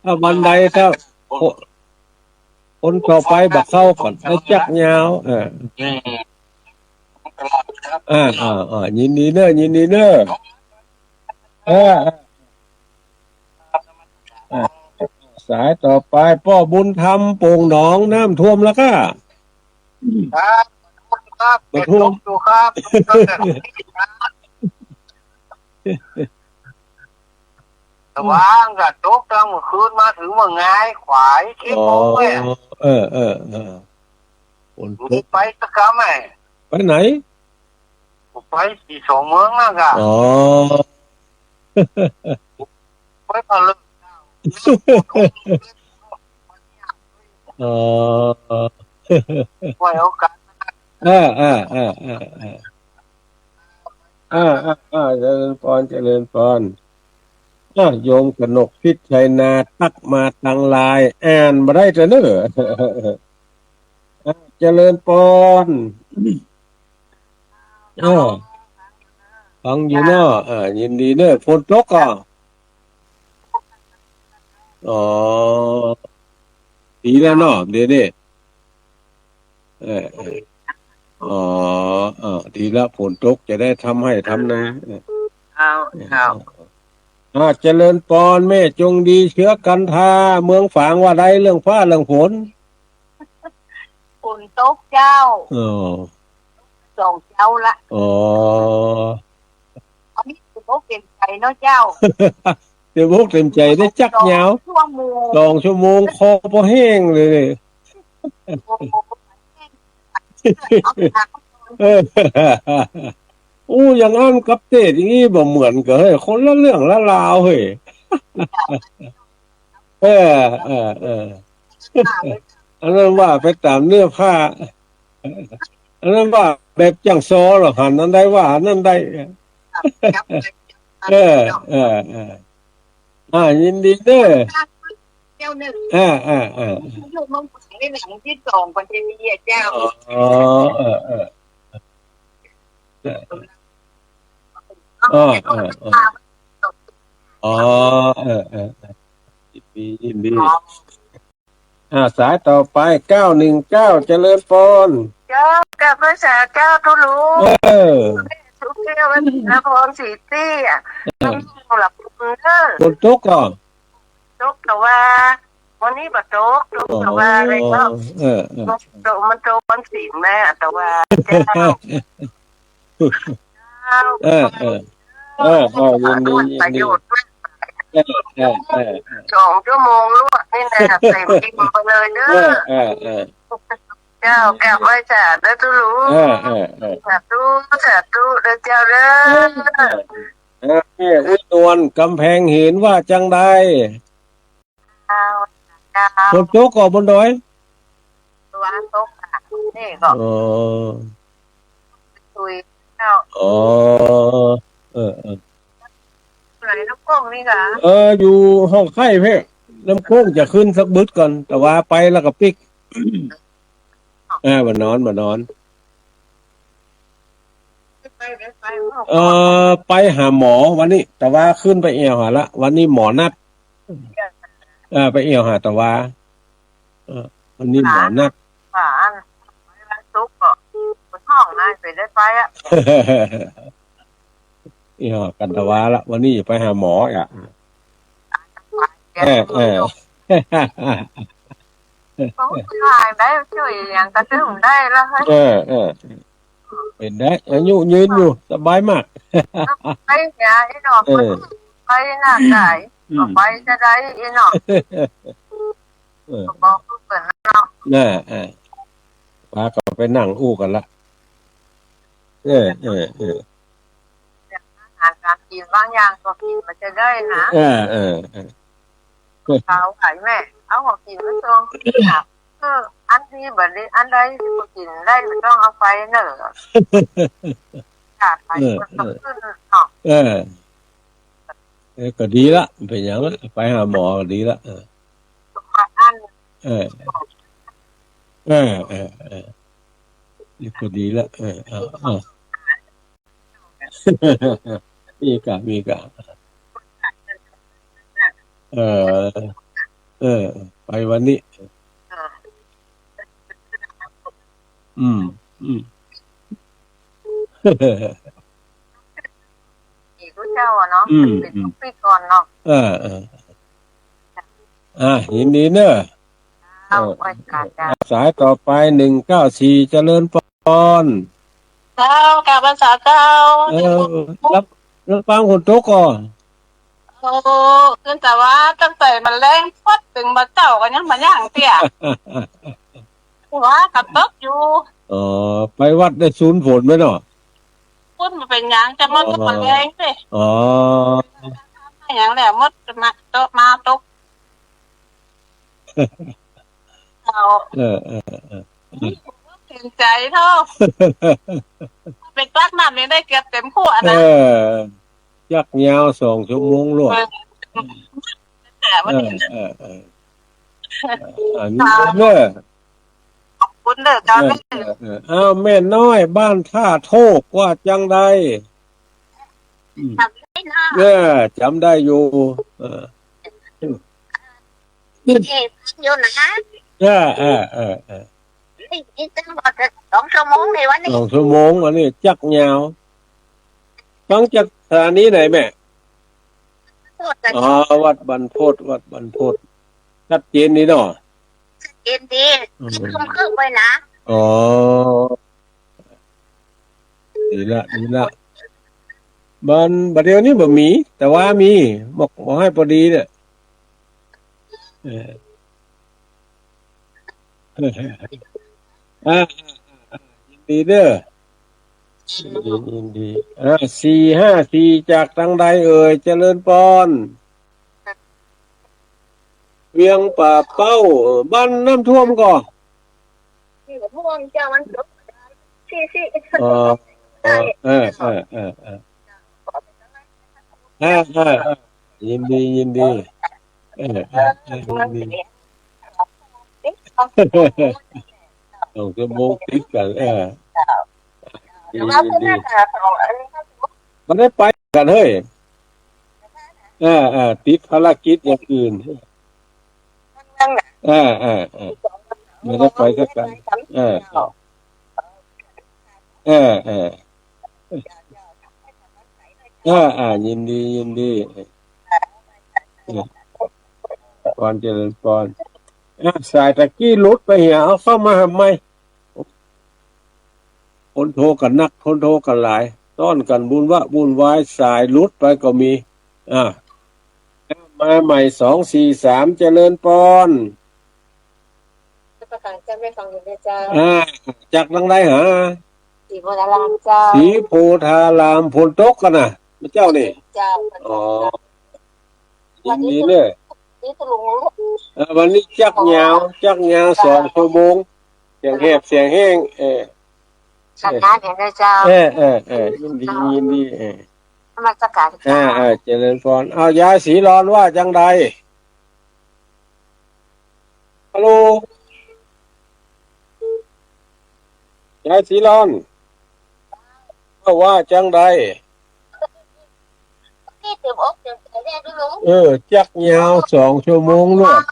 ถ้าวันใดถ้าคนต่อไปบักเข้าก่อนให้จักยาวยินดีเนอะ เออเออสายต่อไปพ่อบุญธรรมโป่งหนองน้ำท่วมแล้วก็ครับครับมาท่วม อยู่ครับแต่ว่างกับตกตั้งเมื่อคืนมาถึงเมื่อไงขวายคิด อ๋อ โมงเว้ย เออฝนตก ไปสักคำไหม ไปไหน ไปสี่สองเมืองนะกะ อ๋อ ไปพะลึก อ๋อ ไว้โอกาส เออเออเออเออเออเจริญพรเจริญพรโยมกนกพิชัยนาตักมาตังลายอ่านมาได้จะเนอะเจริญพรฟังอยู่เนาะยินดีเนอะฝนตกอ่ะอ๋อดีแล้วเนาะเดี๋ยวนี้เอออ๋อดีแล้วฝนตกจะได้ทำให้ทำนะเจริญพรแม่จงดีเชื้อกันทาเมืองฝางว่าใดเรื่องฟ้าเรื่องฝน ฝนตกเจ้า อ๋อ ส่งเจ้าละ อ๋อ อันนี้ฝนตกเป็นใจเนาะเจ้า เต็มอกเต็มใจได้จักยาว ช่วงโมง 2 ชั่วโมงคอพอแห้งเลยเอออู้อย่างนั้นกับเตดอย่างนี้บ่เหมือนกันเฮ้ยคนละเรื่องละราวเฮ้ยเอออันนั้นว่าไปตามเนื้อผ้าอันนั้นว่าแบบจังซอหรอหันนั้นได้ว่าหันนั้นได้เออยินดีเด้อ เจ้าหนึ่ง ลูก มังในหนังที่สองประเทศนี้เจ้า อ๋อยินดีสายต่อไป919เจริญพร เจ้ากับภาษาเจ้าทุรู้ ทุกเที่ยวนะพรสีตี้อ่ะต้องหลับเนอ ฝนตกก่อน ตกแต่ว่าวันนี้บัดตกแต่ว่าอะไรก็ตกมันตกวันศีลแม่แต่ว่าเจ้ายินดี ประโยชน์2 ชั่วโมงลวกนี่นะใส่กินไปเลยเด้อเจ้าแก้วไว้จ่าได้ทุรู้สาธุเด้อเจ้าเด้อ อุ้ยนวลกำแพงเห็นว่าจังใดฝนตกก่อนบนดอย ตัวตกนี่ก็คุยเจ้าไหนน้ำก้งนี่กะอยู่ห้องไข่เพ่น้ำโค้งจะขึ้นสักบึดก่อนแต่ว่าไปแล้วก็ปิกมานอนไปหาหมอวันนี้แต่ว่าขึ้นไปเอวหาละวันนี้หมอนัดไปเอวหาแต่ว่าวันนี้หมอนัดซุกก็ห้องนายไปได้ไปอ่ะกันตะวาละวันนี้ไปหาหมออ่ะต้องถ่ายได้ช่วยอย่างกระตุ้นได้แล้วให้เป็นได้อายุยืนอยู่สบายมากไปเนี่ยไอ้หนอไปหน้าไหนไปจะได้ไอ้หนอบอกเพื่อนเนาะพาก็ไปนั่งอู้กันละอาหารการกินบางอย่างก็กินมันจะได้นะเขาขายแม่เอาของกินไม่ต้องอันที่แบบนี้อันใดก็กินได้ไม่ต้องเอาไปเนอะขาดไปก็ต้องขึ้นเนาะก็ดีละเป็นอย่างละไปหาหมอก็ดีละนี่ก็ดีละมีกะไปวันนี้อีกคน เจ้าอะเนาะเป็นทุกปีก่อนเนาะยินดีเนอะเอาไว้กันจ้าสายต่อไป194เจริญพรเจ้ากับภาษาเจ้ารับฟังคนโตก่อนโอ้ขึ้นแต่ว่าตั้งแต่มันแรงฟัดถึงมาเจ้ากันยังมาย่างเตี้ยว่ากับตกอยู่ไปวัดได้ศูนย์ฝนไหมเนาะพูดมาเป็นยังจะมันก็มันแรงสิอย่างแหละมดมาตกเอาตื่นใจเท่าเป็นกลักน้ำนี่ได้เก็บเต็มขวดนะยักยาว2 ชั่วโมงรวดนี่เนอะคุณเด้อเจ้าแม่น้อยบ้านท่าโทกว่าจังใดจำได้อยู่อยู่นะอีกตั้ง2 ชั่วโมงในวันนี้2 ชั่วโมงวันนี้จักยาวฟังจากสถานีไหนแม่วัดบรรพตชัดเจนนี่เนาะชัดเจนดีครึ่งไปนะดีละบัดเดี๋ยวนี้บ่มีแต่ว่ามีบอกให้พอดีเนี่ยยินดีเด้อยินดี454จากทางใดเอ่ยเจริญพรเวียงป่าเป้าบ้านน้ำท่วมก่อท่วมเจ้ามันซี่ยินดียินดี2 ชั่วโมงติดกันมันได้ไปกันเฮ้ยติดภารกิจอย่างอื่นไม่ได้ไปสักกันยินดีก่อนเจริญพรสายตะกี้ลุดไปเหี่ยเอาเข้ามาทำไมคนโทรกันนักคนโทรกันหลายต้อนกันบุญวายสายลุดไปก็มีมาใหม่243เจริญพรจะไม่ฟังอยู่นะเจ้าจากทางใดหาสีโพธารามเจ้าสีโพธารามพลตกกันนะพระเจ้านี่เจ้ายินดีเลยวันนี้จักยาว2 ชั่วโมงเสียงแหบเสียงแห้งสัญญาณเห็นเลยเจ้ายินดีมาสักการเจริญพรเอายายศรีร้อนว่าจังใดฮัลโหลยายศรีร้อนว่าจังใดจักยาว2 ชั่วโมงรวด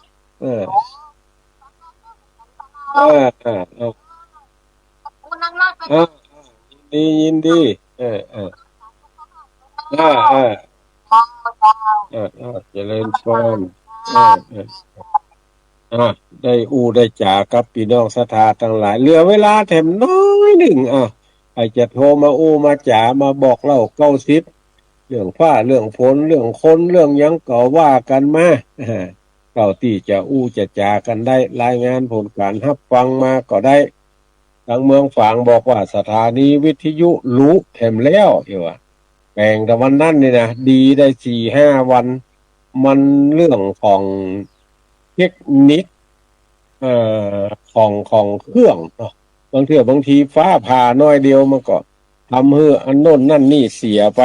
ยินดีเจริญพรได้ได้จ่ากับพี่น้องศรัทธาทั้งหลายเหลือเวลาแถมน้อยหนึ่งใครจะโทรมามาจ่ามาบอกเล่า90เรื่องฟ้าเรื่องฝนเรื่องคนเรื่องยังก็ว่ากันมาเก่าที่จะจะจ่ากันได้รายงานผลการรับฟังมาก็ได้ทางเมืองฝางบอกว่าสถานีวิทยุรู้แถมแล้วว่าแปลงแต่วันนั้นนี่นะดีได้4-5 วันมันเรื่องของเทคนิคของเครื่องเนาะบางทีฟ้าผ่าน้อยเดียวมันก็ทำให้อันโน่นนั่นนี่เสียไป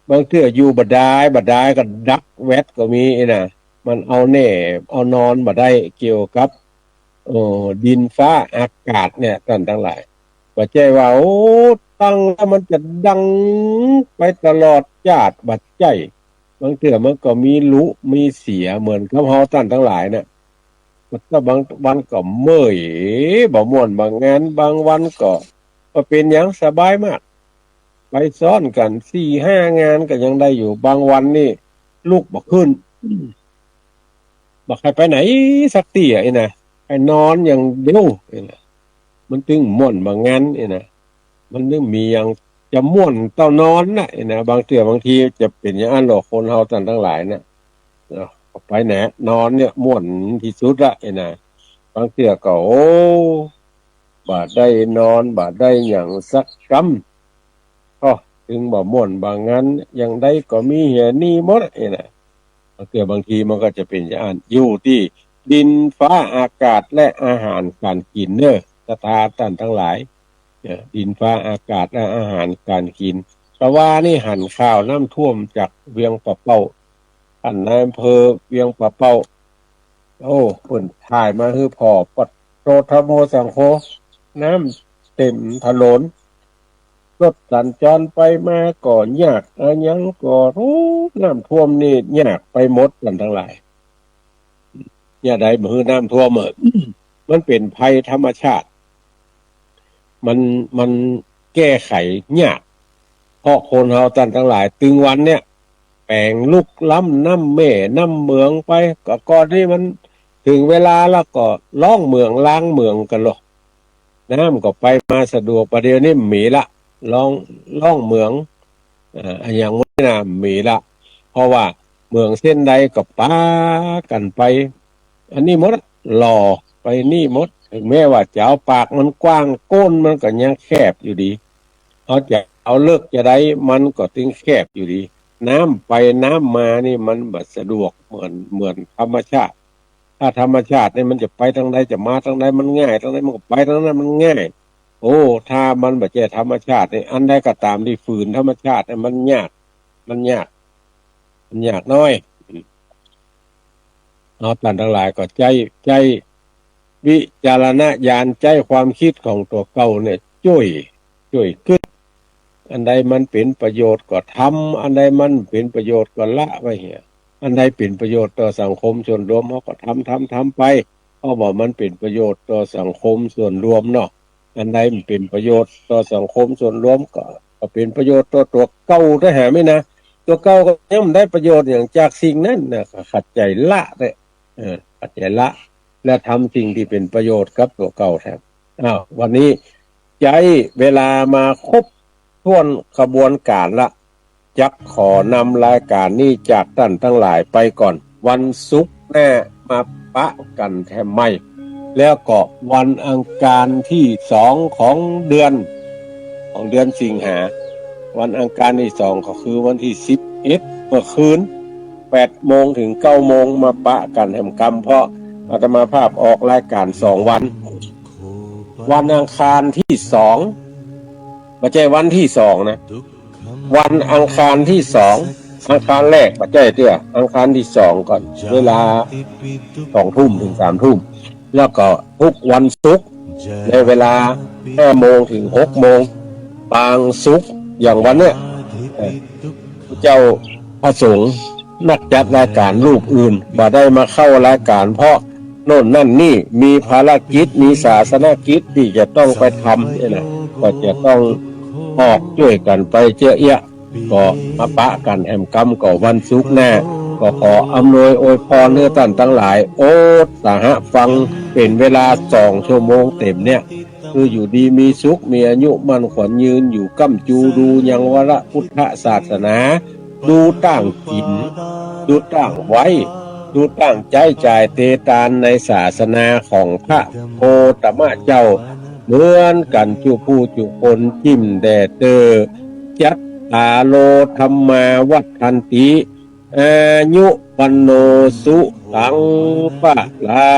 บางเทื่ออยู่บัดได้ก็ดักแวดก็มีนะมันเอาแน่เอานอนบัดได้เกี่ยวกับดินฟ้าอากาศเนี่ยกันทั้งหลายว่าใจว่าตั้งแล้วมันจะดังไปตลอดจาดบัดใจบางเทื่อมันก็มีลุมีเสียเหมือนกับเฮาท่านทั้งหลายเนี่ยก็บางวันก็เมื่อยบ่ม่วนบางงานบางวันก็เป็นอย่างสบายมาก ไปซ้อนกัน4-5 งานก็ยังได้อยู่บางวันนี่ลูกบอกขึ้นบอกใครไปไหนสักทีไอ้นะไอ้นอนอย่างเดียวไอ้นะมันตึงม่วนบางงานไอ้นะมันนึกมีอย่างจะม่วนเต้านอนนะไอ้นะบางทีจะเป็นอย่างนั้นหรอกคนเฮาท่านทั้งหลายนะไปไหนนอนเนี่ยม่วนที่สุดละไอ้นะบางก็โอ้บาดได้นอนบาดได้อย่างสักกำก็ถึงบ่ม่วนบางงั้นอย่างใดก็มีเหียนี่หมดไอ้นะบางทีมันก็จะเป็นอย่างนั้นอยู่ที่ดินฟ้าอากาศและอาหารการกินเนอะสถาท่านทั้งหลายดินฟ้าอากาศและอาหารการกินเพราะว่านี่หั่นข้าวน้ำท่วมจากเวียงปะเป้าท่านนายอำเภอเวียงปะเป้าโอ้เพิ่นถ่ายมาคือพอปัดโตธโมสังโฆน้ำเต็มถนนรถสัญจรไปมาก่อนยากอันยังก็รู้น้ำท่วมนี่ยากไปหมดกันทั้งหลายอย่าได้มือน้ำท่วมมันเป็นภัยธรรมชาติมันแก้ไขยากเพราะคนเฮาท่านทั้งหลายตึงวันเนี่ยแปลงลุกล้ำน้ำแม่น้ำเมืองไปก็ก่อนที่มันถึงเวลาแล้วก็ล่องเมืองล้างเมืองกันหรอกน้ำก็ไปมาสะดวกประเดี๋ยวนี้มีละล่องเมืองอย่างไม่น่ามีละเพราะว่าเมืองเส้นใดก็ป้ากันไปอันนี้หมดหล่อไปนี่หมดถึงแม้ว่าจะเอาปากมันกว้างก้นมันก็ยังแคบอยู่ดีเอาจะเอาเลิกจะได้มันก็ติ้งแคบอยู่ดีน้ำไปน้ำมานี่มันแบบสะดวกเหมือนธรรมชาติถ้าธรรมชาติเนี่ยมันจะไปทางใดจะมาทางใดมันง่ายทางใดมันก็ไปทางนั้นมันง่ายโอ้ถ้ามันแบบธรรมชาติเนี่ยอันใดก็ตามที่ฝืนธรรมชาติเนี่ยมันยากน้อยเอาท่านทั้งหลายก็ใจวิจารณญาณใจความคิดของตัวเก่าเนี่ยช่วยขึ้นอันใดมันเป็นประโยชน์ก็ทำอันใดมันเป็นประโยชน์ก็ละไว้เหี้ยอันใดเป็นประโยชน์ต่อสังคมส่วนรวมเขาก็ทำไปเพราะว่ามันเป็นประโยชน์ต่อสังคมส่วนรวมเนาะอันใดมันเป็นประโยชน์ต่อสังคมส่วนรวมก็เป็นประโยชน์ต่อตัวเก่าได้หาไหมนะตัวเก่าก็ยังได้ประโยชน์อย่างจากสิ่งนั้นนะขัดใจละเลยขัดใจละและทำสิ่งที่เป็นประโยชน์กับตัวเก่าแทนวันนี้ใจเวลามาครบถ้วนขบวนการละจักขอนำรายการนี้จากท่านทั้งหลายไปก่อนวันศุกร์แน่มาปะกันแทมไม่แล้วก็วันอังคารที่2ของเดือนสิงหาวันอังคารที่2ก็คือวันที่11เมื่อคืน8 โมงถึง 9 โมงมาปะกันแห่งกรรมเพราะอาตมาภาพออกรายการ2 วันอังคารที่2ไม่ใช่วันที่2นะวันอังคารที่2อังคารแรกไม่ใช่เตี้ยอังคารที่2ก่อนเวลา 2 ทุ่มถึง 3 ทุ่มแล้วก็ทุกวันศุกร์ในเวลา 5 โมงถึง 6 โมงบางศุกร์อย่างวันเนี้ยเจ้าพระสงฆ์นักจัดรายการรูปอื่นบ่ได้มาเข้ารายการเพราะโน่นนั่นนี่มีภารกิจมีศาสนกิจที่จะต้องไปทำเนี่ยนะก็จะต้องออกช่วยกันไปเจาะก็มาปะกันแห่มกรรมก็วันศุกร์แน่ก็ขออำนวยอวยพรเนื้อท่านทั้งหลายโอ๊ตสหฟังเป็นเวลา2 ชั่วโมงเต็มเนี่ยคืออยู่ดีมีสุขมีอายุมั่นขวัญยืนอยู่ก้ำจูดูยังวรพุทธศาสนาดูตั้งกินดูตั้งไว้ดูตั้งใจจ่ายเตตานในศาสนาของพระโคตมะเจ้าเหมือนกันจุผู้จุคนจิ้มแดเตอจัตตาโลธรรมาวัฏทันติอายุวันโนสุตังปะลา